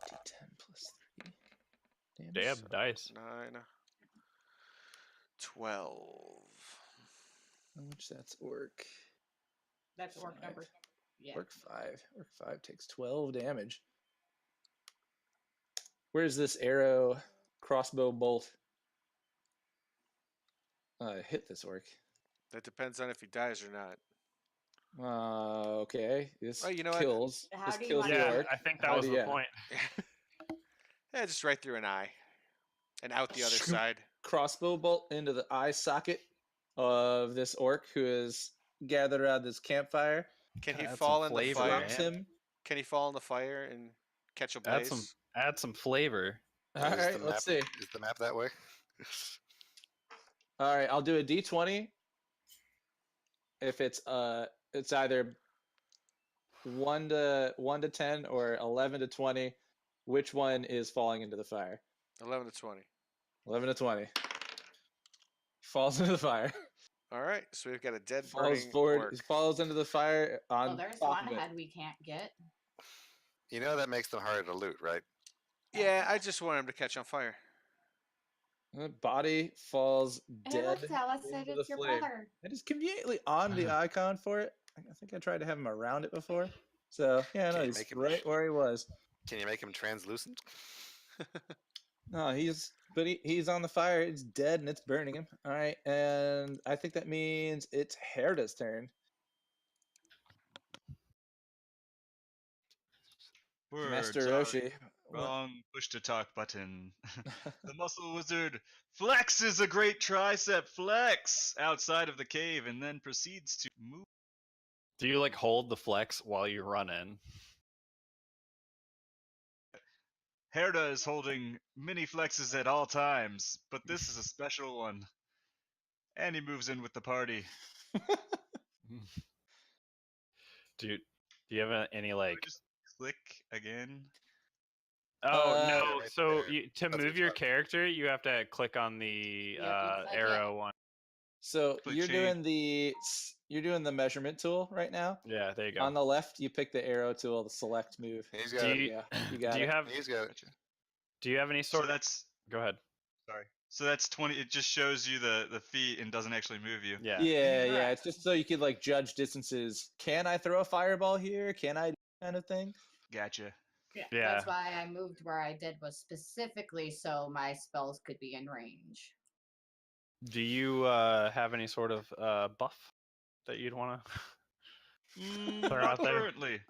D10 plus 3. Damn. Dab dice. 9. 12. How much that's orc? That's orc 5. number. Yeah. Orc 5. Orc 5 takes 12 damage. Where's this arrow crossbow bolt? Hit this orc. That depends on if he dies or not. Okay. This Oh, you know what? kills. How This do you kills want the Yeah, orc. I think that How was do the you- point. Yeah, just right through an eye. And out the other Shoot. side. Crossbow bolt into the eye socket of this orc who is gathered around this campfire. Can he Add some fall in the flavor, fire? Drops man. him. Can he fall in the fire and catch a Add blaze? some flavor. All Is right, the let's map- see. Is the map that way? All right, I'll do a d20. If it's either 1 to 10 or 11 to 20. Which one is falling into the fire? 11 to 20. 11 to 20. Falls into the fire. All right, so we've got a dead Falls burning forward. orc. Falls into the fire on Oh, there's top one of it. head we can't get. You know that makes them harder to loot, right? Yeah, I just want him to catch on fire. The body falls Hey, dead look, Dallas said into the it's your flame. brother. It is conveniently on the icon for it. I think I tried to have him around it before. So yeah, no, Can you he's make him- right where he was. Can you make him translucent? No, he's on the fire. It's dead and it's burning him. All right, and I think that means it's Herda's turn. Master Words. Roshi. what- Wrong push to talk button. The muscle wizard flexes a great tricep flex outside of the cave and then proceeds to move. Do you like hold the flex while you run in? Herda is holding mini flexes at all times, but this is a special one. And he moves in with the party. Do you have any like? Just click again. Oh Uh, no! Right So there. to That's move what's your up. character, you have to click on the Yep, you click it. arrow one. So Click you're change. doing the measurement tool right now. Yeah, there you go. On the left, you pick the arrow tool, the select move. He's do got. you, Yeah, you got do you it. have He's got. Gotcha. do you have any So sort of? that's Go ahead. sorry. So that's 20. It just shows you the feet and doesn't actually move you. Yeah. Yeah. It's just so you could like judge distances. Can I throw a fireball here? Can I do that kind of thing? Gotcha. Yeah. That's why I moved where I did, was specifically so my spells could be in range. Do you have any sort of buff that you'd want to? Throw Not out there. currently.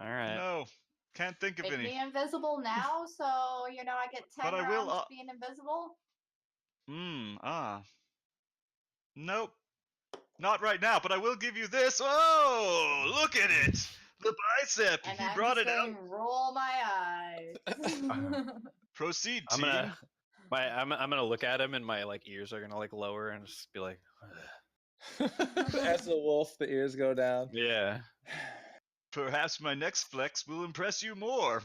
All right. No. Can't think of Make any. me invisible now, so I get 10 But I will, rounds being invisible. Nope. Not right now, but I will give you this. Oh, look at it. The bicep. And He I'm brought just it out. saying, roll my eyes. Proceed, I'm team. I'm gonna look at him and my like ears are gonna like lower and just be like, As the wolf, the ears go down. yeah. Perhaps my next flex will impress you more.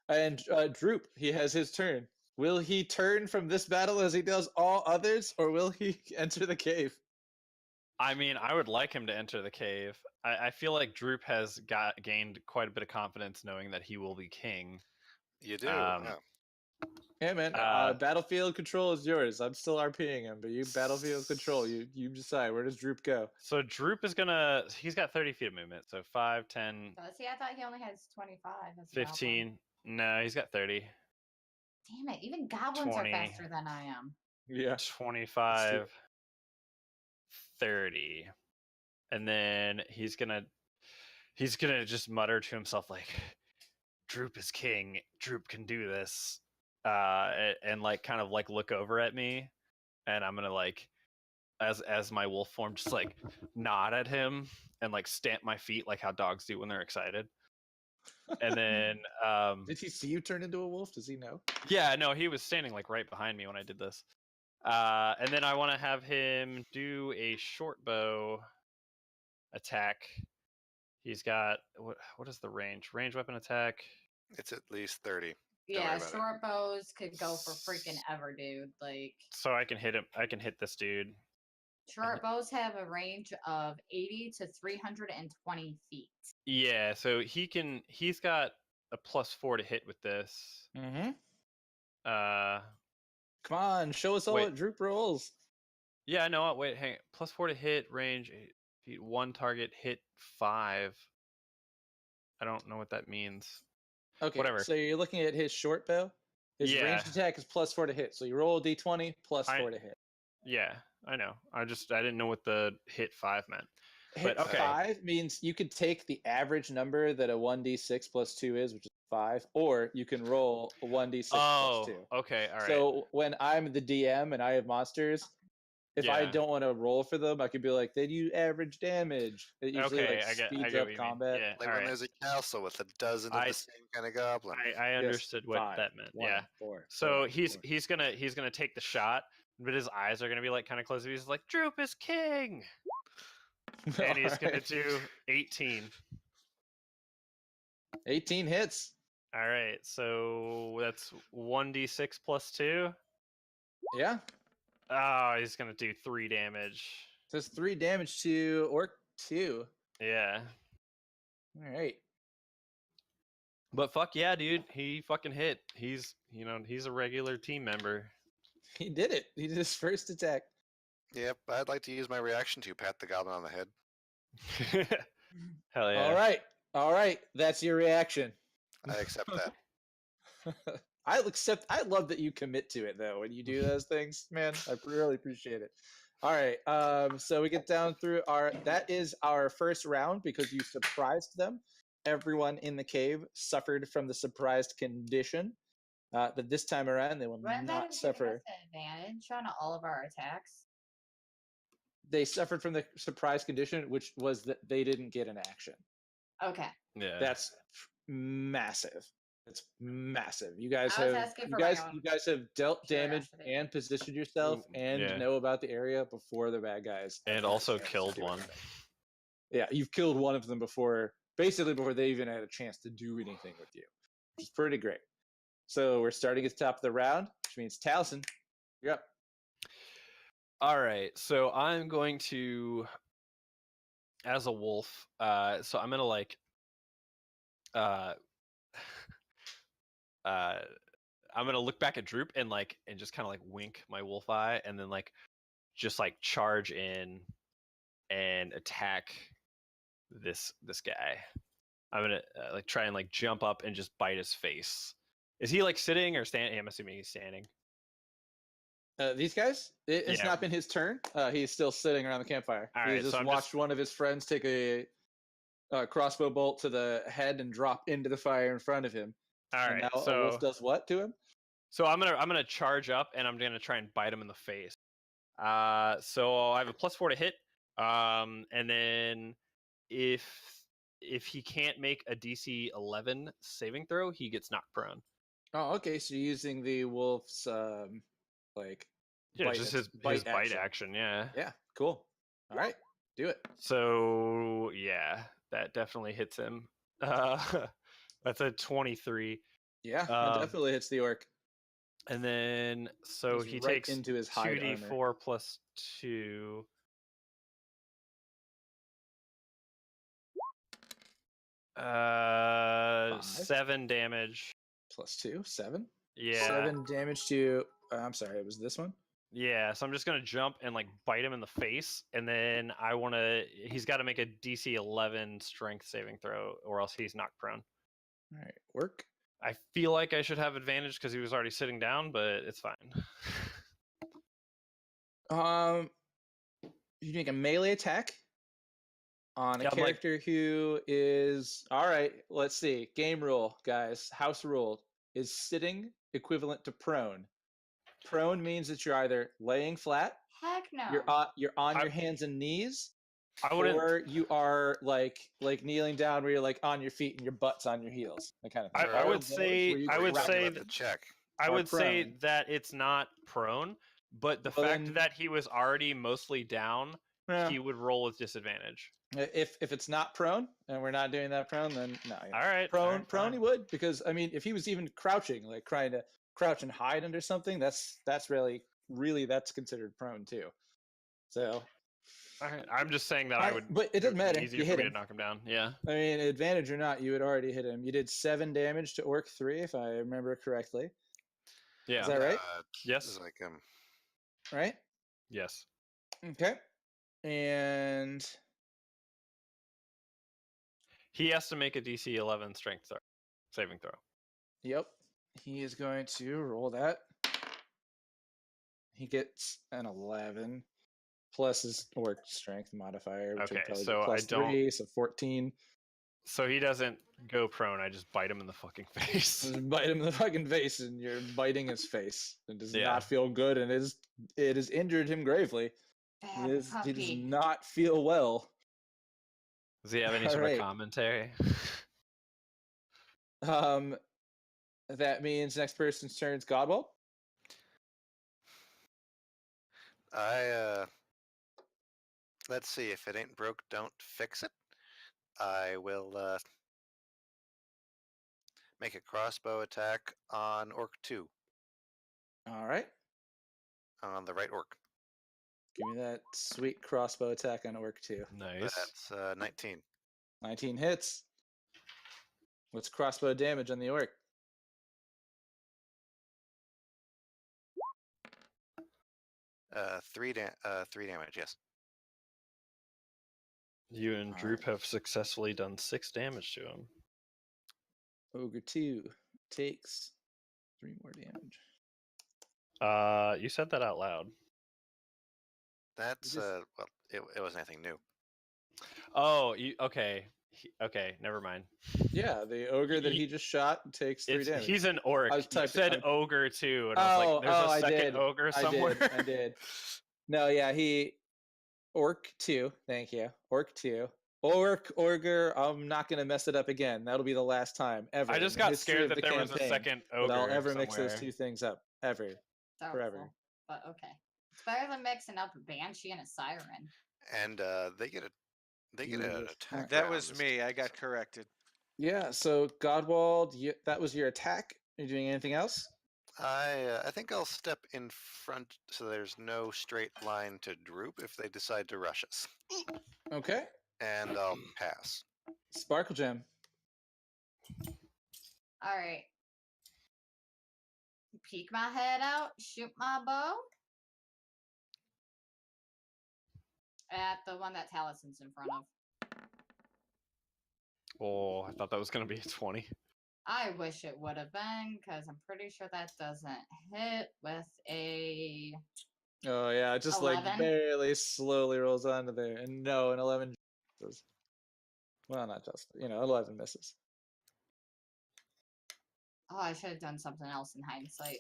And Droop, he has his turn. Will he turn from this battle as he does all others, or will he enter the cave? I mean, I would like him to enter the cave. I feel like Droop has gained quite a bit of confidence knowing that he will be king. You do. Um, yeah. Yeah, man. Battlefield control is yours. I'm still RPing him, but you battlefield control. You decide. Where does Droop go? So Droop is he's got 30 feet of movement. So 5, 10, See, I thought he only has 25. That's a goblin. 15. No, he's got 30. Damn it! Even goblins 20. are faster than I am. Yeah. 25, 30. And then he's gonna just mutter to himself like, Droop is king. Droop can do this. And like kind of like look over at me, and I'm gonna like as my wolf form just like nod at him and like stamp my feet like how dogs do when they're excited. And then Did he see you turn into a wolf? Does he know? yeah, no, he was standing like right behind me when I did this. And then I want to have him do a short bow attack. He's got what is the range? Range weapon attack. It's at least 30. Don't worry Yeah, about it. short bows could go for freaking ever, dude. Like So I can hit him. I can hit this dude. short bows have a range of 80 to 320 feet. Yeah, so he's got a +4 to hit with this. Mm-hmm. Uh Come on, show us all Wait. what Droop rolls. yeah, no, wait, hang on. +4 to hit, range 8 feet, 1 target, hit 5. I don't know what that means. Okay, Whatever. so you're looking at his short bow. His Yeah. ranged attack is +4 to hit. So you roll a d20 +4 to hit. Yeah, I know. I didn't know what the hit 5 meant. Hit okay. 5 means you could take the average number that a 1d6 + 2 is, which is 5, or you can roll a 1d6 Oh, + 2. okay, all right. So when I'm the DM and I have monsters, if I Yeah. don't want to roll for them, I could be like, they do average damage. It usually Okay, like I get speeds what up you mean. combat. Yeah, Like all when right. there's a castle with a dozen of the same kind of goblin. I Yes, understood what 5, that meant. 1, Yeah. 4, So 4, he's 4. gonna take the shot, but his eyes are gonna be like kind of closed. He's like, Droop is king, and he's gonna Alright. do 18. 18 hits. All right, so that's 1d6 + 2. Yeah. Oh, he's gonna do 3 damage. So it's 3 damage to Orc 2. Yeah. All right. But fuck yeah, dude, he fucking hit. He's he's a regular team member. He did it. He did his first attack. Yep, I'd like to use my reaction to pat the goblin on the head. Hell yeah. All right. All right. That's your reaction. I accept that. I love that you commit to it though when you do those things, man. I really appreciate it. All right. So we get down through that is our first round because you surprised them. Everyone in the cave suffered from the surprised condition. But this time around they will Wouldn't that not have given suffer. us an advantage on all of our attacks? They suffered from the surprise condition, which was that they didn't get an action. Okay. Yeah. That's massive. It's massive. You guys I was have asking for my own you guys have dealt damage curiosity. and positioned yourself Ooh, and yeah. know about the area before the bad guys. And also chance to killed do one. anything. Yeah, you've killed one of them before they even had a chance to do anything with you, which is pretty great. So we're starting at the top of the round, which means Taliesin, you're up. All right, so I'm going to, as a wolf, so I'm gonna like, I'm gonna look back at Droop and just kind of like wink my wolf eye, and then like just like charge in and attack this guy. I'm gonna like try and like jump up and just bite his face. Is he like sitting or standing? I'm assuming he's standing. These guys, it's Yeah. not been his turn. He's still sitting around the campfire. All He right, just so I'm watched just- one of his friends take a crossbow bolt to the head and drop into the fire in front of him. All And right, now a so wolf does what to him? so I'm gonna charge up and I'm gonna try and bite him in the face. So I have a +4 to hit. And then if he can't make a DC 11 saving throw, he gets knocked prone. Oh, okay. So you're using the wolf's like Yeah, just his bite action. Yeah. Yeah, cool. All right, do it. So yeah, that definitely hits him. That's a 23. Yeah, that Um, definitely hits the orc. And then so Goes he right takes into his hide 2d4 plus 2. Five. 7 damage. Plus 2, 7. Yeah. 7 damage to. I'm sorry, it was this one. Yeah, so I'm just gonna jump and like bite him in the face, and then he's got to make a DC 11 strength saving throw, or else he's knocked prone. All right, work. I feel like I should have advantage because he was already sitting down, but it's fine. You make a melee attack on a Yeah, I'm like- character who is all right. Let's see. Game rule, guys. House rule is sitting equivalent to prone. Prone means that you're either laying flat, Heck no. you're on I- your hands and knees, I wouldn't. or you are like kneeling down where you're like on your feet and your butt's on your heels. That kind of thing. I All would of those say- where you I would crouch- say about the check. I are would say prone. that it's not prone, but the Well, fact then- that he was already mostly down, Yeah. he would roll with disadvantage. If it's not prone and we're not doing that prone, then no. All right. Prone fine. he would, because I mean, if he was even crouching, like trying to crouch and hide under something, that's really that's considered prone too. So All right, I'm just saying that I would. but it doesn't would be matter. Easier You for hit me him. to knock him down. Yeah. I mean, advantage or not, you had already hit him. You did 7 damage to Orc 3, if I remember correctly. Yeah. Is that right? Yes. This is like Right? Yes. Okay. And He has to make a DC 11 strength saving throw. yep, he is going to roll that. He gets an 11 plus his Orc strength modifier, which would Okay, probably so be I plus don't- 3, so 14. So he doesn't go prone. I just bite him in the fucking face. Just bite him in the fucking face, and you're biting his face. It does Yeah. not feel good, and it has injured him gravely. Bad He does puppy. not feel well. Does he have any sort Alright. of commentary? That means next person's turn is Godwald. Let's see. If it ain't broke, don't fix it. I will make a crossbow attack on Orc 2, All right, on the right Orc. give me that sweet crossbow attack on Orc 2. Nice. That's 19. 19 hits. What's crossbow damage on the Orc? Three damage. Yes. You and Alright. Droop have successfully done 6 damage to him. Ogre 2 takes 3 more damage. You said that out loud. That's just- well, it wasn't anything new. Oh, okay. Okay, never mind. Yeah, the ogre that He- he just shot takes 3 damage. He's an orc. I was You typing- said I- ogre too, and I was like, "There's a I second did. ogre somewhere." I did. No, yeah, he Orc 2. Thank you. Orc 2. Ogre. I'm not gonna mess it up again. That'll be the last time ever. I in just the got history scared of that the there was a campaign second that ogre. I'll ever mix those somewhere. 2 things up ever. Forever. Doubtful, but okay. It's better than mixing up a banshee and a siren. And they get an Yes. attack. That round was this me. time. I got corrected. Yeah. So Godwald, that was your attack. Are you doing anything else? I think I'll step in front so there's no straight line to Droop if they decide to rush us, Okay. and I'll pass. Sparkle Gem. All right. Peek my head out, shoot my bow. At the one that Talison's in front of. Oh, I thought that was gonna be a 20. I wish it would have been, because I'm pretty sure that doesn't hit with a. Oh yeah, it just 11? like barely slowly rolls onto there, and no, an 11 misses. Well, not just 11 misses. Oh, I should have done something else in hindsight.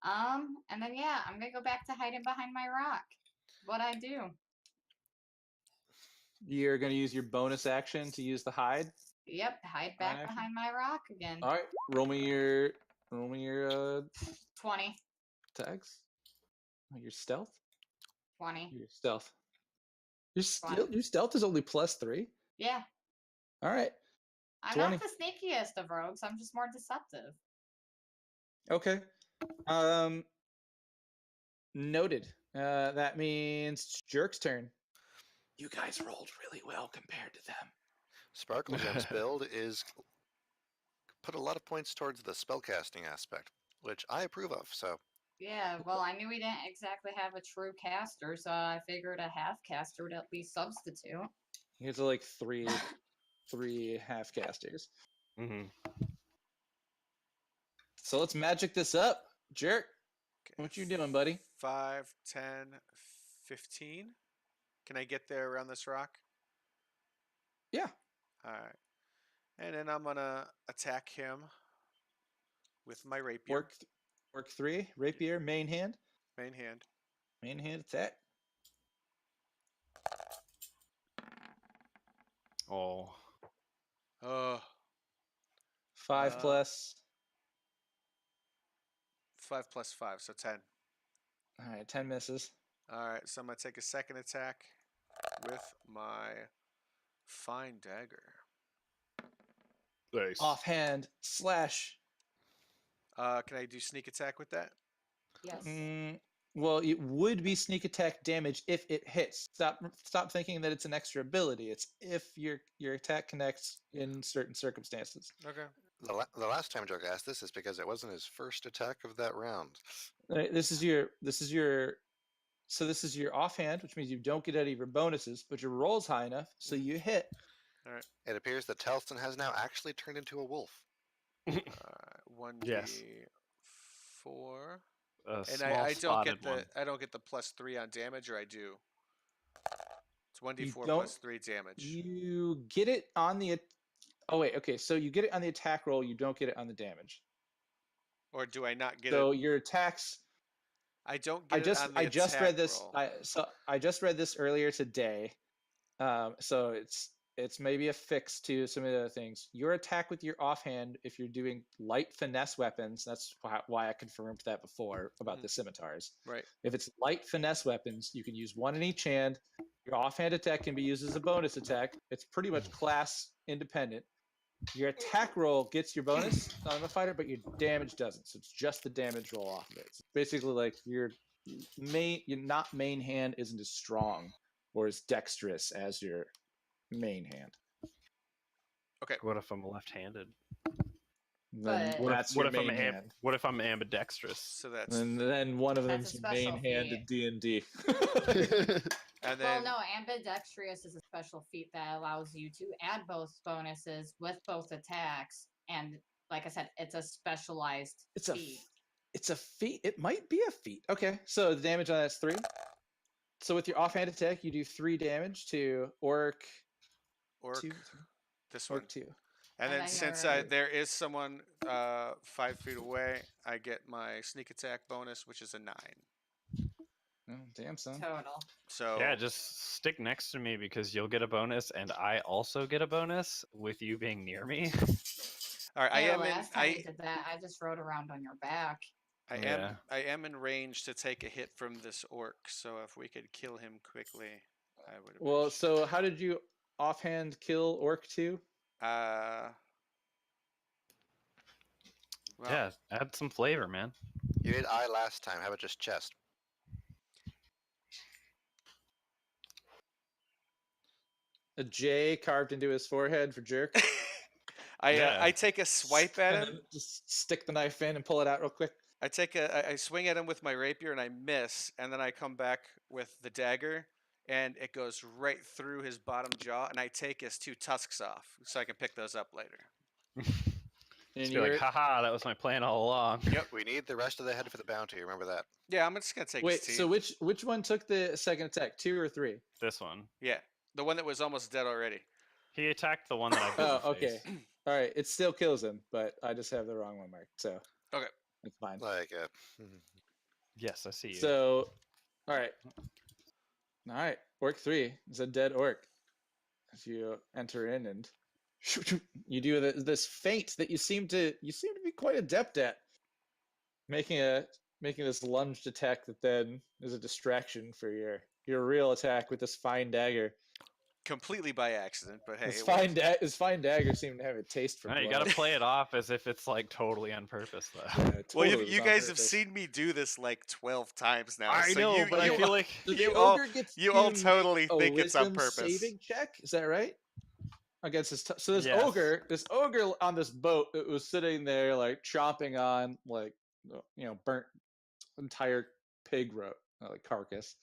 And then yeah, I'm gonna go back to hiding behind my rock. What I do? You're gonna use your bonus action to use the hide. Yep, hide back action? behind my rock again. All right, roll me your 20. tags. Oh, your stealth. 20. Your stealth. Your Fine. your stealth is only +3. Yeah. All right. I'm 20. not the sneakiest of rogues, I'm just more deceptive. Okay. Noted. That means it's Jerk's turn. You guys rolled really well compared to them. Sparkle Gem's build is put a lot of points towards the spellcasting aspect, which I approve of. So Yeah, well, I knew we didn't exactly have a true caster, so I figured a half caster would at least substitute. Here's like three half casters. Mm-hmm. So let's magic this up. Jerk, what you doing, buddy? 5, 10, 15. Can I get there around this rock? Yeah. All right. And then I'm going to attack him with my rapier. Orc 3, rapier, main hand. Main hand. Main hand attack. Oh, Oh, 5 plus. 5 plus 5, so 10. All right, 10 misses. All right, so I'm gonna take a second attack with my fine dagger. nice. Offhand slash. Can I do sneak attack with that? Yes. Well, it would be sneak attack damage if it hits. Stop thinking that it's an extra ability. It's if your attack connects in certain circumstances. Okay. The last time Joke asked this is because it wasn't his first attack of that round. This is your offhand, which means you don't get any of your bonuses, but your roll's high enough, so you hit. All right. It appears that Telston has now actually turned into a wolf. 1d4. Yes. A And small I don't spotted get the one. I don't get the +3 on damage, or I do. It's 1d4 don't- plus 3 damage. You get it on the. Oh wait, okay. So you get it on the attack roll. You don't get it on the damage. Or do I not get So it? your attacks. I don't get it on the I just attack read this. roll. I just read this earlier today. So it's maybe a fix to some of the other things. Your attack with your offhand, if you're doing light finesse weapons, that's why I confirmed that before about the scimitars. Right. If it's light finesse weapons, you can use one in each hand. Your offhand attack can be used as a bonus attack. It's pretty much class independent. Your attack roll gets your bonus on the fighter, but your damage doesn't. So it's just the damage roll off of it. It's basically like your main hand isn't as strong or as dexterous as your main hand. Okay. What if I'm left-handed? Then But- that's What your if I'm main hand. what if I'm ambidextrous? So that's And then one of That's them's a your main special hand feat. in D&D. and Well, then no, ambidextrous is a special feat that allows you to add both bonuses with both attacks, and like I said, it's a specialized It's a feat. It's a feat. It might be a feat. Okay, so the damage on that's 3. So with your offhand attack, you do 3 damage to Orc orc, 2. this one. Orc 2. And And then then since your- there is someone 5 feet away, I get my sneak attack bonus, which is a 9. Oh, damn, son. Total. So Yeah, just stick next to me because you'll get a bonus, and I also get a bonus with you being near me. all right, I Yeah, am in last time you did that, I just rode around on your back. Yeah. I am in range to take a hit from this orc. So if we could kill him quickly, I would. Well, appreciate so how did you offhand kill Orc 2? well, Yeah, add some flavor, man. You did eye last time. How about just chest? A J carved into his forehead for jerk. Yeah. I take a swipe at And him. then just stick the knife in and pull it out real quick. I swing at him with my rapier and I miss, and then I come back with the dagger, and it goes right through his bottom jaw, and I take his 2 tusks off so I can pick those up later. And Just be like, haha, that was my plan all along. We need the rest of the head for the bounty. Remember that. Yeah, I'm just gonna take wait, his teeth. so which one took the second attack? 2 or 3? This one. Yeah, the one that was almost dead already. He attacked the one that I bit Oh, in the okay. face. All right, it still kills him, but I just have the wrong one marked, so Okay. it's fine. Like, Yes, I see you. So, all right. Orc 3 is a dead orc. As you enter in and you do this feint that you seem to be quite adept at, making this lunged attack that then is a distraction for your real attack with this fine dagger. Completely by accident, but hey, This it worked. his fine dagger seemed to have a taste for No, blood. you gotta play it off as if it's like totally on purpose, though. Yeah, Well, totally was you on guys have purpose. seen me do this like 12 times now. I so know, you, but I you, feel like So the you all- ogre gets you all to totally a think it's on wisdom purpose. saving check. Is that right? Against his so this Yes. ogre on this boat that was sitting there like chomping on like burnt entire pig like carcass,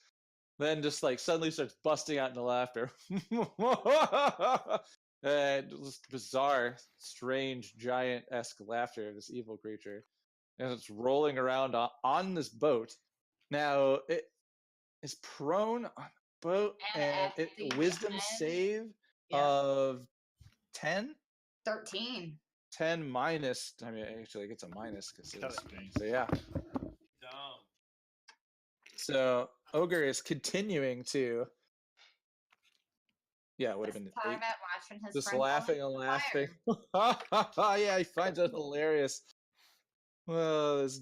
then just like suddenly starts busting out into laughter. And just bizarre, strange, giant-esque laughter of this evil creature, and it's rolling around on this boat. Now it is prone on the boat, And and at it the wisdom end- save Yeah. of 10. 13. 10 minus. I mean, actually, it gets a minus because Cut it's. it. So yeah. Dumb. So Ogre is continuing to. Yeah, it would have This been time 8. at watching his Just friends laughing and laughing. Yeah, he finds it hilarious. Oh, this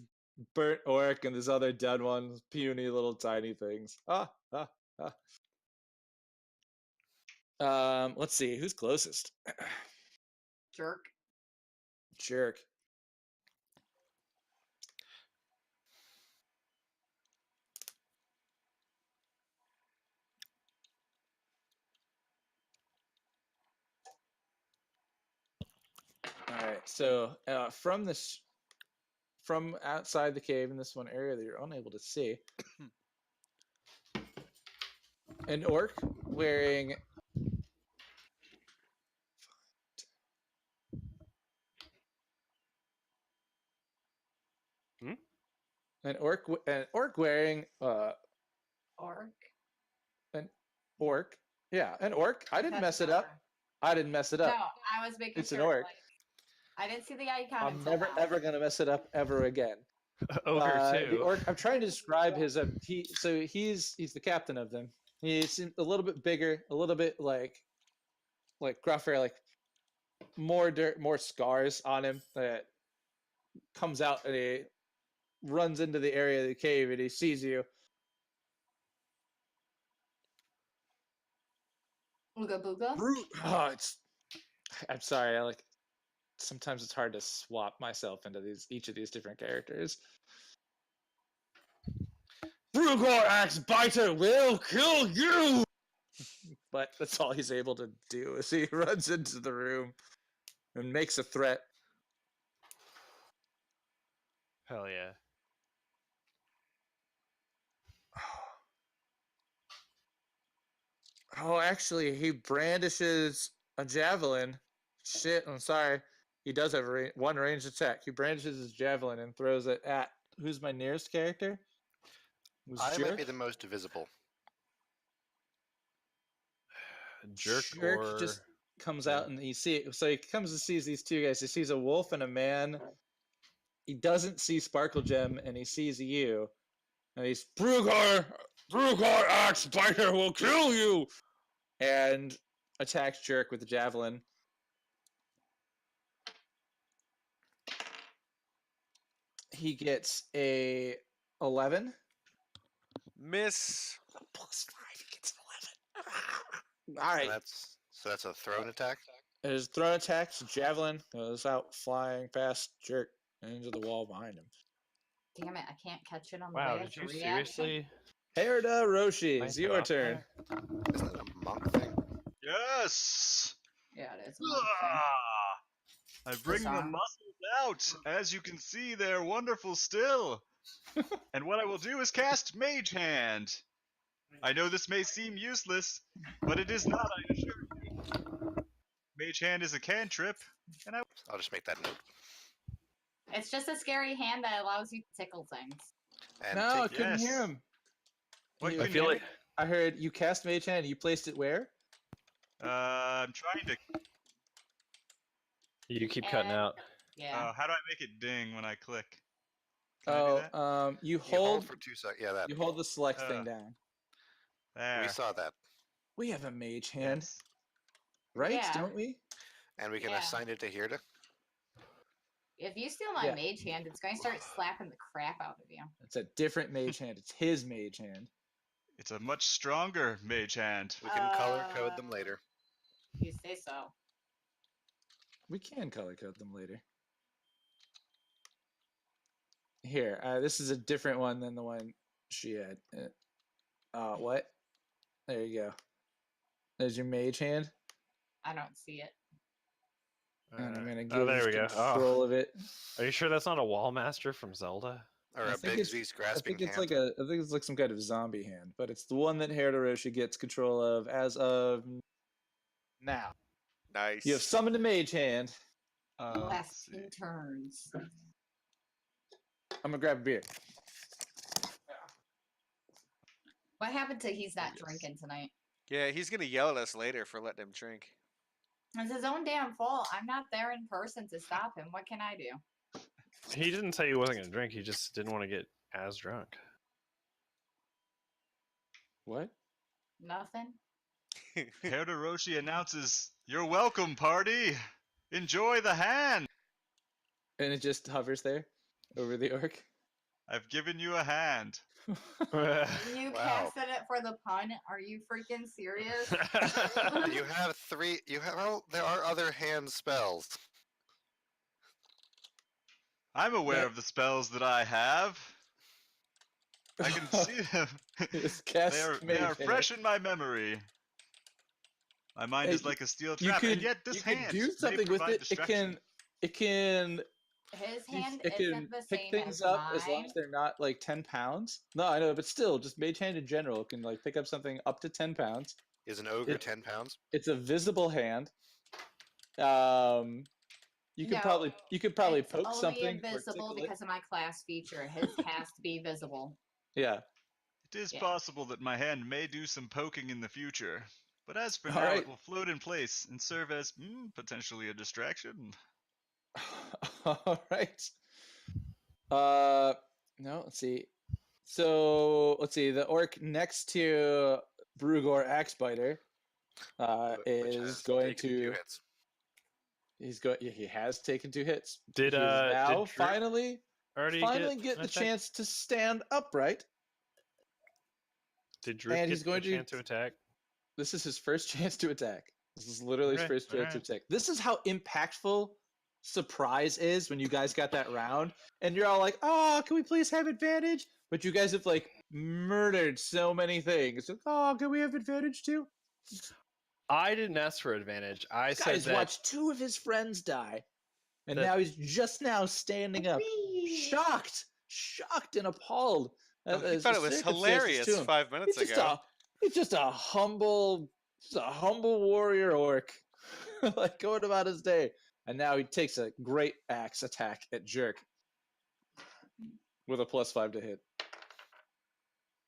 burnt orc and this other dead one, puny little tiny things. Let's see, who's closest? jerk. Jerk. All right, so from outside the cave in this one area that you're unable to see, an orc wearing an orc wearing Orc. an orc. Yeah, an orc. I didn't That's mess it an up. orc. I didn't mess it No, up. I was making It's an sure. orc. Like, I didn't see the icon I'm until never now. ever gonna mess it up ever again. Ogre The too. orc. I'm trying to describe his. He's the captain of them. He's a little bit bigger, a little bit like gruffer, like more dirt, more scars on him that comes out and he runs into the area of the cave and he sees you. Ooga booga. Oh, I'm sorry. Sometimes it's hard to swap myself into each of these different characters. Brugor Axe Biter will kill you! But that's all he's able to do as he runs into the room and makes a threat. Hell yeah. Oh, actually, he brandishes a javelin. Shit, I'm sorry. He does have one ranged attack. He brandishes his javelin and throws it at who's my nearest character? Was I Jerk? might be the most visible. Jerk Jerk or just comes out and so he comes and sees these two guys. He sees a wolf and a man. He doesn't see Sparkle Gem and he sees you. And he's Brugor Axe Biter will kill you! And attacks Jerk with the javelin. He gets a 11. Miss. +5, he gets an 11. All right. So that's a thrown attack. His throw attacks, javelin goes out flying past Jerk into the wall behind him. Damn it! I can't catch it on the wow, way. did It's a you reaction. seriously? Herda Roshi, Might it's your drop turn. that? Isn't that a monk thing? Yes! Yeah, it is. a monk thing. I bring the Bizarre. muscles out. As you can see, they're wonderful still. And what I will do is cast Mage Hand. I know this may seem useless, but it is not, I assure you. Mage Hand is a cantrip, and I'll just make that note. It's just a scary hand that allows you to tickle things. And No, I take, couldn't hear Yes. him. What, You- you I feel hear like I heard you cast Mage Hand. You placed it where? I'm trying to. you keep cutting And- out. Yeah. How do I make it ding when I click? Can I do that? You you hold hold for 2 seconds. Yeah, that. you hold the select thing Uh, down. There. We saw that, We have a Mage Hand, Yes. right? Yeah. Don't we? and we can Yeah. assign it to Hirda. If you steal my Yeah. mage hand, it's going to start slapping the crap out of you. It's a different Mage Hand. It's his Mage Hand. It's a much stronger Mage Hand. We can color code them later. You say so. We can color code them later. Here, this is a different one than the one she had. What? There you go. There's your Mage Hand, I don't see it. and I'm gonna Oh, give there you we go. control of it. Are you sure that's not a wall master from Zelda? Or I a think Bigsby's I grasping think it's hand. I think it's like some kind of zombie hand, but it's the one that Herda gets control of as of now. Nice. You have summoned a Mage Hand. Let's Last see. 2 turns. I'm gonna grab a beer. What happened to he's not Yes. drinking tonight? Yeah, he's gonna yell at us later for letting him drink. It's his own damn fault. I'm not there in person to stop him. What can I do? He didn't say he wasn't going to drink. He just didn't want to get as drunk. What? Nothing. Herr Roshi announces, "You're welcome, party. Enjoy the hand. And it just hovers there over the orc. I've given you a hand." You Wow. casted it for the pun. Are you freaking serious? You have 3. You have. Oh, there are other hand spells. I'm aware That- of the spells that I have. I can see them. It's They cast are mage fresh in my memory. My mind Hey, is like a steel You trap, could, and yet this you could hand do may something with provide it. distraction. It can His do- hand it can isn't the pick same things as up mine. as long as they're not like 10 pounds. No, I know, but still, just mage hand in general can like pick up something up to 10 pounds. Is an ogre It- 10 pounds? It's a visible hand. You could No, probably it's poke only something or invisible tickle it. because of my class feature. His has to be visible. Yeah. It is Yeah. possible that my hand may do some poking in the future, but as for All now, right. it will float in place and serve as potentially a distraction. All right. No, let's see. So let's see. The orc next to Brugor Axebiter Which is has going taken 2 to. hits. He has taken 2 hits. Did he is now Drew finally already get an the attack? chance to stand upright. Did Drew and get he's going a to- chance to attack? This is his first chance to attack. This is literally his Okay, first chance to alright. attack. This is how impactful surprise is when you guys got that round and you're all like, "Oh, can we please have advantage?" But you guys have like murdered so many things. Like, "Oh, can we have advantage too?" I didn't ask for advantage. I This said guy's that. watched 2 of his friends die, and that- now he's just now standing up, Whee! shocked and appalled. Oh, he at thought the it was circumstances hilarious to him. 5 minutes He's just ago. he's just a humble warrior orc, like going about his day. And now he takes a great axe attack at Jerk with a +5 to hit,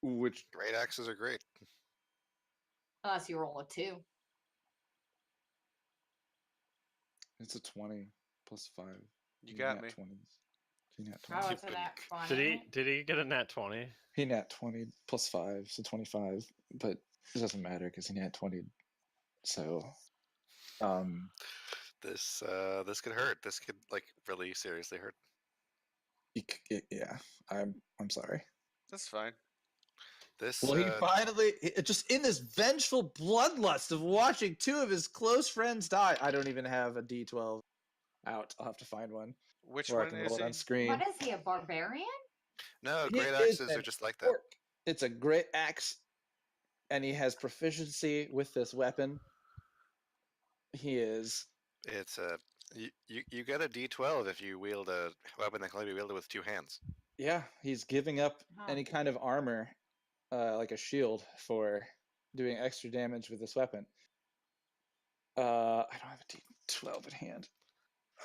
which Great axes are great. Unless you roll a 2. it's a 20 +5. You got me. 20s. He nat How 20. is it that funny? Did he get a nat 20? He nat 20 +5, so 25. But it doesn't matter because he nat 20. So, This could hurt. This could like really seriously hurt. yeah, I'm sorry. That's fine. This Well, he finally, just in this vengeful bloodlust of watching 2 of his close friends die. I don't even have a D12 out. I'll have to find one Which where I one can is roll it he? on screen. What is he, a barbarian? no He great is axes are an just like that. orc. It's a great axe, and he has proficiency with this weapon. He is. It's a you get a D12 if you wield a weapon that can only be wielded with 2 hands. Yeah, he's giving up Huh. any kind of armor, like a shield, for doing extra damage with this weapon. I don't have a D12 at hand.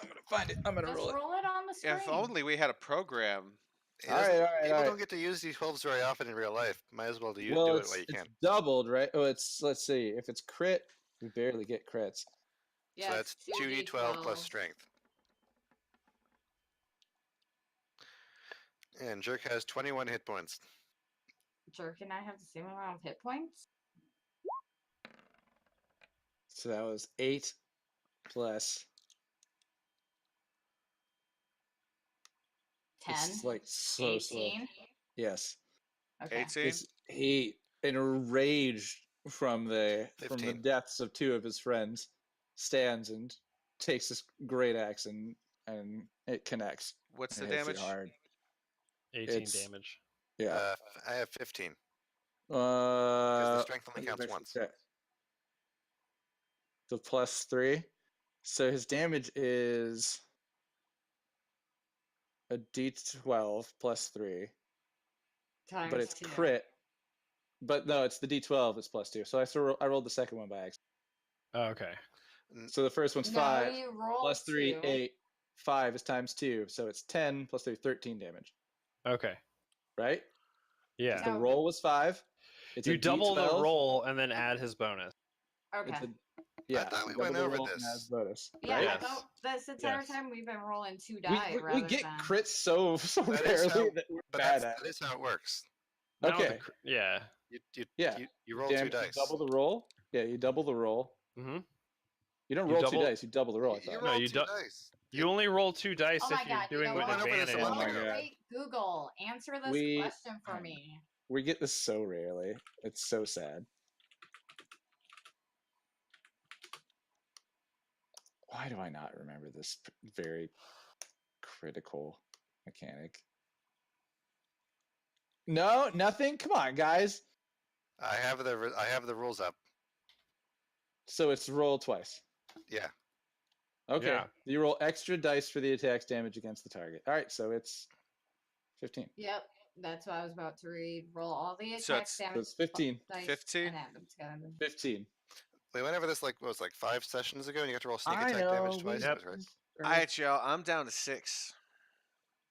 I'm gonna find it. I'm gonna Just roll it. roll it on the screen. If only we had a program. It All right, doesn't- all right, People all don't right. get to use D12s very often in real life. Might as well do it Well, while it's you can. doubled, right? Oh, let's see. If it's crit, we barely get crits. Yeah, So it's that's 2d12 plus strength. And Jerk has 21 hit points. Jerk and I have the same amount of hit points. So that was 8 plus. 10. It's like so slow. 18. Yes. Okay. 18? He, enraged from the 15. deaths of 2 of his friends, stands and takes this great axe and it connects. What's and the hits you damage? hard. 18 It's- damage. Yeah. I have 15. Because the strength only counts once. The +3. So his damage is a D12 +3, Times but it's 2. crit. But no, it's the D12 is +2. So I rolled the second one by accident. Oh, okay. So the first one's No, 5 you roll +3, 2. 8. 5 is times 2, so it's 10 +3, 13 damage. Okay. Right? Yeah. The No. roll was 5. It's You a double the D12. roll and then add his bonus. Okay. It's a Yeah, thought we double went the over roll and this. adds bonus. Yeah, right? I Yes. thought this entire Yes. time we've been rolling 2 We, die we rather get than. crits so That is rarely how- that we're But bad that at it. is how it works. Not with Okay. yeah. Yeah. You roll 2 dice. Double the roll. Yeah, you double the roll. Mm-hmm. You don't You roll double- 2 dice. You double the roll. I You thought. No, roll you 2 do- dice. You only roll 2 dice Oh my if you're god! You doing know with went what? over this a advantage. while Oh my ago. God. Wait, Google, answer this We- question for me. We get this so rarely. It's so sad. Why do I not remember this very critical mechanic? No, nothing. Come on, guys. I have the rules up. So it's roll twice. Yeah. Okay. Yeah. You roll extra dice for the attack's damage against the target. All right, so it's 15. Yep, that's what I was about to read. Roll all the So attack it's- So damage it's 15. dice 15? and add them together. 15. We went over this like 5 sessions ago, and you got to roll sneak I attack know. damage twice. Yep. That was right. All right, y'all. I'm down to 6.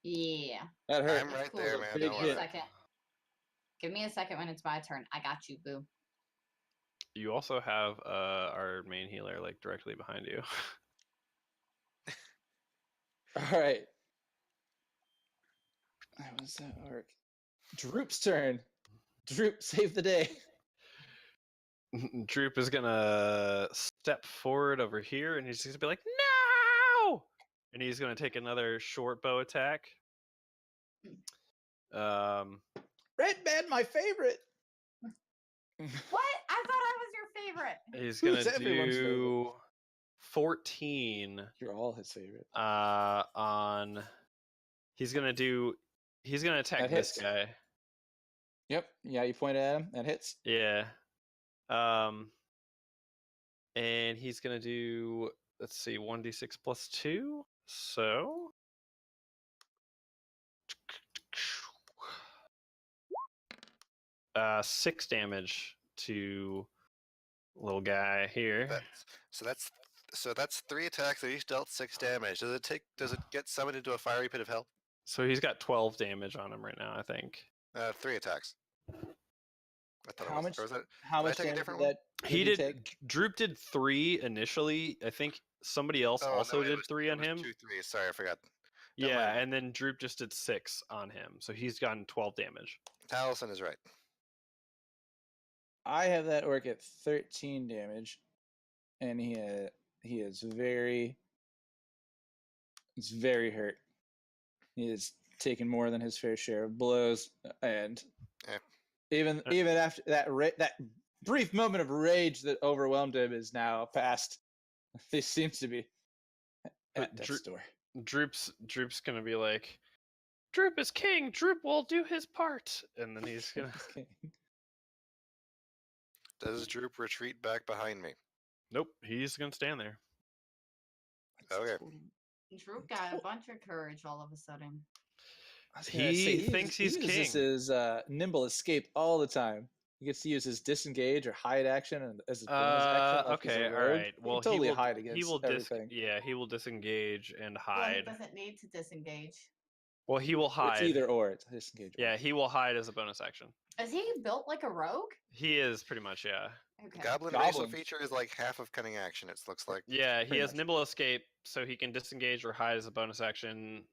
Yeah. That hurt. I'm right Cool. there, man. Big Don't Give me worry. a second. Give me a second when it's my turn. I got you, boo. You also have our main healer like directly behind you. All right. That was that arc. Droop's turn. Droop, save the day. Droop is gonna step forward over here, and he's gonna be like, "No!" And he's gonna take another short bow attack. Red Man, my favorite. What? I thought I was your favorite. He's Who's gonna everyone's favorite? do 14 You're all his favorite. on. He's gonna attack That this hits. guy. Yep. Yeah, you pointed at him. That hits. Yeah. And he's gonna do, let's see, 1d6 plus 2. So 6 damage to little guy here. So that's 3 attacks that each dealt 6 damage. Does it get summoned into a fiery pit of hell? So he's got 12 damage on him right now, I think. 3 attacks. I thought How it was. much? Or was it, How did I much take a damage different did one? that? He you did. take? Droop did 3 initially. I think somebody else Oh, also no, it did was- 3 it on was him. 2, 3. Sorry, I forgot. Yeah, mind. and then Droop just did 6 on him, so he's gotten 12 damage. Taliesin is right. I have that orc at 13 damage, and he is very. He's very hurt. He has taken more than his fair share of blows, and Eh. even after that brief moment of rage that overwhelmed him is now past. He seems to be But at death's door. Droop's gonna be like, Droop is king. Droop will do his part, and then he's gonna. Okay. Does Droop retreat back behind me? Nope, he's gonna stand there. Okay. Droop got a bunch of courage all of a sudden. I was gonna He say, thinks he's uses king. his nimble escape all the time. He gets to use his disengage or hide action and as his bonus action. Like he's a Okay, all rogue. right. He can Well, totally he will. hide against He will everything. Yeah, he will disengage and Well, he hide. doesn't need to disengage. Well, he will hide. It's either or. It's disengage. or- Yeah, he will hide as a bonus action. Is he built like a rogue? He is pretty much, yeah. Okay. Goblin racial Goblins. feature is like half of cunning action. It looks like. Yeah, he Pretty has much. nimble escape, so he can disengage or hide as a bonus action.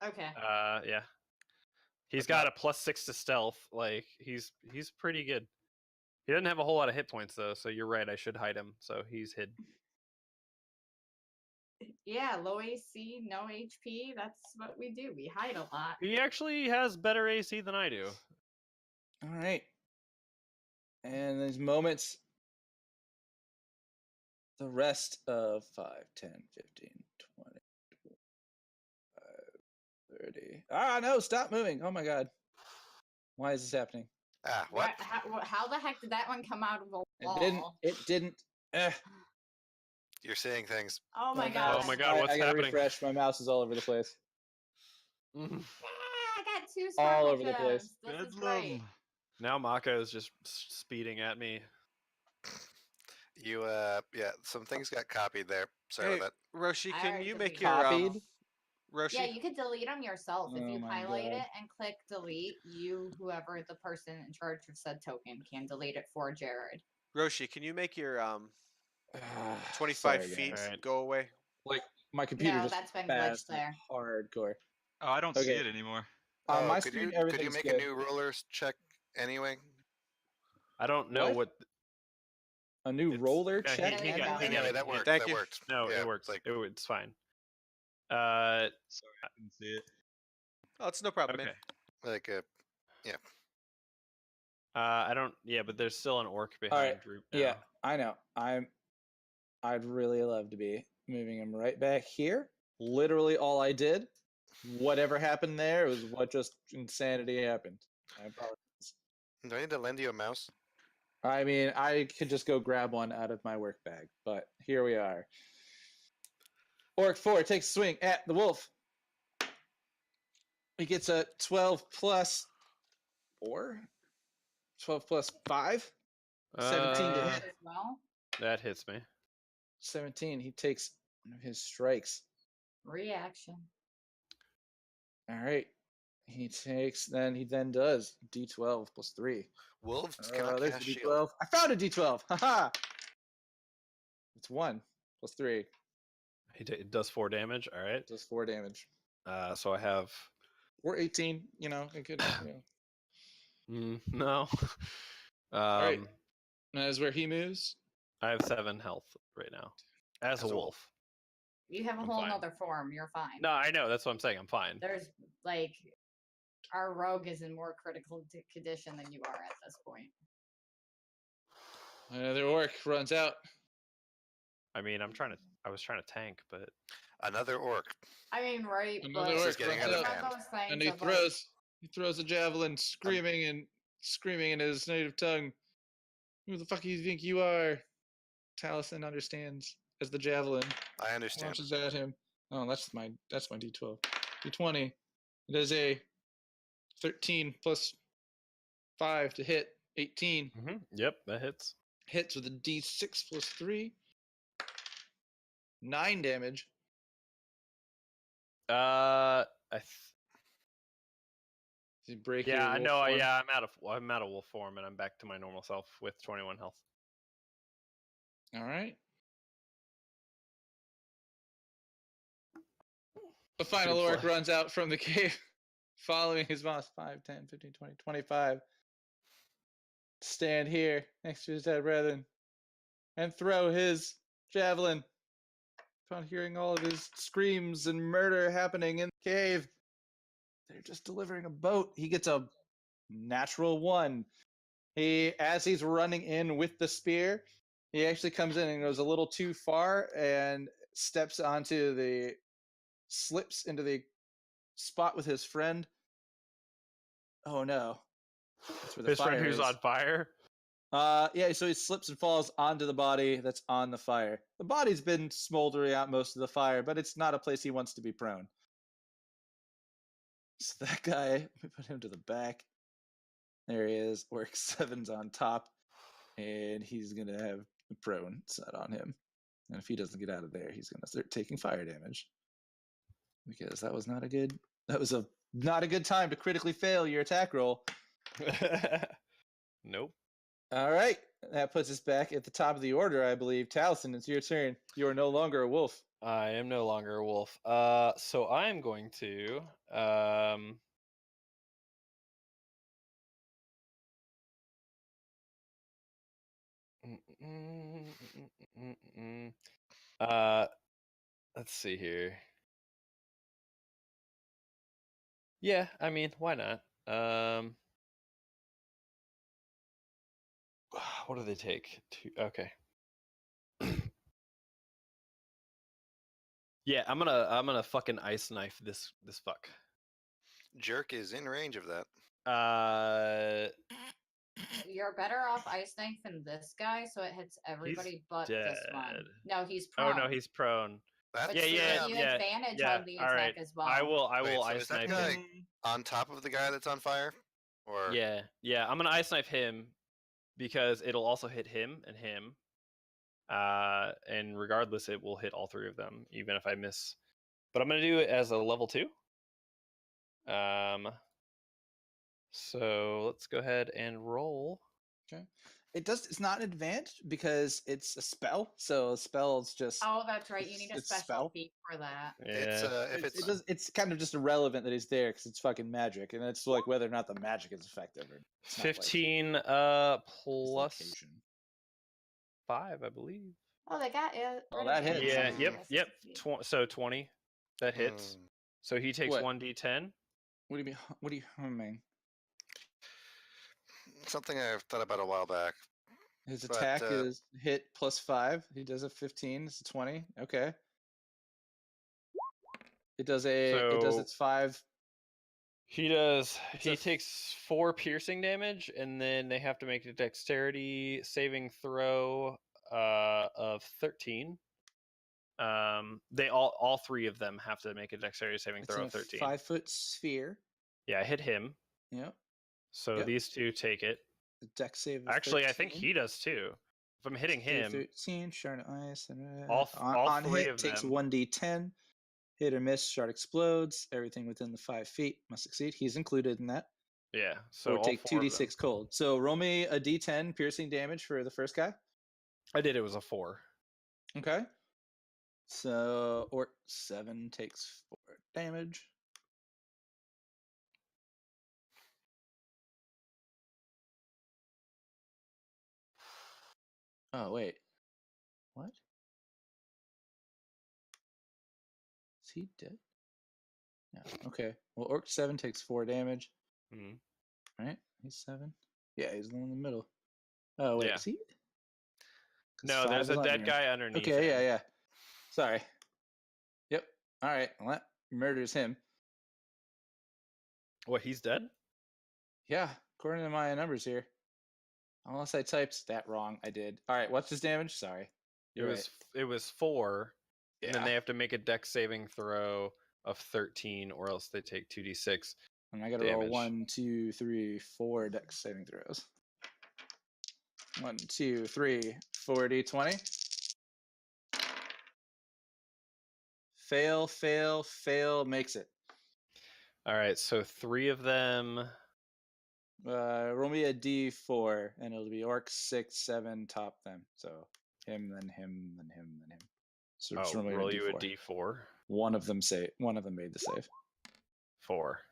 Okay. Yeah. He's But got a +6 to stealth. Like he's pretty good. He doesn't have a whole lot of hit points though, so you're right. I should hide him. So he's hid. Yeah, low AC, no HP. That's what we do. We hide a lot. He actually has better AC than I do. All right. And these moments, the rest of 5, 10, 15, 20, 25, 30. Ah, no, stop moving. Oh my God. Why is this happening? Ah, what? How the heck did that one come out of a wall? It didn't. You're seeing things. Oh my mouse. god. Oh my God, what's I gotta happening? refresh. My mouse is all over the place. Ah, I got 2 All sparkle over the place. gems. This is great. Now Mako is just speeding at me. You yeah, some things got copied there. Sorry Hey, about that. Roshi, I can already you deleted make it. your Copied? Roshi? Yeah, you could delete them yourself. If Oh you my highlight God. it and click delete, whoever the person in charge of said token, can delete it for Jared. Roshi, can you make your 25 Sorry, feet. guys. Alright. Go away. Like my computer No, just that's been spazzed glitched there. hardcore. Oh, I don't see Okay. it anymore. On my could screen, you everything's make good. a new rollers check anyway? I don't know What? what. A new It's- roller yeah, check. he got- anyway? he Anyway, it. that worked. Thank That you. worked. No, Yeah, it works. Like, It's fine. Sorry, I didn't see it. Oh, it's no problem, Okay. man. like I don't. Yeah, but there's still an orc behind Alright, Droop now. Yeah, I know. I'd really love to be moving him right back here. Literally all I did. Whatever happened there was what just insanity happened. I apologize. do I need to lend you a mouse? I mean, I could just go grab one out of my work bag, but here we are. Orc 4 takes a swing at the wolf. He gets a 12 plus 4, 12 plus 5, 17 to Uh, hit. As well. That hits me. 17. He takes one of his strikes. Reaction. All right. He then does D12 plus 3. Wolves cannot There's cast the shield. D12. I found a D12. Haha. It's 1 plus 3. It does 4 damage. All right. Does 4 damage. So I have. Or 18. You know, it could. No. right. That is where he moves. I have 7 health right now as a As a wolf. You have a I'm whole fine. nother form. You're fine. No, I know. That's what I'm saying. I'm fine. There's like our rogue is in more critical condition than you are at this point. Another orc runs out. I mean, I was trying to tank, but Another orc. I mean, right? Another But orc is getting it's out of one hand. those things And he of, like, throws a javelin, screaming in his native tongue. Who the fuck do you think you are? Taliesin understands as the javelin I understand. launches at him. Oh, that's my D12. D20. It is a 13 plus 5 to hit. 18 yep, that hits. hits with a D6 plus 3. 9 damage. I Does he break yeah, your I wolf know. form? Yeah, I'm out of wolf form, and I'm back to my normal self with 21 health. All right. The final Good orc fly. runs out from the cave, following his boss. 5, 10, 15, 20, 25. Stand here next to his dead brethren and throw his javelin. Upon hearing all of his screams and murder happening in the cave, they're just delivering a boat. He gets a natural 1. As he's running in with the spear, he actually comes in and goes a little too far and slips into the spot with his friend. Oh no. That's where the His fire friend who's is. on fire. Yeah, so he slips and falls onto the body that's on the fire. The body's been smoldering out most of the fire, but it's not a place he wants to be prone. So that guy, we put him to the back. There he is. Orc 7's on top. And he's going to have a prone set on him. And if he doesn't get out of there, he's going to start taking fire damage. Because that was not a good time to critically fail your attack roll. Nope. All right. That puts us back at the top of the order, I believe. Taliesin, it's your turn. You are no longer a wolf. I am no longer a wolf. So I am going to let's see here. Yeah, I mean, why not? What do they take? Okay. Yeah, I'm gonna fucking ice knife this fuck. Jerk is in range of that. You're better off ice knife than this guy, so it hits everybody but this one. dead. No, he's Oh prone. no, he's prone. That's Which Yeah, gives yeah, you yeah, advantage yeah, on the all attack right. as well. I will Wait, so ice is that knife guy him. on top of the guy that's on fire? Or Yeah, I'm gonna ice knife him because it'll also hit him and him. And regardless, it will hit all 3 of them, even if I miss. But I'm gonna do it as a level 2. So let's go ahead and roll. It's not an advantage because it's a spell. So a spell's just Oh, that's right. You need a it's special spell. feat for that. It's Yeah. if it's It's kind of just irrelevant that he's there because it's fucking magic, and it's like whether or not the magic is effective. Or it's not like 15 his plus location. 5, I believe. Oh, they got it. Oh, that hits. Yeah, Mm. yep. So 20. That hits. mm, So he takes What? 1d10. What do you mean? What are you humming? something I've thought about a while back. His But, attack is hit plus 5. He does a 15. It's a 20. Okay. It does So- its 5. He takes 4 piercing damage, and then they have to make a dexterity saving throw of 13. They all 3 of them have to make a dexterity saving It's throw in a of 13. 5-foot sphere. Yeah, I hit him. Yep. So Yep. these 2 take it. The dex save of Actually, I think 13. he does too. If I'm hitting him, 13, shard of ice. all on 3 hit of takes them. 1d10. Hit or miss, shard explodes. Everything within the 5 feet must succeed. He's included in that. Yeah, so Or all take 4 of them. 2d6 cold. So roll me a d10 piercing damage for the first guy. I did. It was a 4. Okay. So Orc 7 takes 4 damage. Oh wait. What? Is he dead? No. Okay. Well, Orc 7 takes 4 damage. Mhm. Right? He's 7. Yeah, he's the one in the middle. Oh wait, Yeah. is he? 'Cause No, 5 there's is a on dead here. guy underneath. Okay, him. yeah. Sorry. Yep. All right. Well, that murders him. What? He's dead? Yeah, according to my numbers here. Unless I typed that wrong, I did. All right. What's his damage? Sorry. You're It was 4, right. and then they have to make a dex saving throw of 13, or else they take 2d6. And I gotta roll damage. 1, 2, 3, 4 dex saving throws. 1, 2, 3, 4 d20. Fail, makes it. All right, so 3 of them. Roll me a d4, and it'll be Orc 6, 7, top them. So him, then him, then him, then him. So just roll me Roll a you a d4. d4. One of them made the save. 4.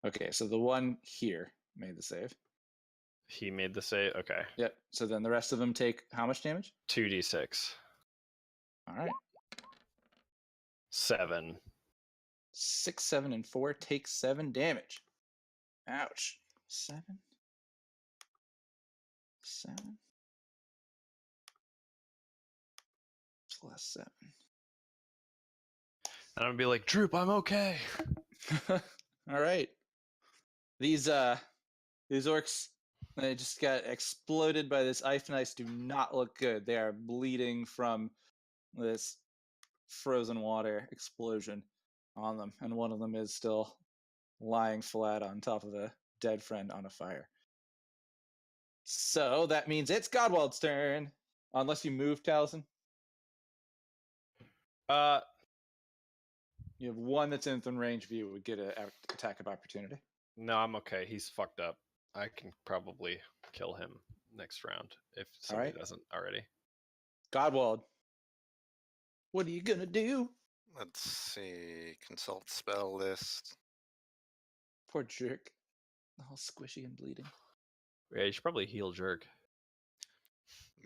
Okay, so the one here made the save. He made the save. Okay. Yep. So then the rest of them take how much damage? 2d6. All right. 7. 6, 7, and 4 take 7 damage. Ouch. 7. 7. Plus 7. And I'm gonna be like, Droop, I'm okay. All right. These orcs, they just got exploded by this ice and ice. Do not look good. They are bleeding from this frozen water explosion on them, and one of them is still lying flat on top of a dead friend on a fire. So that means it's Godwald's turn, unless you move, Taliesin. You have one that's in within range of you, would get an attack of opportunity. No, I'm okay. He's fucked up. I can probably kill him next round if somebody right. doesn't already. Godwald, what are you gonna do? Let's see. Consult spell list. Poor jerk, all squishy and bleeding. Yeah, you should probably heal Jerk.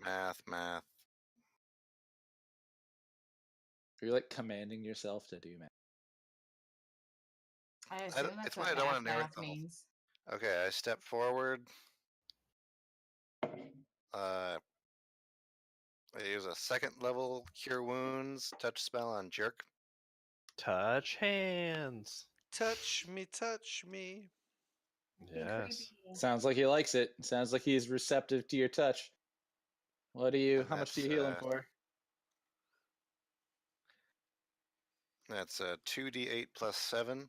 Math. Are you like commanding yourself to do math? I assume it's that's why what I don't wanna narrate math the whole- means. Okay, I step forward. I use a 2nd level cure wounds touch spell on Jerk. Touch hands. Touch me. Yes. Creepy. Sounds like he likes it. Sounds like he's receptive to your touch. What do you? And How much do you that's, heal him for? That's a 2d8 plus 7.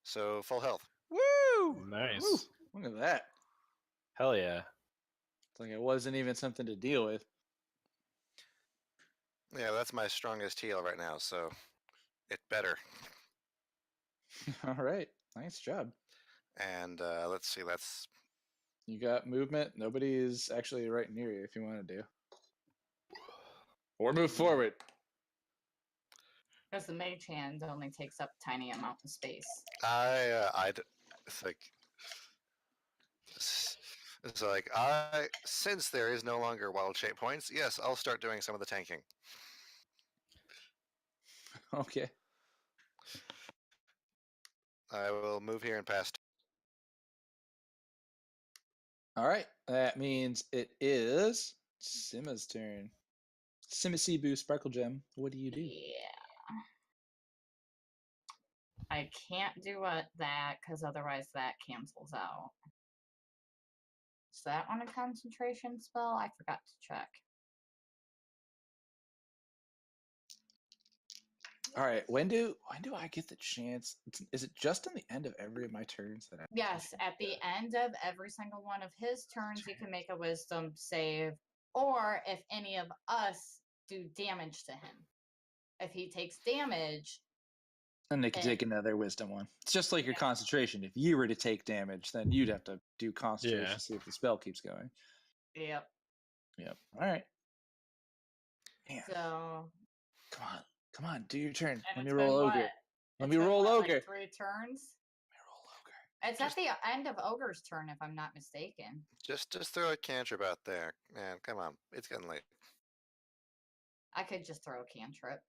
So full health. Woo! Nice. Woo, look at that. Hell yeah. It's like it wasn't even something to deal with. Yeah, that's my strongest heal right now, so it better. All right, nice job. And let's see, that's You got movement. Nobody is actually right near you if you want to do. Or move forward. Because the mage hand only takes up a tiny amount of space. it's like it's like since there is no longer wild shape points, yes, I'll start doing some of the tanking. Okay. I will move here and pass. All right. That means it is Simma's turn. Simma Cebu Sparkle Gem. What do you do? Yeah. I can't do that because otherwise that cancels out. Is that on a concentration spell? I forgot to check. All right. When do I get the chance? Is it just in the end of every of my turns that I? Yes, at the end of every single one of his turns, you can make a wisdom save, or if any of us do damage to him. If he takes damage, And they can take another wisdom one. It's just like your concentration. If you were to take damage, then you'd have to do concentration Yeah. to see if the spell keeps going. yep. Yep. All right. Man, So come on, do your turn. and Let me it's roll been ogre. what? Let It's me been roll what, ogre. like 3 turns. Let me roll ogre. It's at the end of Ogre's turn, if I'm not mistaken. Just throw a cantrip out there. Man, come on, it's getting late. I could just throw a cantrip.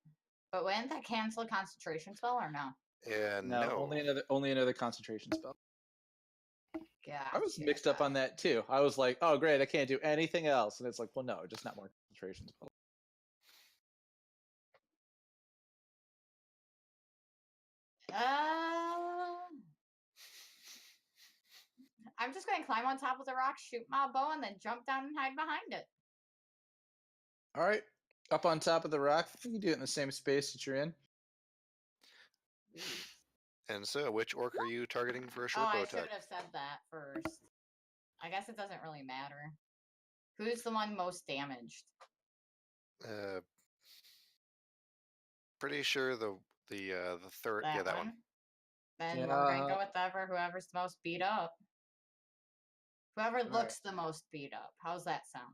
But wouldn't that cancel a concentration spell or no? Yeah, No, no. only another concentration spell. Yeah. I was mixed up on that too. I was like, oh great, I can't do anything else. And it's like, well no, just not more concentration spells. I'm just going to climb on top of the rock, shoot my bow, and then jump down and hide behind it. All right. Up on top of the rock. You can do it in the same space that you're in. And so, which orc are you targeting for a short Oh, bow I attack? should have said that first. I guess it doesn't really matter. Who's the one most damaged? Pretty sure the third. Yeah, that one. Then we're going to go with whoever's the most beat up. Whoever looks the most beat up. How's that sound?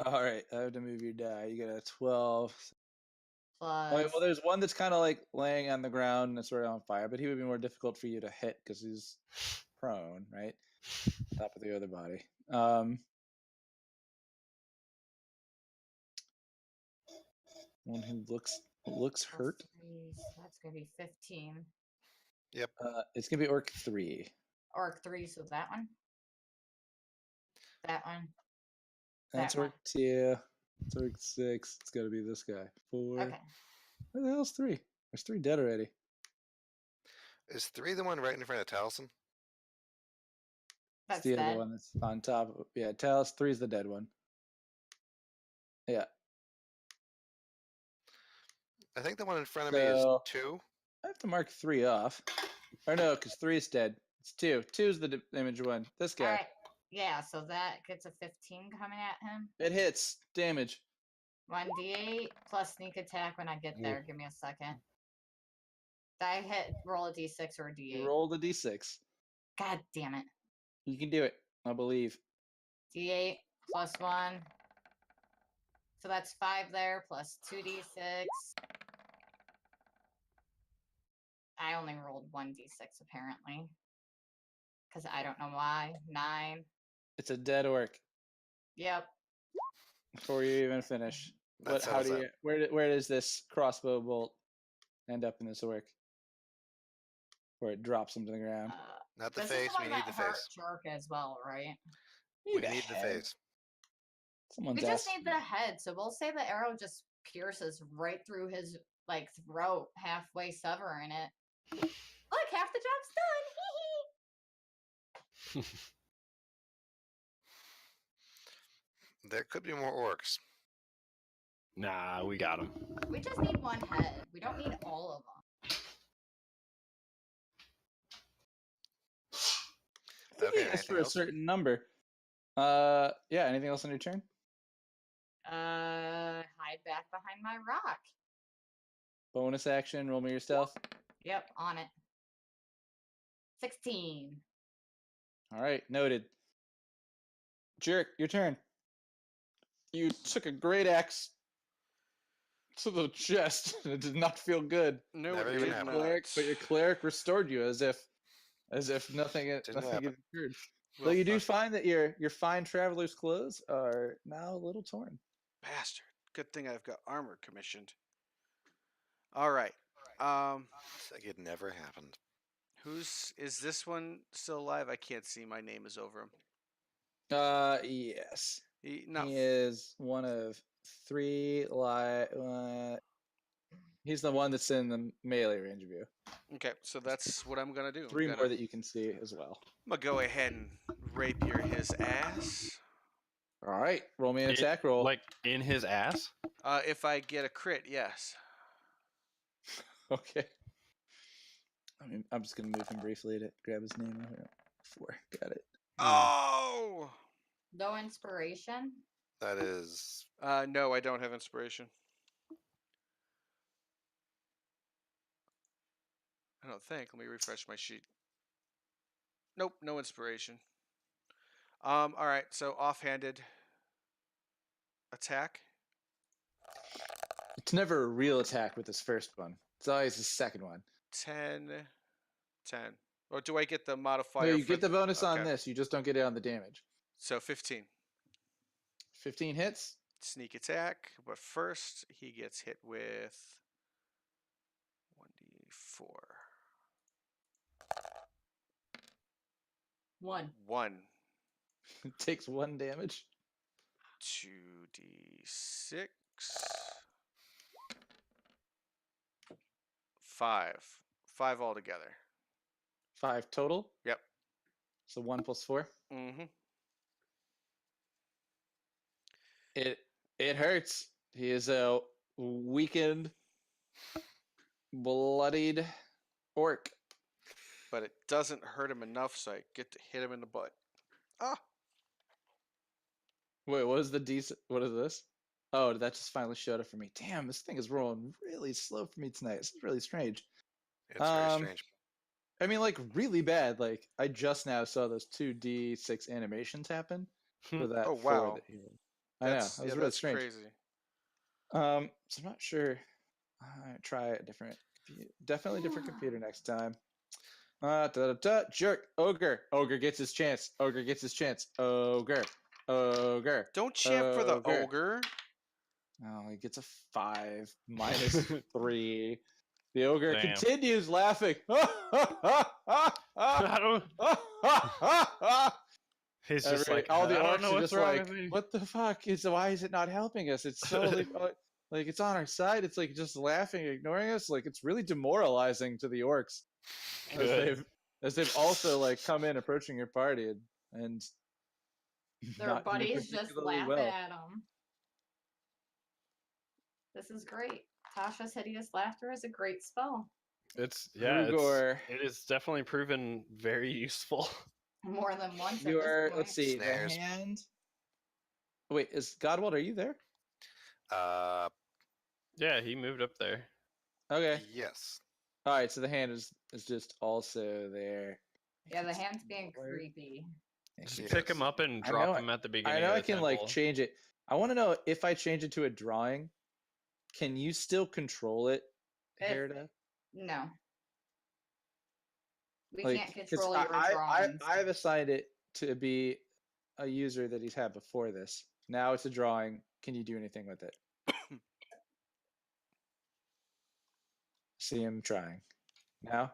All right. I have to move your die. You got a 12. Plus. Oh, well, there's one that's kind of like laying on the ground and sort of on fire, but he would be more difficult for you to hit because he's prone, right? Top of the other body. One who looks hurt. 3, so that's going to be 15. Yep. It's gonna be Orc 3. Orc 3, so that one. That one. That's That one. Orc 2. It's Orc 6. It's gotta be this guy. 4. Okay. Where the hell's 3? There's 3 dead already. Is 3 the one right in front of Taliesin? That's It's the dead. other one that's on top of, yeah, Talos 3 is the dead one. Yeah. I think the one in front of me is 2. I have to mark 3 off. Or no, because 3 is dead. It's 2. 2 is the damage one. This guy. Alright. Yeah, so that gets a 15 coming at him. It hits. Damage. 1d8 plus sneak attack when I get there. Give me a second. Did I roll a d6 or a d8? You roll the d6. God damn it. You can do it. I believe. D8 plus 1. So that's 5 there plus 2d6. I only rolled 1d6 apparently. Because I don't know why. 9. It's a dead orc Yep. before you even finish. That How settles do you? Where does this crossbow bolt end up in this orc? Where it drops him to the ground. Not the This face. is the We one need that the hurt face. Jerk as well, right? We need the head. face. Someone's We just ass. need the head, so we'll say the arrow just pierces right through his like throat, halfway severing it. Look, half the job's done. There could be more orcs. Nah, we got him. We just need one head. We don't need all of them. Okay, Ask anything for a else? certain number. Yeah. Anything else on your turn? Hide back behind my rock. Bonus action. Roll me your stealth. Yep, on it. 16. All right, noted. Jerk, your turn. You took a great axe to the chest, and it did not feel good. No, Never it even did happened. not. But your cleric restored you as if nothing had happen. occurred. Well, Though you do fuck, find that your fine traveler's clothes are now a little torn. bastard. Good thing I've got armor commissioned. All right. It's like it never happened. Is this one still alive? I can't see. My name is over him. Yes. Not. He is one of 3 he's the one that's in the melee range of you. Okay, so that's what I'm gonna do. 3 more that you can see as well. I'm gonna go ahead and rapier his ass. All right, roll me an It- attack roll. Like in his ass? If I get a crit, yes. Okay. I'm just gonna move him briefly to grab his name. 4, got it. Oh! No inspiration. That is. No, I don't have inspiration. I don't think. Let me refresh my sheet. Nope, no inspiration. All right, so offhanded attack. It's never a real attack with this first one. It's always the second one. 10. Or do I get the modifier? No, you for get the bonus on okay. this. You just don't get it on the damage. So 15. 15 hits. Sneak attack, but first he gets hit with 1d4. 1. 1. It takes 1 damage. 2d6. 5. 5 altogether. 5 total. Yep. So 1 plus 4. Mm-hmm. It hurts. He is a weakened, bloodied orc. But it doesn't hurt him enough, so I get to hit him in the butt. Ah! Wait, what is the decent? What is this? Oh, that just finally showed up for me. Damn, this thing is rolling really slow for me tonight. This is really strange. It's very strange. I mean, like really bad. Like I just now saw those 2d6 animations happen for that. Oh, 4 wow. that he rolled. I know. That was really that's strange. crazy. So I'm not sure. Try a different, definitely different computer next time. Jerk. Ogre gets his chance. Ogre gets his chance. Ogre. Don't champ for the Ogre. ogre. Oh, he gets a 5 minus 3. The ogre Damn. continues laughing. I don't. He's just like, all the I don't orcs know are what's just wrong like, with me. what the fuck? Why is it not helping us? It's totally like it's on our side. It's like just laughing, ignoring us. Like it's really demoralizing to the orcs Good. as they've also like come in approaching your party and Their not doing buddies just particularly laughing well. at them. This is great. Tasha's hideous laughter is a great spell. It's Rugor. it is definitely proven very useful. More than once. You at this are. point. Let's see. Snares. The hand. Wait, is Godwald? Are you there? Yeah, he moved up there. Okay. Yes. All right. So the hand is just also there. Yeah, the hand's being Where- creepy. Just Yes. pick him up and I drop know- him at the beginning. I know of I the can like temple. change it. I want to know if I change it to a drawing, can you still control it, If- Herda? No. We Like, can't 'cause control your drawings. I've assigned it to be a user that he's had before this. Now it's a drawing. Can you do anything with it? See him trying. Now?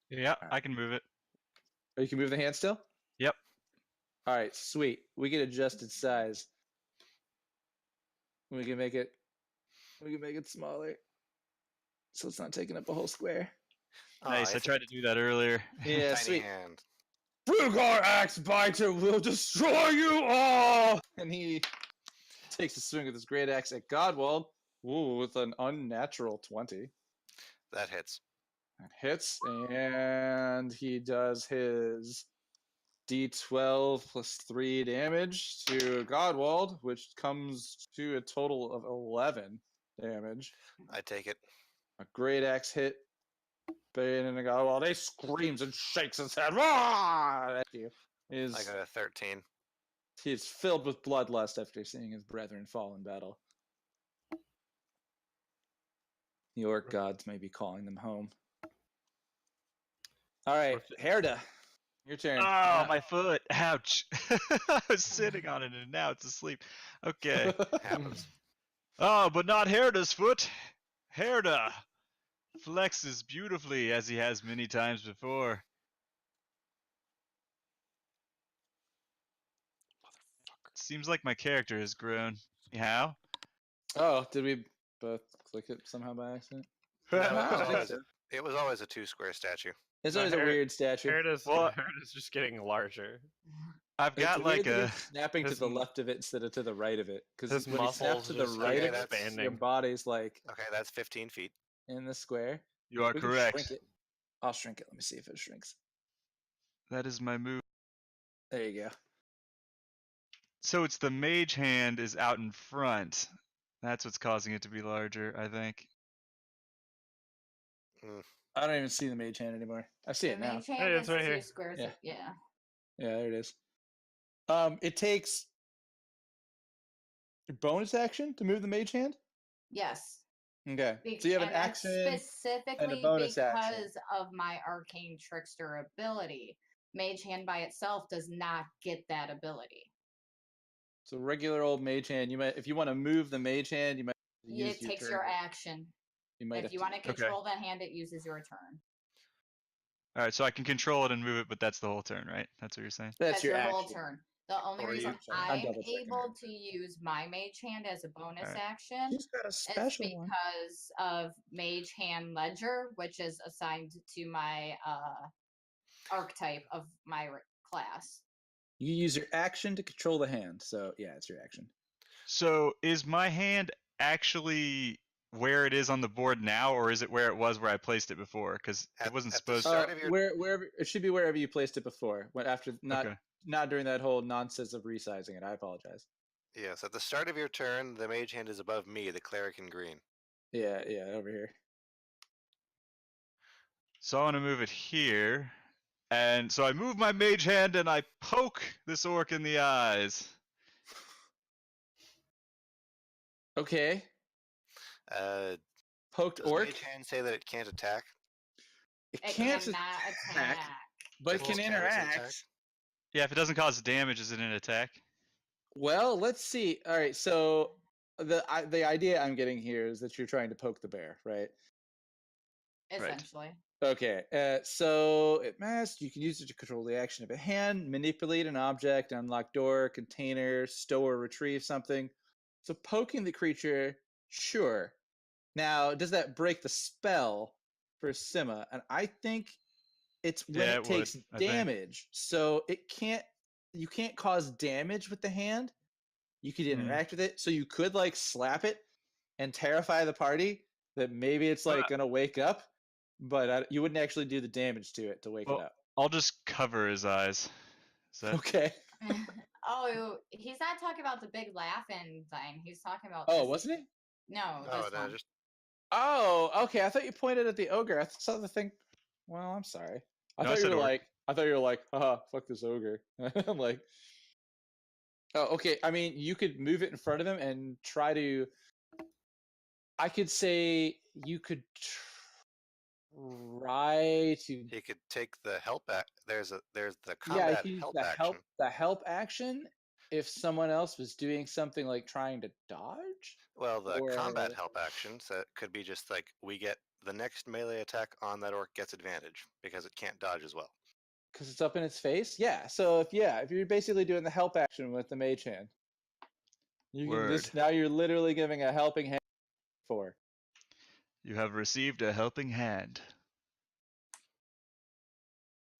Yeah, Alright. I can move it. Oh, you can move the hand still? Yep. All right, sweet. We can adjust its size. We can make it smaller. So it's not taking up a whole square. Nice. I It's a tried to do that earlier. Yeah, tiny sweet. hand. Rugor Axe Biter will destroy you all! And he takes a swing with his great axe at Godwald. Ooh, with an unnatural 20. That hits. That hits, and he does his D12 plus 3 damage to Godwald, which comes to a total of 11 damage. I take it. A great axe hit And then go, well, they screams and shakes his head at you. I got a 13. He's filled with bloodlust after seeing his brethren fall in battle. The orc gods may be calling them home. All right, Herda, your turn. Oh, my foot! Ouch! I was sitting on it and now it's asleep. Okay. Happens. Oh, but not Herda's foot. Herda flexes beautifully as he has many times before. Seems like my character has grown. How? Oh, did we both click it somehow by accident? No, No. it was always a 2-square statue. It's No, always a Her- weird statue. Herda's, Well- Herda's just getting larger. I've It's got weird like that a. he's snapping to his the m- left of it instead of to the right of it. Because his when he snaps muscles to the just right keep of it, your expanding. body's like Okay, that's 15 feet. in the square. You are We can correct. shrink it. I'll shrink it. Let me see if it shrinks. That is my move. There you go. So it's the mage hand is out in front. That's what's causing it to be larger, I think. I don't even see the mage hand anymore. I see The it now. mage hand Hey, it's is right two here. squares. Yeah. Yeah. Yeah, there it is. It takes your bonus action to move the mage hand. Yes. Okay. So you have an And that's action. specifically bonus because action. of my arcane trickster ability. Mage hand by itself does not get that ability. So regular old mage hand. You might, if you want to move the mage hand, you might use It takes turn. your action. You might If have you to- want to control the hand, it uses your turn. All right, so I can control it and move it, but that's the whole turn, right? That's what you're saying. That's your whole action. turn. The only Or reason you- I'm I'm double checking able it. to use my mage hand as a bonus Alright. action She's got a is special one. because of mage hand ledger, which is assigned to my archetype of my class. You use your action to control the hand. So yeah, it's your action. So is my hand actually where it is on the board now, or is it where it was where I placed it before? Because it At- wasn't at the supposed. start of your- Wherever it should be, wherever you placed it before. When after not Okay. not during that whole nonsense of resizing it. I apologize. Yes, at the start of your turn, the mage hand is above me, the cleric in green. Yeah, over here. So I want to move it here, and so I move my mage hand and I poke this orc in the eyes. Okay. Poked Does orc. mage hand say that it can't attack? It It can't cannot attack, attack. but it Just can count as an attack? interact. Yeah, if it doesn't cause damage, is it an attack? Well, let's see. All right, so the idea I'm getting here is that you're trying to poke the bear, right? Essentially. Okay, so it masks. You can use it to control the action of a hand, manipulate an object, unlock door, container, stow or retrieve something. So poking the creature, sure. Now, does that break the spell for Sima? And I think it's when Yeah, it it would, takes I think. damage. So it can't. You can't cause damage with the hand. You could interact with it, so you could like slap it and terrify the party that maybe it's like gonna wake up, but you wouldn't actually do the damage to it to wake it Well, up. I'll just cover his eyes. Is that Okay. Oh, he's not talking about the big laughing thing. He's talking about. Oh, this- wasn't it? No, Oh, this no, one. just Oh, okay. I thought you pointed at the ogre. I saw the thing. Well, I'm sorry. I No, I thought you said were orc. like. I thought you were like, haha, fuck this ogre. I'm like. Oh, okay. I mean, you could move it in front of him and try to. I could say you could try to. he could take the help there's the Yeah, combat you use help the action. help action if someone else was doing something like trying to dodge. Well, the combat or- help action could be just like we get the next melee attack on that orc gets advantage because it can't dodge as well. Because it's up in its face. Yeah. So if you're basically doing the help action with the mage hand, you can just now you're literally giving a helping hand for. You have received a helping hand.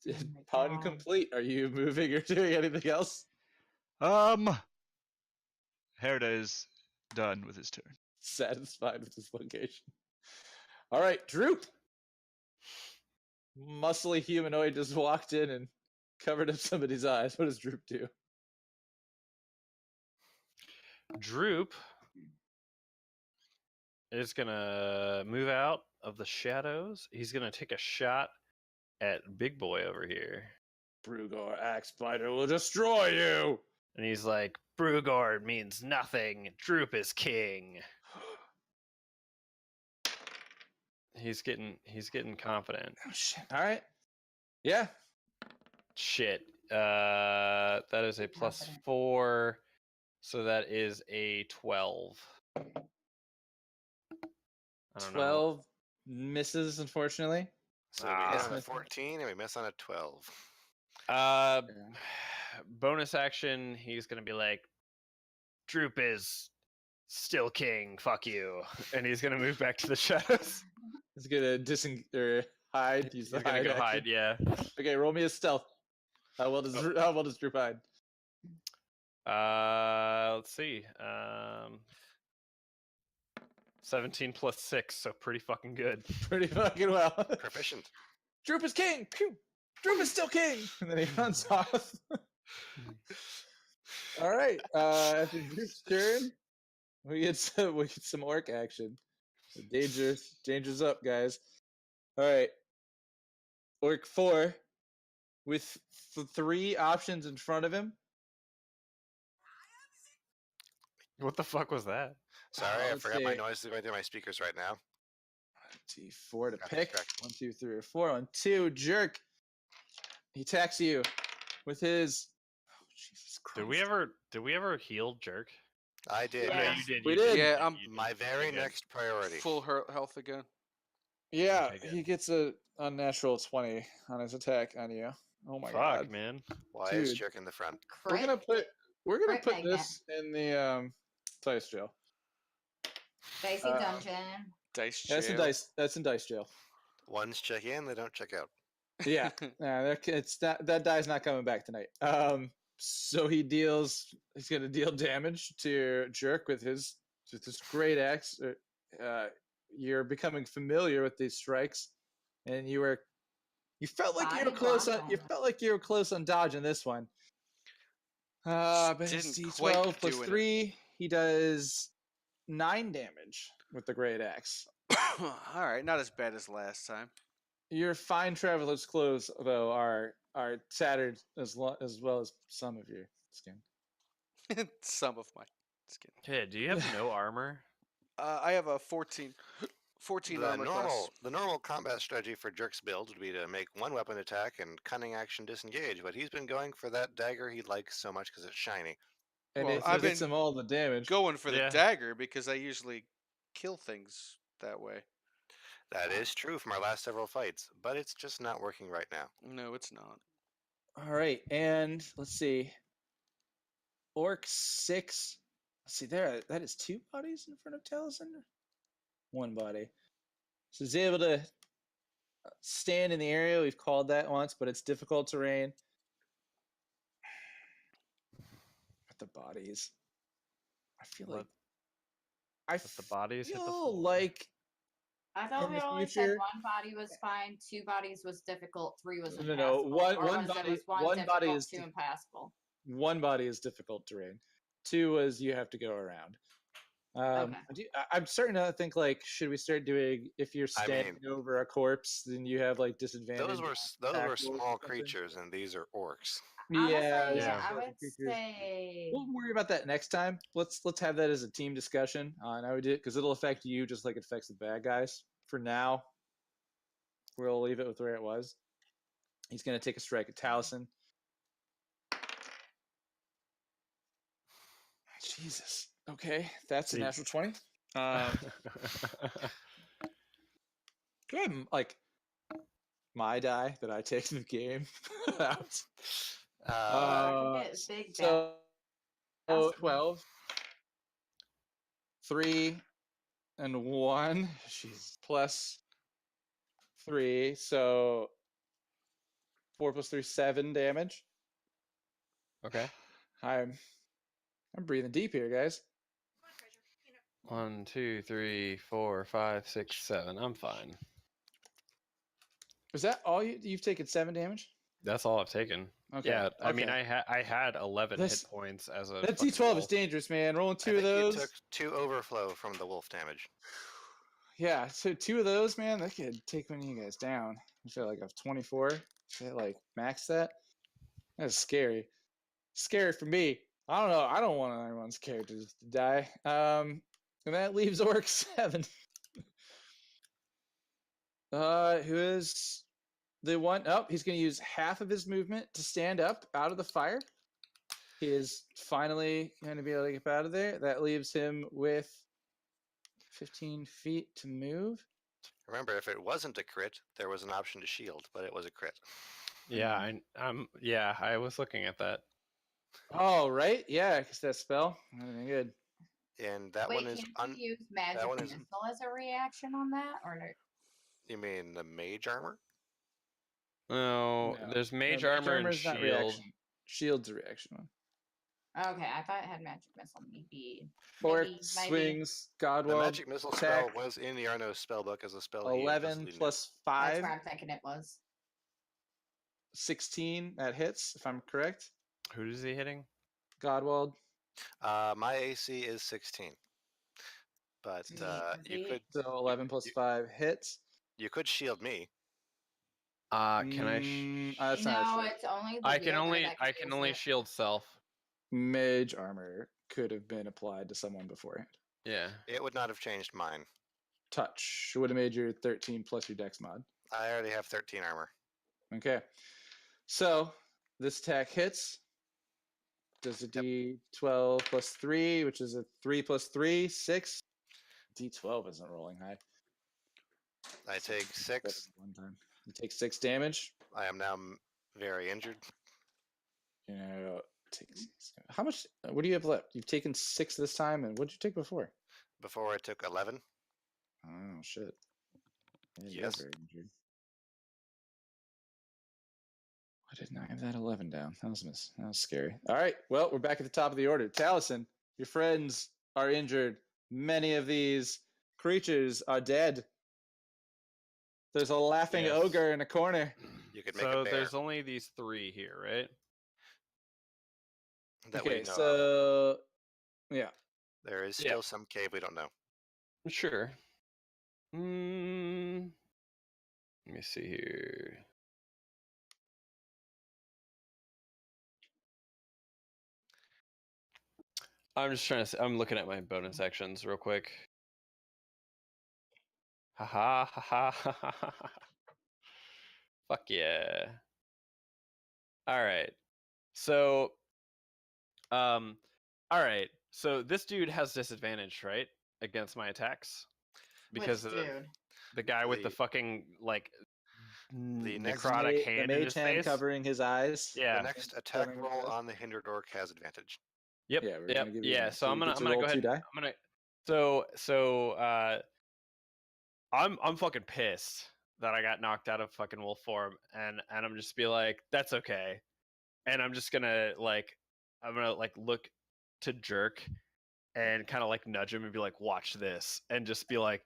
my Pun God. complete. Are you moving or doing anything else? Herda is done with his turn. Satisfied with this location. All right, Droop. Muscly humanoid just walked in and covered up somebody's eyes. What does Droop do? Droop is gonna move out of the shadows. He's gonna take a shot at Big Boy over here. Brugor Axe Biter will destroy you. And he's like, Brugord means nothing. Droop is king. He's getting confident. Oh shit! All right. Yeah. Shit. That is a Confident. +4, so that is a 12. I don't know. 12 misses, unfortunately. So we hit Yes, on a miss. 14 and we miss on a 12. Bonus action. He's gonna be like, Droop is still king. Fuck you, and he's gonna move back to the shadows. He's gonna hide. Use He's the gonna hide go action. hide. Yeah. Okay, roll me a stealth. How well does Droop hide? Let's see. 17 + 6, so pretty fucking good. Pretty fucking well. Proficient. Droop is king. Pew! Droop is still king. And then he runs off. All right. After Droop's turn, we get some orc action. Danger's up, guys. All right. Orc 4 with 3 options in front of him. What the fuck was that? Sorry, I let's forgot my see. noise is going through my speakers right now. D4 to Got pick. distracted. 1, 2, 3, or 4. 1, 2. Jerk. He attacks you with his. Oh, Jesus Christ. Did we ever heal Jerk? I did. Oh, Yeah. no, you did. We you did. Yeah, you did. My very Okay, good. next priority. Full health again. Yeah, Okay, good. he gets a unnatural 20 on his attack on you. Oh my Fuck, god. man. Why is Dude. Jerk in the front? We're gonna put Crit put magnet. this in the dice jail. Dicey dungeon. Dice That's in jail. dice jail. Ones check in, they don't check out. Yeah. That die's not coming back tonight. So he's gonna deal damage to Jerk with this great axe. You're becoming familiar with these strikes, and you felt like you were Body close block on you on. felt like you were close on dodging this one. But his Didn't quite D12 plus do it. 3, he does 9 damage with the great axe. All right, not as bad as last time. Your fine traveler's clothes, though, are tattered as well as some of your skin. Some of my skin. Okay, do you have no armor? I have a 14 The armor class. normal combat strategy for Jerk's build would be to make one weapon attack and cunning action disengage, but he's been going for that dagger he likes so much because it's shiny. And Well, it I've gets been him all the damage. Going for the Yeah. dagger because I usually kill things that way. That is true from our last several fights, but it's just not working right now. No, it's not. All right, and let's see. Orc 6. Let's see there. That is 2 bodies in front of Taliesin. 1 body. So he's able to stand in the area. We've called that once, but it's difficult terrain. But the bodies. I feel What? like. I But the bodies hit the feel floor. like I thought in we the always future- said 1 body was fine, 2 bodies was difficult, 3 was No, impassable. one or was body- it was one body difficult, is 2 di- impassable. 1 body is difficult terrain. 2 is you have to go around. Okay. I'm starting to think, like, should we start doing, if you're I standing over a corpse, then you have like disadvantage? Those were attack rolls or small something? creatures, and these are orcs. Honestly, Yeah, Yeah. I would creatures. say We'll worry about that next time. Let's have that as a team discussion on how we do it, because it'll affect you just like it affects the bad guys. For now, we'll leave it with where it was. He's gonna take a strike at Taliesin. Jesus. Okay, that's a See. natural 20. Go ahead and, like, my die that I take in the game out. It's big So, That's- 12, 3, and 1. She's plus 3. So 4 plus 3, 7 damage. Okay. I'm breathing deep here, guys. 1, 2, 3, 4, 5, 6, 7. I'm fine. Is that all you've taken 7 damage? That's all I've taken. Okay. Yeah, I mean, okay. I had 11 This- hit points as a. That fucking D12 is wolf. dangerous, man. Rolling I 2 of think you those. took 2 overflow from the wolf damage. Yeah, so 2 of those, man, that could take one of you guys down. I feel like I've 24. Should I like max that? That's scary. Scary for me. I don't know. I don't want anyone's characters to die. And that leaves Orc 7. Who is the one? Oh, he's going to use half of his movement to stand up out of the fire. He is finally going to be able to get out of there. That leaves him with 15 feet to move. Remember, if it wasn't a crit, there was an option to shield, but it was a crit. Yeah, I was looking at that. Oh, right? Yeah, because that spell. Good. And that Wait, one is can't you use magic one is- missile as a reaction on that, or no? You mean the mage armor? No, there's mage armor and armor's not shield. reaction. Shield's a reaction one. Okay, I thought it had magic missile. Maybe. Orc maybe. swings, The Godwald, magic missile attack, spell was in the Arno spellbook as a spell. he 11 implicitly knew. plus That's 5, where I'm thinking it was. 16. That hits, if I'm correct. Who is he hitting? Godwald. My AC is 16, but you could So 11 plus 5 hits. you could shield me. Can I? That's not No, true. it's only. The I can wielder only that I can use only it. shield self. Mage armor could have been applied to someone beforehand. Yeah. It would not have changed mine. Touch would have made your 13 plus your dex mod. I already have 13 armor. Okay. So this attack hits. Does a d12 plus 3, which is a 3 plus 3, 6. D12 isn't rolling high. I take That 6. was one time. You take 6 damage. I am now very injured. You know, take 6. How much? What do you have left? You've taken 6 this time, and what did you take before? Before I took 11. Oh shit! Yeah, you are Yes. very injured. I did not have that 11 down. That was That was scary. All right. Well, we're back at the top of the order. Taliesin, your friends are injured. Many of these creatures are dead. There's a laughing Yes. ogre in a corner. You could make So a bear. there's only these 3 here, right? That we Okay, know of. so yeah. There is Yeah. still some cave we don't know. Sure. Let me see here. I'm just trying to. I'm looking at my bonus actions real quick. Haha, haha, ha ha ha ha. Fuck yeah. All right. So, all right. So this dude has disadvantage, right, against my attacks because Which of dude? the guy with the The- fucking like The next necrotic the hand in mage his hand face. covering his eyes. Yeah. The next attack Covering roll his eyes. on the hindered orc has advantage. Yep. Yeah, we're yep. gonna give you Yeah. that. So So I'm you gonna get to go roll ahead. 2 die? I'm gonna. I'm fucking pissed that I got knocked out of fucking wolf form, and I'm just be like, that's okay, and I'm just gonna look to Jerk, and kind of like nudge him and be like, watch this, and just be like,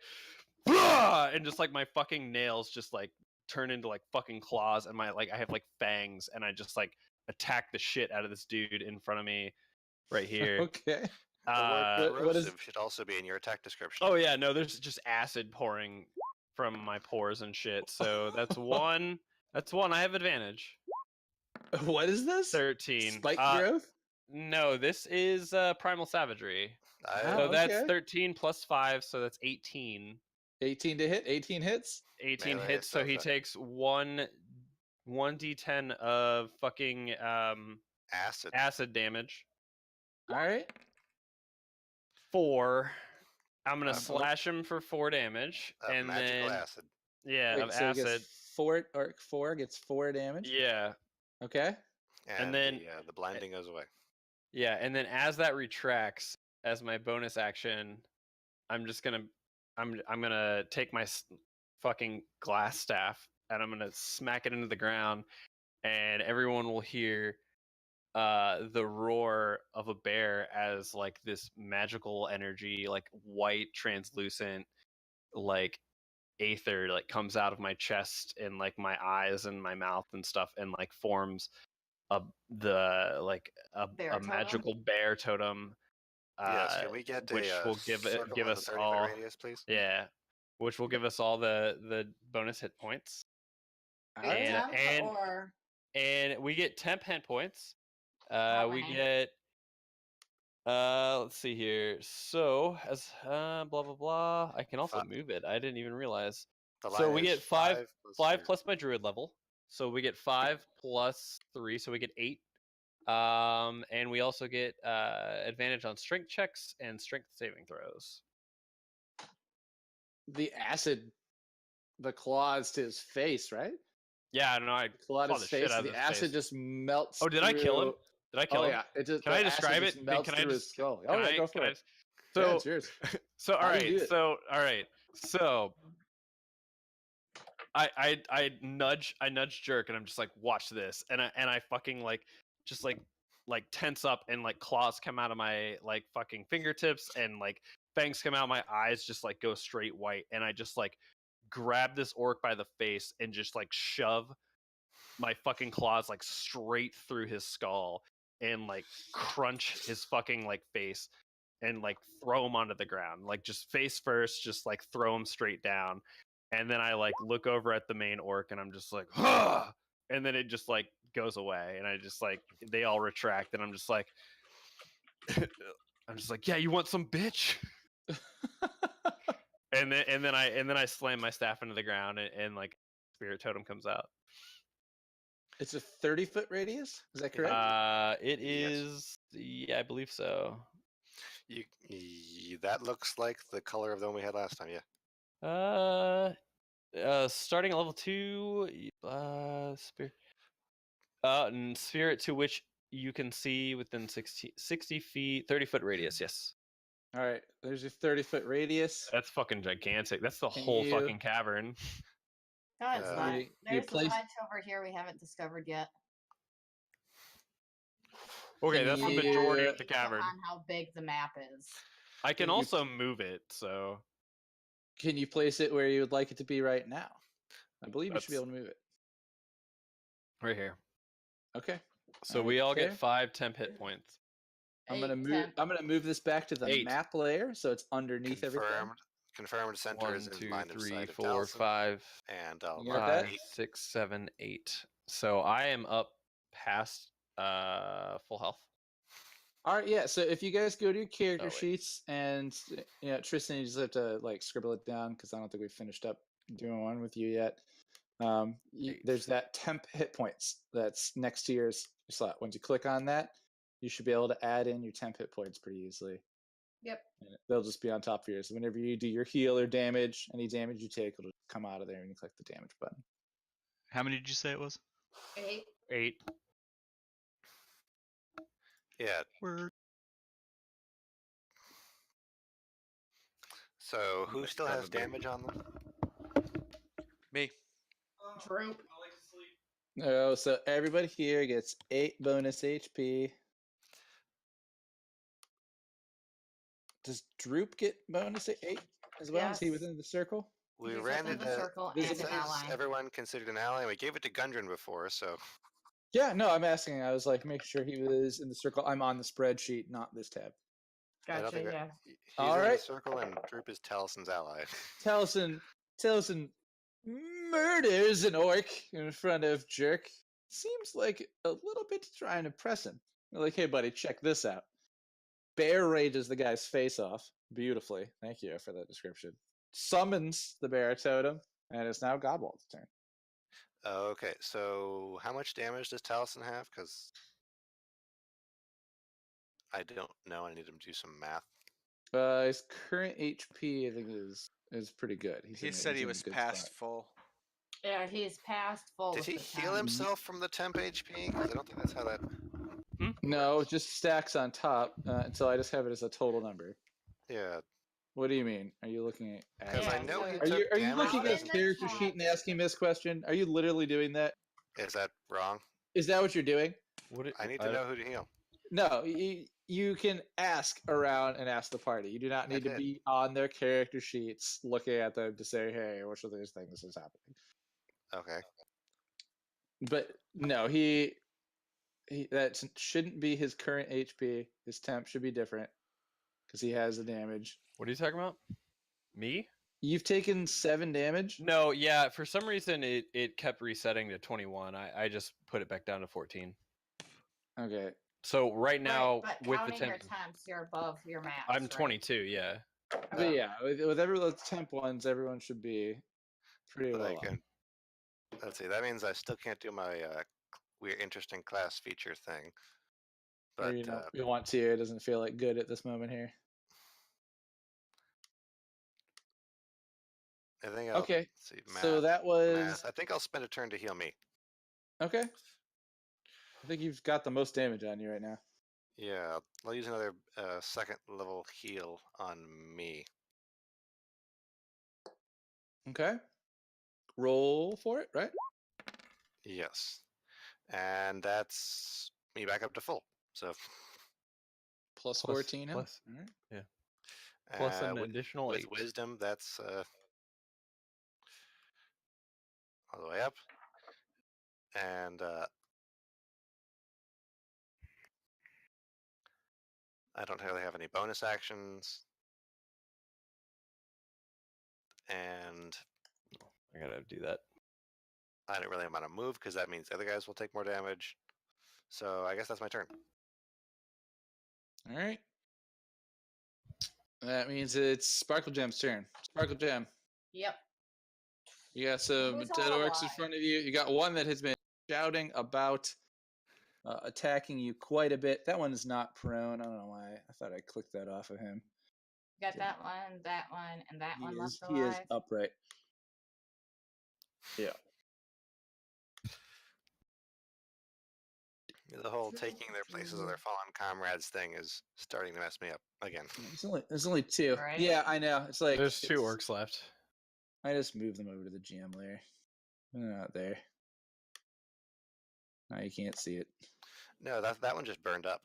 "Bruh!" And just like my fucking nails just like turn into like fucking claws, and I have like fangs, and I just like attack the shit out of this dude in front of me, right here. Okay. The word what is- corrosive should also be in your attack description. Oh yeah, no, there's just acid pouring from my pores and shit. So that's one. That's one. I have advantage. What is this? 13. Spike growth? No, this is primal savagery. I, Oh, So that's okay. 13 plus 5, so that's 18. 18 to hit. 18 hits. 18 Melee hits, so he stuff. takes 1d10 of fucking acid. acid damage. All right. 4. I'm gonna Of- slash him for 4 damage, Of and magical then acid. yeah, Wait, of so he acid. gets 4 gets 4 damage. Yeah, Okay. And then- the blinding goes away. yeah, and then as that retracts, as my bonus action, I'm just gonna, I'm gonna take my fucking glass staff and I'm gonna smack it into the ground, and everyone will hear the roar of a bear as like this magical energy, like white translucent, like aether, like comes out of my chest and like my eyes and my mouth and stuff, and like forms a Bear totem? magical bear totem. Yes, can we get which a will give circle give with a us 30-foot all. radius, please? Yeah, which will give us all the bonus hit points. Wait, Alright. temp or And we get temp hit points. How We many? get let's see here. So as blah blah blah. I can also Five. move it. I didn't even realize. The So line we is get five plus plus my druid level. So we get 5 plus 3, so we get 8. And we also get advantage on strength checks and strength saving throws. The acid, the claws to his face, right? Yeah, I don't know. I Claw to claw his the shit face. out of The his acid face. just melts. Oh, did I kill him? through- Did I kill Oh him? yeah, it just. Can the I acid describe just it? Melts Can I through his just skull. can Oh yeah, I, go for can I it. just- Yeah, So it's yours. so all How do you right. do it? So all right. So I nudge Jerk and I'm just like, watch this, and I fucking just tense up, and like claws come out of my like fucking fingertips, and like fangs come out, my eyes just like go straight white, and I just like grab this orc by the face and just like shove my fucking claws like straight through his skull and like crunch his fucking like face and like throw him onto the ground, like just face first, just like throw him straight down. And then I like look over at the main orc and I'm just like, "Huh!" And then it just like goes away, and I just like, they all retract, and I'm just like yeah, you want some, bitch? and then I slam my staff into the ground, and like spirit totem comes out. It's a 30-foot radius. Is that correct? It Yes. is, yeah, I believe so. That looks like the color of the one we had last time. Yeah. Starting at level 2, spirit, spirit to which you can see within 60 feet, 30-foot radius. Yes, All right. There's your 30-foot radius. that's fucking gigantic. That's the Can whole you- fucking cavern. No, it's Uh, not. you There's place- a bunch over here we haven't discovered yet. Okay, Can that's the you- majority of the Depends cavern. on how big the map is. I can you- also move it, so Can you place it where you would like it to be right now? I believe you should be That's- able to move it. right here. Okay. So Alright, we all fair. get 5 temp hit points. I'm gonna 8, move. 10. I'm gonna move this back to the 8. map layer, so it's underneath everything. Confirmed center 1, is in 2, line of 3, sight of 4, Taliesin, 5, and You got that? 5, 6, 7, 8. So I am up past full health. All right, yeah. So if you guys go to your character Oh, wait. sheets, and Tristan, you just have to like scribble it down because I don't think we've finished up doing one with you yet. There's that temp hit points that's next to your slot. Once you click on that, you should be able to add in your temp hit points pretty easily. Yep. And they'll just be on top of yours. Whenever you do your heal or damage, any damage you take will just come out of there when you click the damage button. How many did you say it was? 8. 8. yeah. Word. So who That's still has probably- damage on them? Me. Droop. Oh, so everybody here gets 8 bonus HP. Does Droop get bonus 8 as well? Is he Yes. within the circle? We He's ran within into. the circle It and an says ally. everyone considered an ally. We gave it to Gundren before, so Yeah, no, I'm asking. I was like, making sure he was in the circle. I'm on the spreadsheet, not this tab. I don't Gotcha, think yeah. he's All in the right. circle, and Droop is Talison's ally. Taliesin murders an orc in front of Jerk. Seems like a little bit to try and impress him. They're like, hey, buddy, check this out. Bear rages the guy's face off beautifully. Thank you for that description. Summons the bear totem, and it's now Godwald's turn. Okay, so how much damage does Taliesin have? Because I don't know. I need him to do some math. His current HP, I think, is pretty good. He said he in a was good past spot. full. Yeah, he's past full. Did with he the heal 10. himself from the temp HP? Because I don't think that's how that. No, it just stacks on top until I just have it as a total number. Yeah, What do you mean? Are you looking at? because I Yeah, know so- he Are took you damage. looking at his in the character chat. sheet and asking this question? Are you literally doing that? Is that wrong? Is that what you're doing? I need to know who to heal. No, you can ask around and ask the party. You do not I need to did. be on their character sheets looking at them to say, hey, which of these things is happening. Okay. But no, he that shouldn't be his current HP. His temp should be different because he has the damage. What are you talking about? Me? You've taken 7 damage. No, yeah. For some reason, it kept resetting to 21. I just put it back down to 14. Okay. So right now, but with the counting your temp, temps, you're above your max. I'm right? 22. Yeah. But yeah, with every those temp ones, everyone should be pretty well Like, off. and let's see. That means I still can't do my weird, interesting class feature thing. Or But you know, you want to. It doesn't feel like good at this moment here. I think I'll Okay. let's see. Math, So that was math. I think I'll spend a turn to heal me. okay. I think you've got the most damage on you right now. Yeah, I'll use another second level heal on me. Okay. Roll for it, right? Yes, and that's me back up to full. So Plus Plus- 14. Huh? plus- All right. Plus an with additional 8. wisdom, that's all the way up, and I don't really have any bonus actions, and I gotta do that. I don't really want to move because that means the other guys will take more damage. So I guess that's my turn. All right. That means it's Sparkle Gem's turn. Sparkle Gem, Yep. you got some Who's dead all orcs in alive? front of you. You got one that has been shouting about attacking you quite a bit. That one is not prone. I don't know why. I thought I clicked that off of him. You got that one, and that one left He is alive. upright. Yeah. The whole taking their places of their fallen comrades thing is starting to mess me up again. There's only 2. Right. Yeah, I know. It's like There's 2 it's- orcs left. I just moved them over to the GM layer. They're not there. Now you can't see it. No, that one just burned up.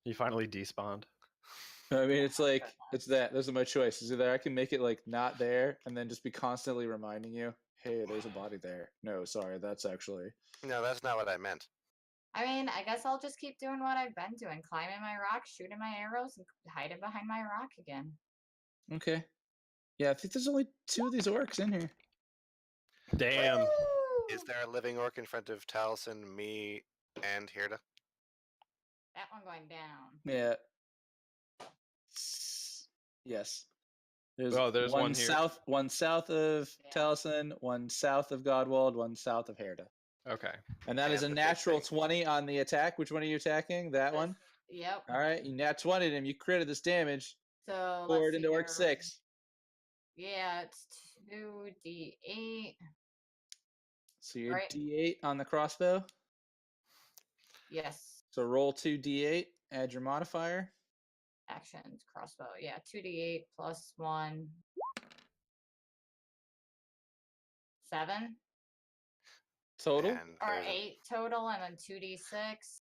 You finally despawned. I mean, it's like it's that. Those are my choices. Either I can make it like not there, and then just be constantly reminding you, "Hey, there's a body there." No, sorry, that's actually. No, that's not what I meant. I mean, I guess I'll just keep doing what I've been doing: climbing my rock, shooting my arrows, and hiding behind my rock again. Okay. Yeah, I think there's only 2 of these orcs in here. Damn. Woo! Is there a living orc in front of Taliesin, me, and Hirda? That one going down. Yeah. Yes. There's, There's one here. one south of Yeah. Taliesin, one south of Godwald, one south of Herda. Okay. And that is a And the big natural thing. 20 on the attack. Which one are you attacking? That one? Yep. All right, you nat 20'd him. You critted this damage. So Forward let's into see orc here. 6. Yeah, it's 2d8. So you're Right. D8 on the crossbow. Yes. So roll 2d8, add your modifier. Actions, crossbow. Yeah, 2d8 plus 1. 7. Total. And Or there's 8 total, and then 2d6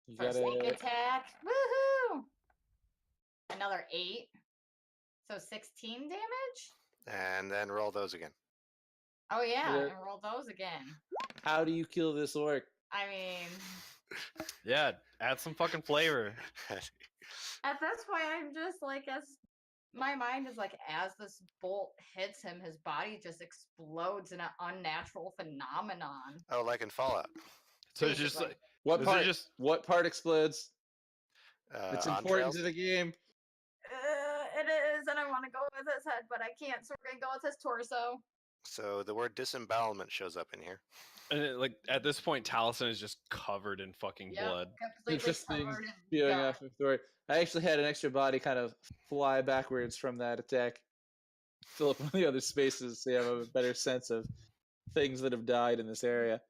You for got sneak to attack. Woohoo! Another 8. So 16 damage? and then roll those again. Oh, yeah, Yeah. and roll those again. How do you kill this orc? I mean, Yeah, add some fucking flavor. at this point, I'm just like, as my mind is like, as this bolt hits him, his body just explodes in an unnatural phenomenon. Oh, like in Fallout. So it's just Basically. like What Is it part? just- What part explodes? It's important entrails? to the game. It is, and I want to go with his head, but I can't, so we're gonna go with his torso. So the word disembowelment shows up in here. and like at this point, Taliesin is just covered in fucking Yep, blood. completely It's just things covered in spewing gut. off of the orc. I actually had an extra body kind of fly backwards from that attack. Fill up one of the other spaces so you have a better sense of things that have died in this area.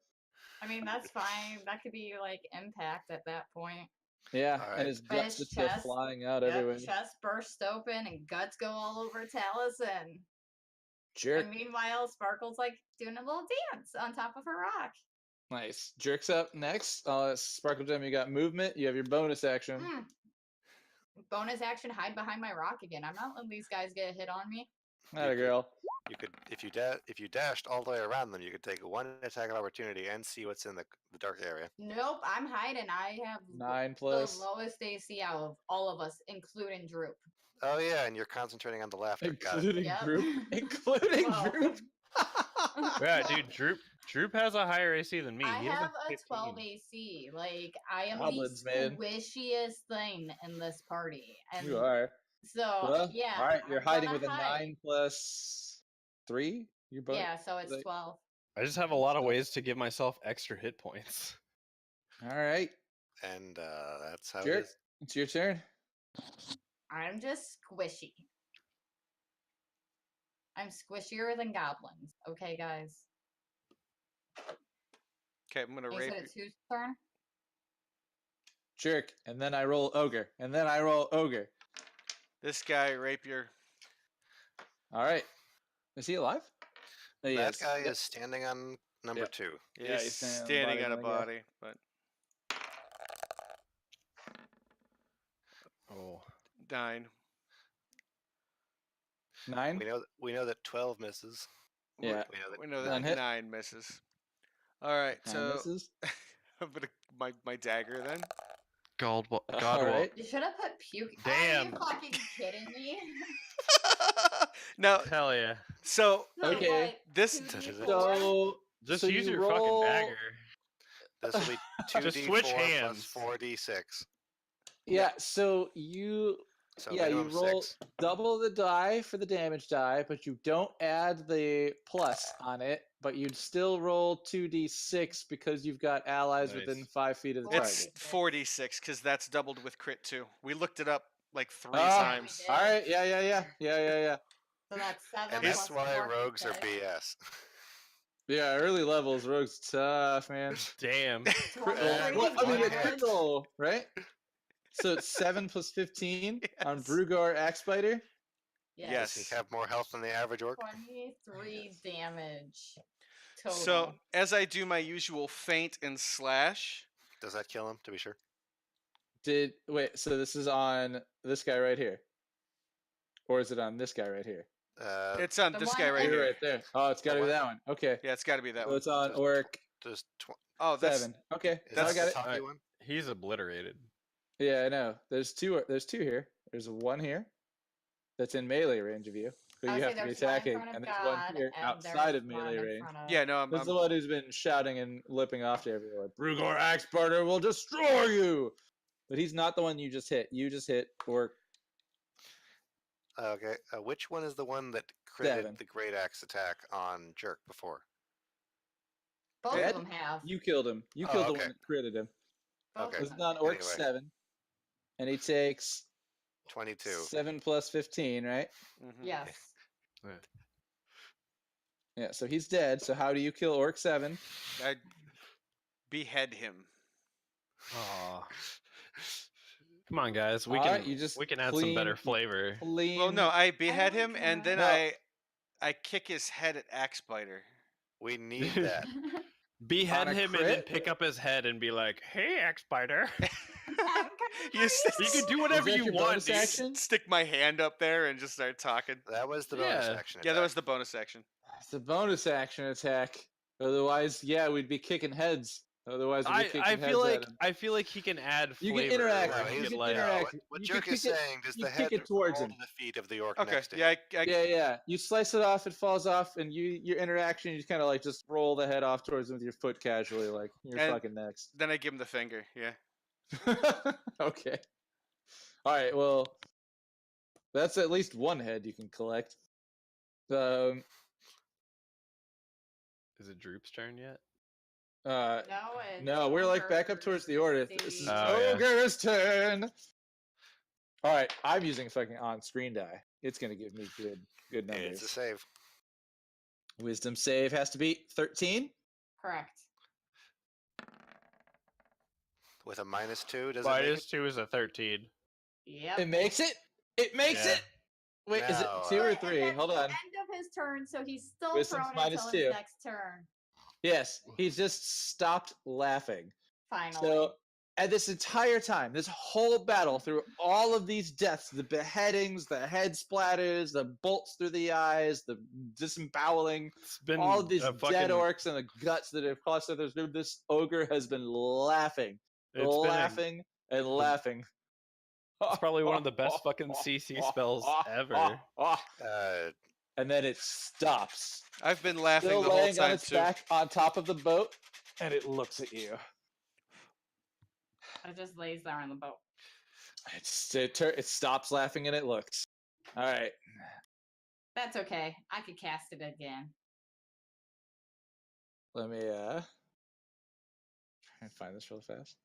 I mean, that's fine. That could be like impact at that point. Yeah, Alright. and his But guts his just go chest- flying out Yep, everywhere. chest bursts open and guts go all over Taliesin. Jerk. And meanwhile, Sparkle's like doing a little dance on top of her rock. Nice. Jerk's up next. Sparkle Gem, you got movement. You have your bonus action. Bonus action, hide behind my rock again. I'm not letting these guys get a hit on me. Not a could- girl. You could, if you dashed all the way around them, you could take one attack of opportunity and see what's in the dark area. Nope, I'm hiding. I have 9 the plus. lowest AC out of all of us, including Droop. Oh yeah, and you're concentrating on the laughter. Got it. Including Yep. group. Including Well, group. Yeah, dude, Droop has a higher AC than me. I He has have a 15. 12 AC. Like, I am Goblins, the man. squishiest thing in this party. And You are. so, Well, yeah. all right, you're I'm hiding gonna with a hide. 9 plus 3. You're both. Yeah, so it's like- 12. I just have a lot of ways to give myself extra hit points. All right, And that's how Jerk. it is. It's your turn. I'm just squishy. I'm squishier than goblins. Okay, guys. Okay, I'm gonna Is rape. it it's whose turn? Jerk, and then I roll ogre, and then I roll ogre. This guy, rapier. All right. Is he alive? Oh, he That is. guy Yep. is standing on number Yep. 2. Yeah, He's he's standing on a on a body, body, but Oh. 9. 9. We know that 12 misses. Yeah. We know that We know Nine that hit. 9 misses. All right, 9 so misses. I'm gonna my dagger then. All God, right. You should have put puke. Damn. Are you fucking kidding me? Now, Hell yeah. so So Okay. what, this 2d4? So Just so use you your roll... fucking dagger. this will be 2d4 Just switch plus hands. 4d6. Yeah. So you So you minimum roll 6. double the die for the damage die, but you don't add the plus on it. But you'd still roll 2d6 because you've got allies within Nice. 5 feet of the it's target. 46 because that's doubled with crit too. We looked it up like 3 Ah, times. Yeah. All right. Yeah. So that's 7 And plus that's why 4 rogues are plus BS. Yeah. Early levels, rogues tough, man. Damn. And Well, I mean, one it's hit. crit roll, right? So it's 7 plus 15 on Yes. Brugar Axe Biter. Yes. Does he have more health than the average orc? 23 damage total. So as I do my usual feint and slash, Does that kill him, to be sure? Wait, so this is on this guy right here, or is it on this guy right here? it's on The this one guy right that- You're here. right there. Oh, it's got to be what? that one. Okay, Yeah, it's got to be that so one. it's on Just Orc Does Oh, that's 7. Okay, is I that got the it. talky one? He's obliterated. Yeah, I know. There's two. There's 2 here. There's one here that's in melee range of you, who I you would have say to be there's one in attacking, front of and there's one God, here and outside there's of one melee in range. front of- yeah. No, This is the I'm one who's been shouting and lipping off to everyone. Brugar Axe Biter will destroy you. But he's not the one you just hit. You just hit Orc. Okay. Which one is the one that critted 7. the great axe attack on Jerk before? Both Dead? of them have. You killed him. You Oh, killed the okay. one that critted him. Both Okay. This of is them. on Orc Anyway. 7. And he takes 22. 7 plus 15, right? mhm. Yes. Yeah, so he's dead. So how do you kill Orc 7? I behead him. Aw. Come on, guys. We Alright, can you just we can add some better clean- flavor. Clean. Well, no, I behead like him and then that. I kick his head at Axe Biter. We need that. Behead On a him and then crit? pick up his head and be like, "Hey, Axe Biter." You s- You can do Is whatever that you your want, bonus dude. action? stick my hand up there and just start talking. That was the bonus Yeah. action. Yeah, that attack. was the bonus action. It's a bonus action attack. Otherwise, yeah, we'd be kicking heads. Otherwise, we'd be kicking I heads feel like at him. I feel like he can add You flavor. can interact. where No, he you could, can like- interact. What You Jerk can is kick it- saying, does you the kick head it towards roll him. to the feet of the orc Okay, next to yeah, him? Yeah. You slice it off, it falls off, and your interaction, you just kind of like just roll the head off towards him with your foot casually, like you're And- fucking next. then I give him the finger. Yeah. Okay. All right. Well, that's at least one head you can collect. Is it Droop's turn yet? Uh, No, it's no, we're like back up Ogre's towards the order. This is Oh, yeah. Ogre's turn. All right, I'm using fucking on-screen die. It's gonna give me good It's numbers. a save. Wisdom save has to be 13. Correct. With a -2, does it make Minus it? 2 is a 13. Yep. It makes it. It makes Yeah. it. Wait, is it No, 2 or And 3? that's Hold the on. End of his turn, so he's still Wisdom's prone minus until his 2. next turn. Yes, he just stopped laughing. Finally. So And this entire time, this whole battle, through all of these deaths, the beheadings, the head splatters, the bolts through the eyes, the disemboweling, It's been all of these a dead fucking- orcs and the guts that have cost others, this ogre has been laughing, It's been a- laughing, and laughing. It's probably one of the best fucking CC spells ever. And then it stops. I've been laughing Still the whole laying on time its too. back on top of the boat, and it looks at you. It just lays there on the boat. It stops laughing and it looks. All right. That's okay. I could cast it again. Let me try and find this real fast.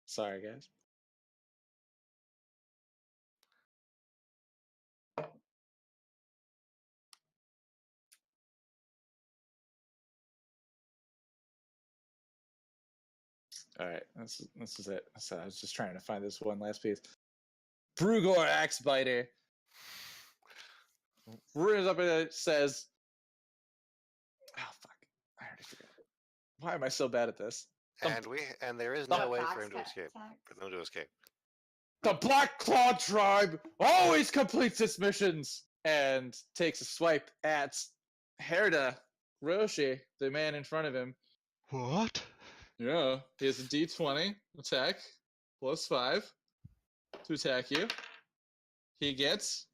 Sorry, guys. All right, this is it. So I was just trying to find this one last piece. Brugor Axebiter. Runs up and it says, "Oh fuck! I already forgot it. Why am I so bad at this?" And there is no way for him to Fox escape. attack. For them to escape. The Black Claw tribe always completes its missions, and takes a swipe at Herda Roshi, the man in front of him. What? Yeah, he has a D20 attack, +5 to attack you. He gets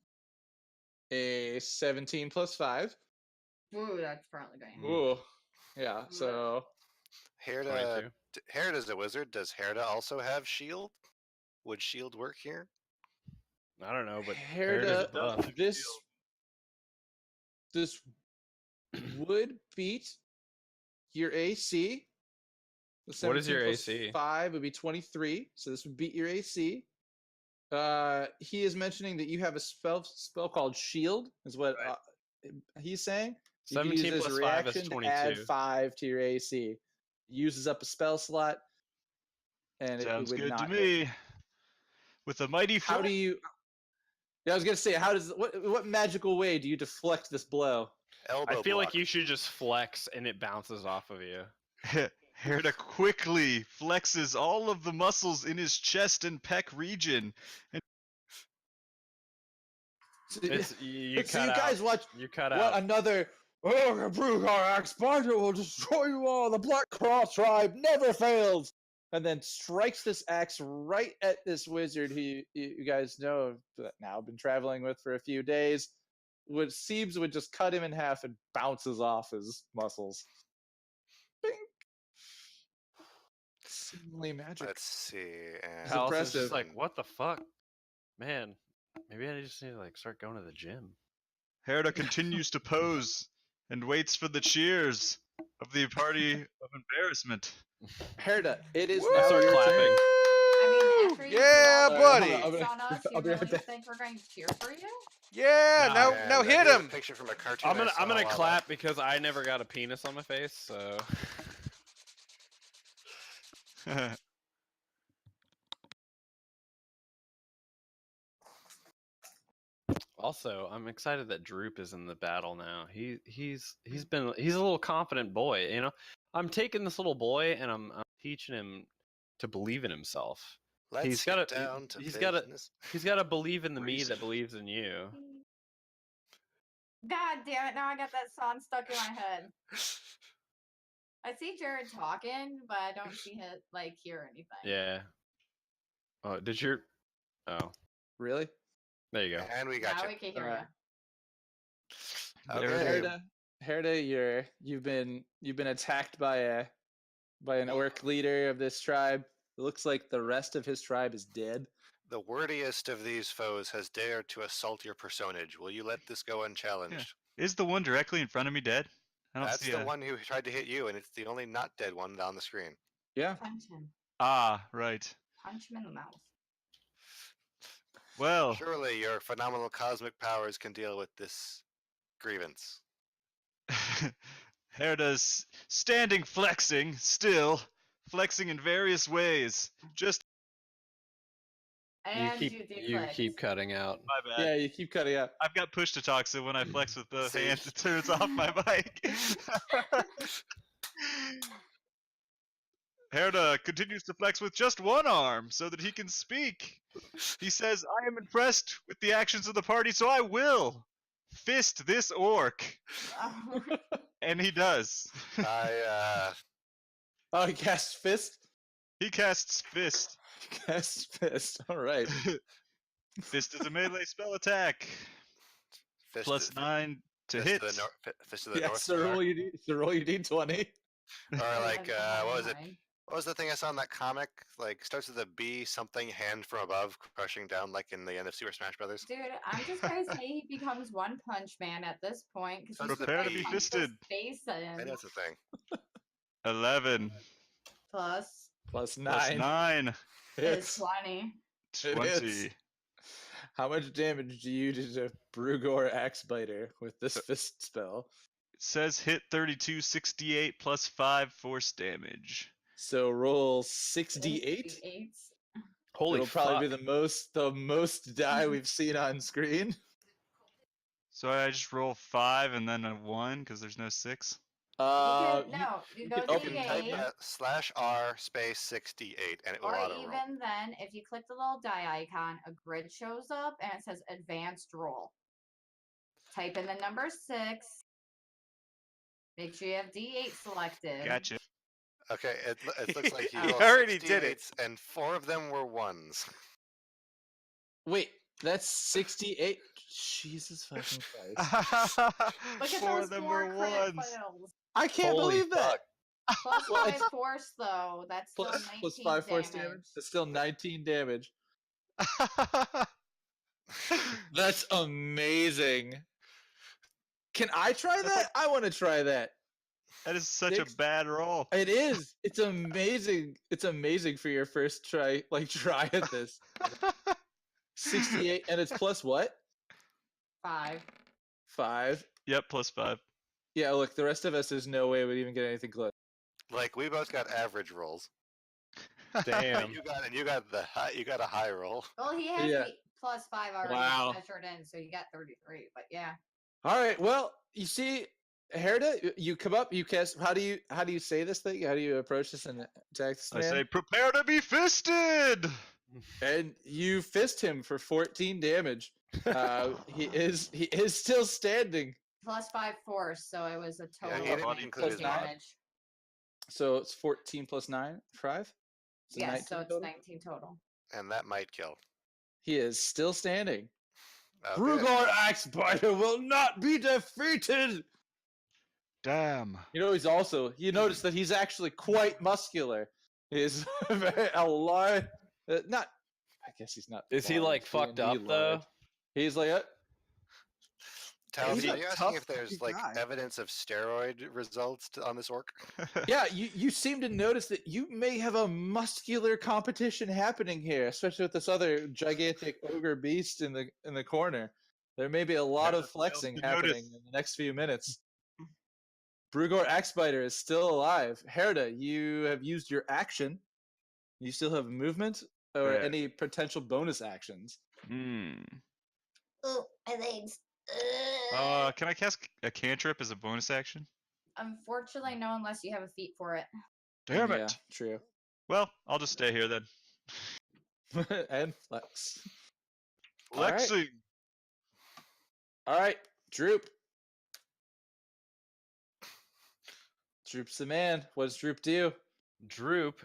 a 17 +5. Ooh, that's probably going. Ooh, yeah. So Herda, 22. Herda's a wizard. Does Herda also have shield? Would shield work here? I don't know, but Herda's Herda, buff. this would beat your AC. The What is your 17 plus AC? 5 would be 23, so this would beat your AC. He is mentioning that you have a spell called Shield, is what he's saying. You can use 17 this plus 5 reaction is to add 22. 5 to your AC. Uses up a spell slot, and Sounds it would good not to hit. me. With a mighty How flex. do you? Yeah, I was gonna say, what magical way do you deflect this blow? Elbow I feel like block. you should just flex and it bounces off of you. Herda quickly flexes all of the muscles in his chest and pec region. It's you So cut you out. guys watch You cut what out. another Brugor Axebiter will destroy you all. The Black Claw tribe never fails, and then strikes this axe right at this wizard who you guys know have now been traveling with for a few days. What seems would just cut him in half and bounces off his muscles. Bing. Seemingly magic. Let's see. And Palace is impressive. just like, what the fuck, man? Maybe I just need to like start going to the gym. Herda continues to pose and waits for the cheers of the party of embarrassment. Herda, it is Woo! now Start your clapping. turn. I mean, after you Yeah, do all buddy. these I'll be- hits on us, you I'll be right really back. think we're going to cheer for you? Yeah, Nah, now and hit here's a him. Picture from a cartoon. I'm I gonna saw I'm gonna a while clap because I never got a penis on my face. So also, I'm excited that Droop is in the battle now. He's a little confident boy. You know, I'm taking this little boy and I'm teaching him to believe in himself. Let's He's get gotta- down to he's gotta- business. He's got to believe in the me Reason. that believes in you. God damn it, now I got that song stuck in my head. I see Jared talking, but I don't see him, like, hear anything. Yeah. Oh, did your? Oh, Really? there you go. And we got Now you. we can hear Alright. you. Okay. Herda, you've been attacked by an orc leader of this tribe. It looks like the rest of his tribe is dead. The wordiest of these foes has dared to assault your personage. Will you let this go unchallenged? Is the one directly in front of me dead? I don't That's see the a... one who tried to hit you, and it's the only not dead one on the screen. Yeah. Punch him. Ah, right. Punch him in the mouth. Well, Surely your phenomenal cosmic powers can deal with this grievance. Herda's standing flexing, still. Flexing in various ways. Just And you deflect. keep cutting out. my bad. Yeah, you keep cutting out. I've got push to talk, so when I flex with both See? hands, it turns off my mic. Herda continues to flex with just one arm so that he can speak. He says, I am impressed with the actions of the party, so I will fist this orc. Oh. And he does. Oh, he casts fist. He casts fist. Casts fist. All right. Fist is a melee spell attack. Fist Plus 9 to fist hit. To the fist to the Yeah, North so Star. roll your d20. Or like, That's what was it? fine. What was the thing I saw in that comic? Like, starts with a B, something, hand from above, crushing down, like in the end of Super Smash Brothers. Dude, I'm just gonna say he becomes One Punch Man at this point because So he's prepare just to be punch his fisted. face I in. know it's a thing. 11 Plus Plus 9. plus 9. is Hits. 20. It 20. hits. How much damage do you do to Brugor Axebiter with this fist spell? It says hit 32, 68 plus 5 force damage. So roll 6d8. Holy It'll fuck. probably be the most die we've seen on screen. So I just roll 5 and then a 1 because there's no 6. You Uh, can, no, you you go can You open can type D8, /R space 68 and it will or auto roll. even then, if you click the little die icon, a grid shows up and it says advanced roll. Type in the number 6. Make sure you have D8 selected. Gotcha. Okay, it looks like you You rolled already did it. 68s, and 4 of them were 1s. Wait, that's 68. Jesus fucking Christ. Look at 4 those of them 4 were crit 1s. fails. I can't Holy believe that. Plus What? 5 force, though. That's still 19 Plus 5 force damage. damage. That's still 19 damage. That's amazing. Can I try that? I want to try that. That is such Six? a bad roll. It is. It's amazing. It's amazing for your first try at this. 68, and it's plus what? 5. 5. Yep, plus 5. Yeah, look, the rest of us, there's no way we'd even get anything close. Like, we both got average rolls. Damn. You got a high roll. Well, he has Yeah. the plus 5 already Wow. measured in, so you got 33. But yeah. All right. Well, you see, Herda, you come up, you cast. How do you say this thing? How do you approach this and attack this I man? say, prepare to be fisted! And you fist him for 14 damage. He is still standing. Plus 5 force, so it was a Yeah, total he of didn't 19 include his mod. damage. So it's 14 plus 9, 5. So Yes, so 19 it's total? 19 total. And that might kill. He is still standing. Okay. Brugor Axebiter will not be defeated. Damn. You know, you notice that he's actually quite muscular. He's a large, not. I guess he's not. Is he, like, large, fucked D&D up, though? large. He's like, Talon, He's are a you tough asking if fucking there's like guy. evidence of steroid results on this orc? yeah. You seem to notice that you may have a muscular competition happening here, especially with this other gigantic ogre beast in the corner. There may be a lot Yeah, of flexing fails to happening notice. in the next few minutes. Brugor Axebiter is still alive. Herda, you have used your action. You still have movement or Yeah. any potential bonus actions. Oh, my legs. Can I cast a cantrip as a bonus action? Unfortunately, no, unless you have a feat for it. Damn Yeah, it. true. Well, I'll just stay here then. And flex. All right. Flexing. All right, Droop. Droop's the man. What does Droop do? Droop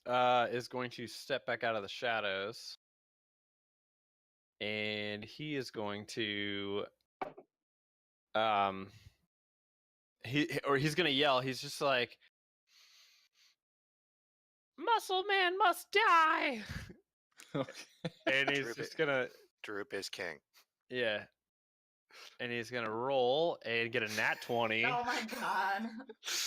is going to step back out of the shadows, and he is going to he's gonna yell. He's just like, "Muscle Man must die!" And he's Droop just it. gonna Droop is king. yeah, and he's gonna roll and get a nat 20. Oh my god.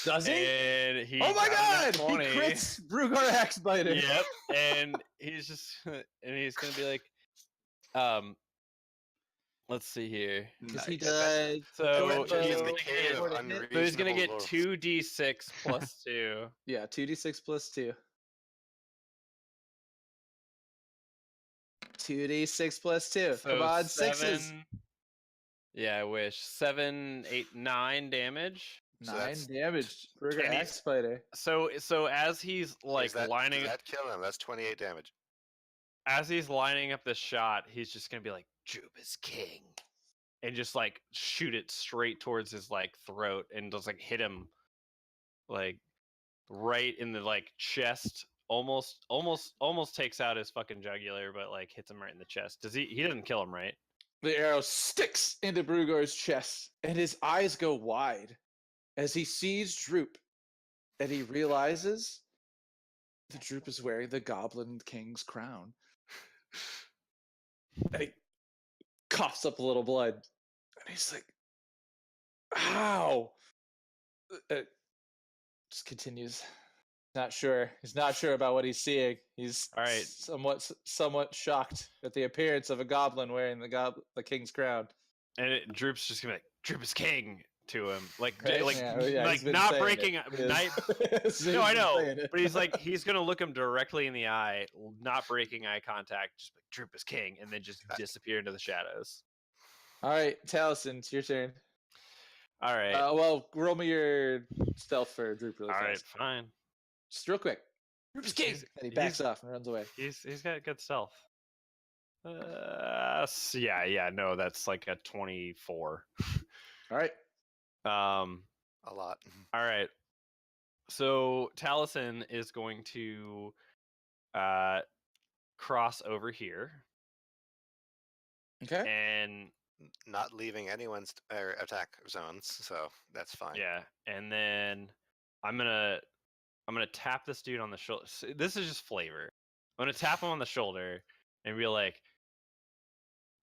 Does he? And he Oh my got a nat god! He 20. crits Brugor Axebiter. Yep. And he's just gonna be like, let's see here. Because he Nice. does. So Go he's ahead. gonna get, Go so he's gonna get unreasonable 2d6 plus 2. Yeah, 2d6 plus 2. 2d6 plus 2. So Come on, sixes. 7. Yeah, I wish. 7, 8, 9 damage. So 9 that's- damage. Burger and Axe Spider. So as he's like does lining that kill him? That's 28 damage. as he's lining up the shot, he's just gonna be like, "Droop is king," and just like shoot it straight towards his like throat and just like hit him like right in the like chest. Almost takes out his fucking jugular, but like hits him right in the chest. He doesn't kill him, right? The arrow sticks into Brugor's chest, and his eyes go wide as he sees Droop, and he realizes the Droop is wearing the Goblin King's crown. And he coughs up a little blood, and he's like, "Ow!" Just continues. Not sure. He's not sure about what he's seeing. He's All right. somewhat shocked at the appearance of a goblin wearing the king's crown. And Droop's just gonna be like, "Droop is king" to him, like Right? like Yeah, well, yeah, like he's been not saying breaking. it. He is. Night, He's no, I been know, saying it. but he's gonna look him directly in the eye, not breaking eye contact, just like Droop is king, and then just disappear into the shadows. All right, Taliesin, it's your turn. All right, Well, roll me your stealth for Droop really all right, fast. fine. Just real quick. Droop is king! He's- And he backs he's- off and runs away. He's got good stealth. Yeah, no, that's like a 24. All right. A lot. All right. So Taliesin is going to cross over here Okay. and Not leaving anyone's attack zones, so that's fine. yeah, and then I'm gonna tap this dude on the shoulder. This is just flavor. I'm gonna tap him on the shoulder and be like,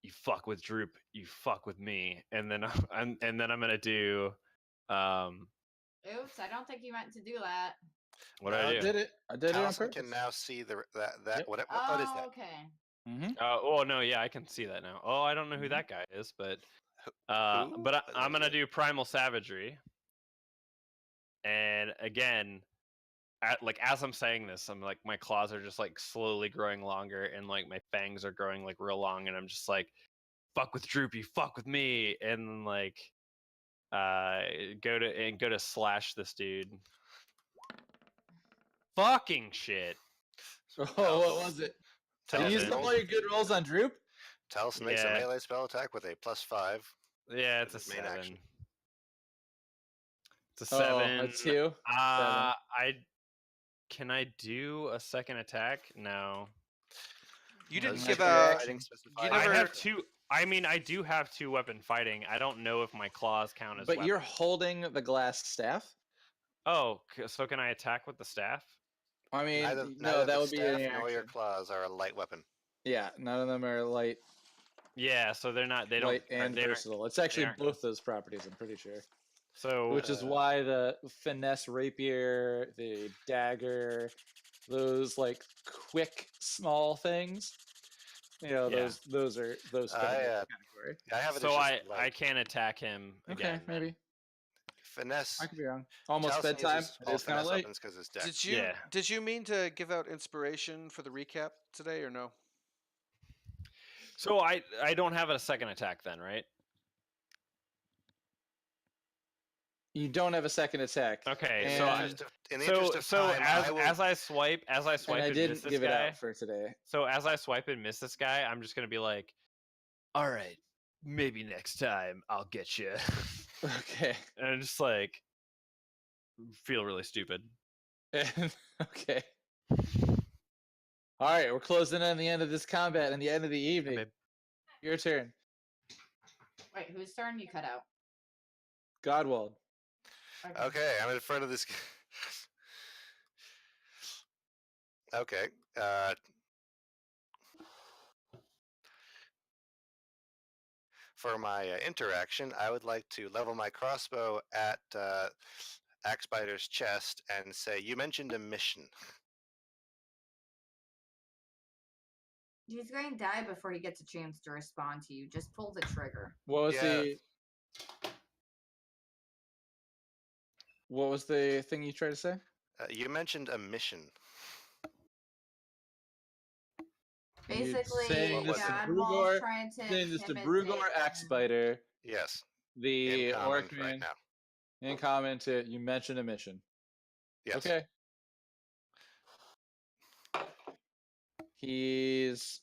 "You fuck with Droop, you fuck with me," and then I'm gonna do Oops, I don't think you meant to do that. what No, I I do. did it. I did it on Taliesin purpose. can now see that Yep. what is Oh, that? okay. Mm-hmm. Oh no, yeah, I can see that now. Oh, I don't know who Mhm. that guy is, but Who? but I'm gonna do primal savagery, and again, as I'm saying this, I'm like my claws are just like slowly growing longer, and like my fangs are growing like real long, and I'm just like, fuck with Droop, you fuck with me, and then like go to slash this dude. Fucking shit. Oh, what was it? Did you use Taliesin. all your good rolls on Droop? Taliesin makes a Yeah. melee spell attack with a +5. Yeah, it's a His main 7. action. It's a 7. Oh, that's you. Can I do a second attack? No. You Does didn't not give your a. action You I never. have two. I mean, I do have 2 weapon fighting. I don't know if my claws count as. But you're weapons. holding the glass staff. Oh, so can I attack with the staff? I mean, Neither no, that the would be staff an nor your action. claws are a light weapon. Yeah, none of them are light, Yeah, so they're not. They don't. light and they aren't- versatile. It's actually aren't- both those properties. I'm pretty sure. So Which is why the finesse rapier, the dagger, those like quick small things. You know, Yeah. those are those fit in that yeah. category. I have it. so as I just I light. can't attack him again. Okay, maybe. Finesse. I could be wrong. Almost Taliesin bedtime. uses It all is kind of finesse late. weapons 'cause his deck. Did you mean to give out inspiration for the recap today or no? So I don't have a second attack then, right? You don't have a second attack. Okay, And, so In the interest of time, I will, as I swipe and I and miss didn't this give it guy. out for today. So as I swipe and miss this guy, I'm just gonna be like, "All right, maybe next time I'll get you," Okay. and just like feel really stupid. And, okay. All right, we're closing in on the end of this combat and the end of the evening. babe. Your turn, Wait, whose turn you cut out? Godwald. okay, I'm in front of this. Okay. For my interaction, I would like to level my crossbow at Axbiter's chest and say, "You mentioned a mission." He's going to die before he gets a chance to respond to you. Just pull the trigger. What was Yeah. What was the thing you tried to say? You mentioned a mission. You're Basically, saying this to God Brugor- won't try to Saying this to intimidate Brugor him. Axbiter, Yes. the In common orc right man. now. In comment to you mentioned a mission. Yes. Okay. He's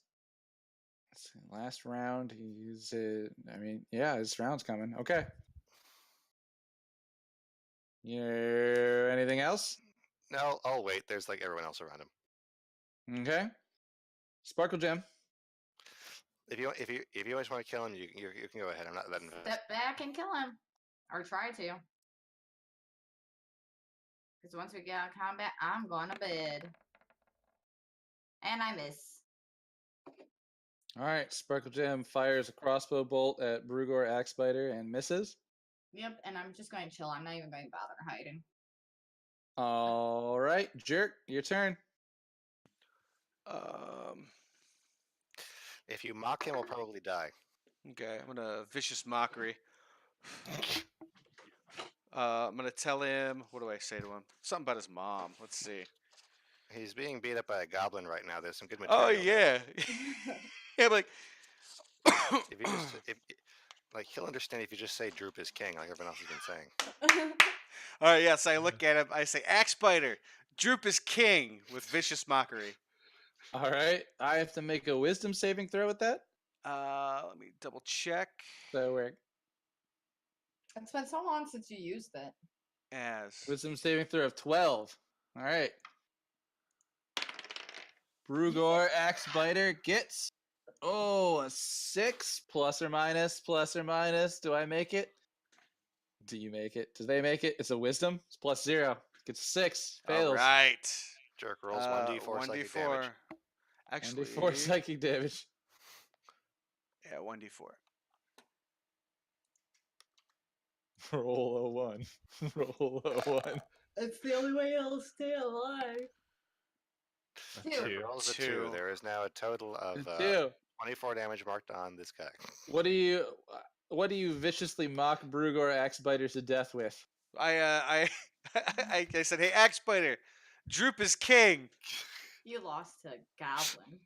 let's see, last round. He's I mean, yeah, his round's coming. Okay. Yeah. Anything else? No, I'll wait. There's like everyone else around him. Okay. Sparkle Gem. If you always want to kill him, you can go ahead. I'm not that invested. Step back and kill him. Or try to. Because once we get out of combat, I'm going to bed. And I miss. All right. Sparkle Gem fires a crossbow bolt at Brugor Axebiter and misses. Yep, and I'm just going to chill. I'm not even going to bother hiding. All right, Jerk, your turn. If you mock him, he'll probably die. Okay, I'm gonna vicious mockery. I'm gonna tell him. What do I say to him? Something about his mom. Let's see. He's being beat up by a goblin right now. There's some good material. Oh yeah, yeah. Like, If you just like he'll understand if you just say Droop is king, like everyone else has been saying. all right. Yes, I look at him. I say, Axe Biter, Droop is king with vicious mockery. All right, I have to make a wisdom saving throw with that. Let me double check. So we're It's been so long since you used it. As wisdom saving throw of 12. All right. Brugor Axebiter gets a 6 plus or minus. Do I make it? Do you make it? Do they make it? It's a wisdom. It's plus 0. Gets 6. Fails. all right. Jerk rolls 1d4 psychic damage. Actually, 1d4 psychic damage. yeah, 1d4. Roll a 1. Roll a 1. It's the only way I'll stay alive. Two. Rolls a 2. Two. There is now a total of 2. 24 damage marked on this guy. What do you viciously mock Brugor Axebiter to death with? I said, hey, Axe Biter, Droop is king. You lost to a goblin.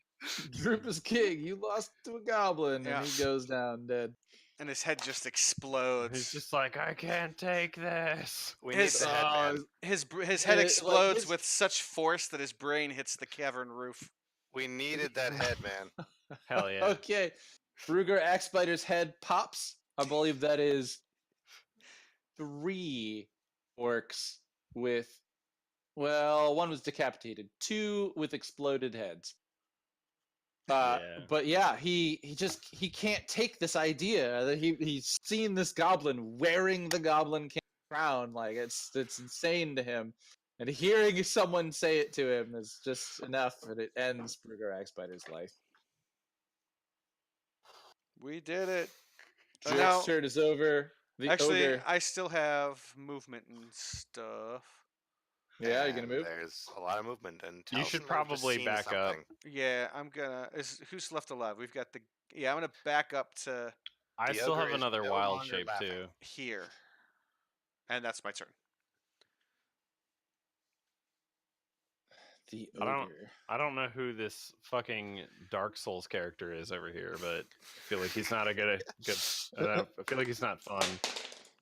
Droop is king. You lost to a goblin, Yeah. and he goes down dead. And his head just explodes. He's just like, I can't take this. We need the head, man. His like, head explodes his- with such force that his brain hits the cavern roof. We needed that head, man. Hell yeah. Okay. Brugor Axebiter's head pops. I believe that is 3 orcs with, well, one was decapitated, 2 with exploded heads. Yeah. But yeah, he can't take this idea that he's seen this goblin wearing the Goblin King crown. Like it's insane to him, and hearing someone say it to him is just enough, and it ends Brugor Axebiter's life. We did it. Jerk's Now, turn is over. The actually, ogre. I still have movement and stuff. Yeah, you're gonna And move. There's a lot of movement, and You should Taliesin might have just probably seen back up. something. Yeah, I'm gonna. Who's left alive? We've got the. Yeah, I'm gonna back up to I The still ogre have is another no wild longer shape laughing. too. here, and that's my turn. The I don't- ogre. I don't know who this fucking Dark Souls character is over here, but I feel like he's not a good. I feel like he's not fun.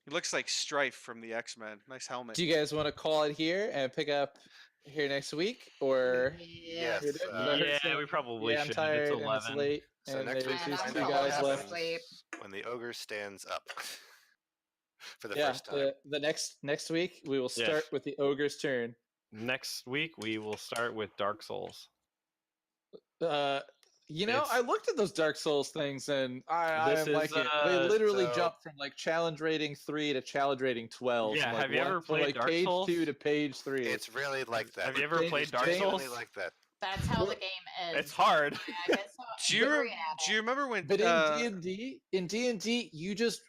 He looks like Strife from the X-Men. Nice helmet. Do you guys want to call it here and pick up here next week, or? Yes. Is it? Yeah, we probably Yeah, I'm should. tired It's and it's 11. late, So and next there's week And these I'm find two out falling what guys happens left. asleep. when the ogre stands up for the Yeah, first time. the next week we will Yes. start with the ogre's turn. Next week we will start with Dark Souls. I looked at those Dark Souls things, and I This am like is, it. They literally so- jumped from like challenge rating 3 to challenge rating 12. Yeah, from, like, have you ever from, played like Dark page Souls? 2 to page 3. It's really like that. Have you ever James- played Dark James- Souls? Really like that. That's how the game is. It's hard. Yeah, I guess so. Do you, Very at do you remember when? But in D&D, you just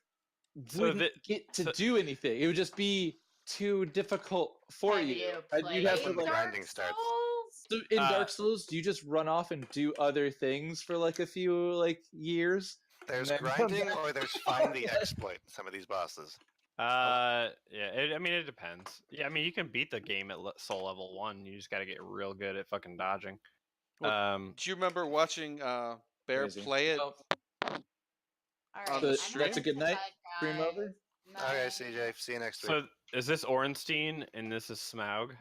So wouldn't the- get to so- do anything. It would just be too difficult for Have you. you And played you'd have to When the like. grinding starts. Souls? So in Uh, Dark Souls, do you just run off and do other things for like a few like years? There's then come grinding back. or there's find the exploit in some of these bosses. Yeah. It depends. Yeah, I mean, you can beat the game at soul level 1. You just got to get real good at fucking dodging. Well, do you remember watching Bear Crazy. play it? Well, All right, the I'm stream? that's a going good to night. bed, Stream guys. over. Okay, Night. CJ. See you next week. So is this Orenstein and this is Smaug?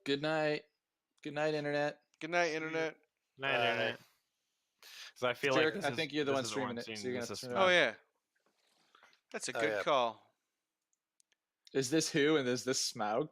Good night. Good night, internet. Good night, internet. Night, Bye. internet. Because I feel Jarek, like this I is, think you're the this one is streaming it, Orenstein, so you're this gonna is turn it Smaug. on. Oh yeah, that's a Oh, good yeah. call. Is this who and is this Smaug?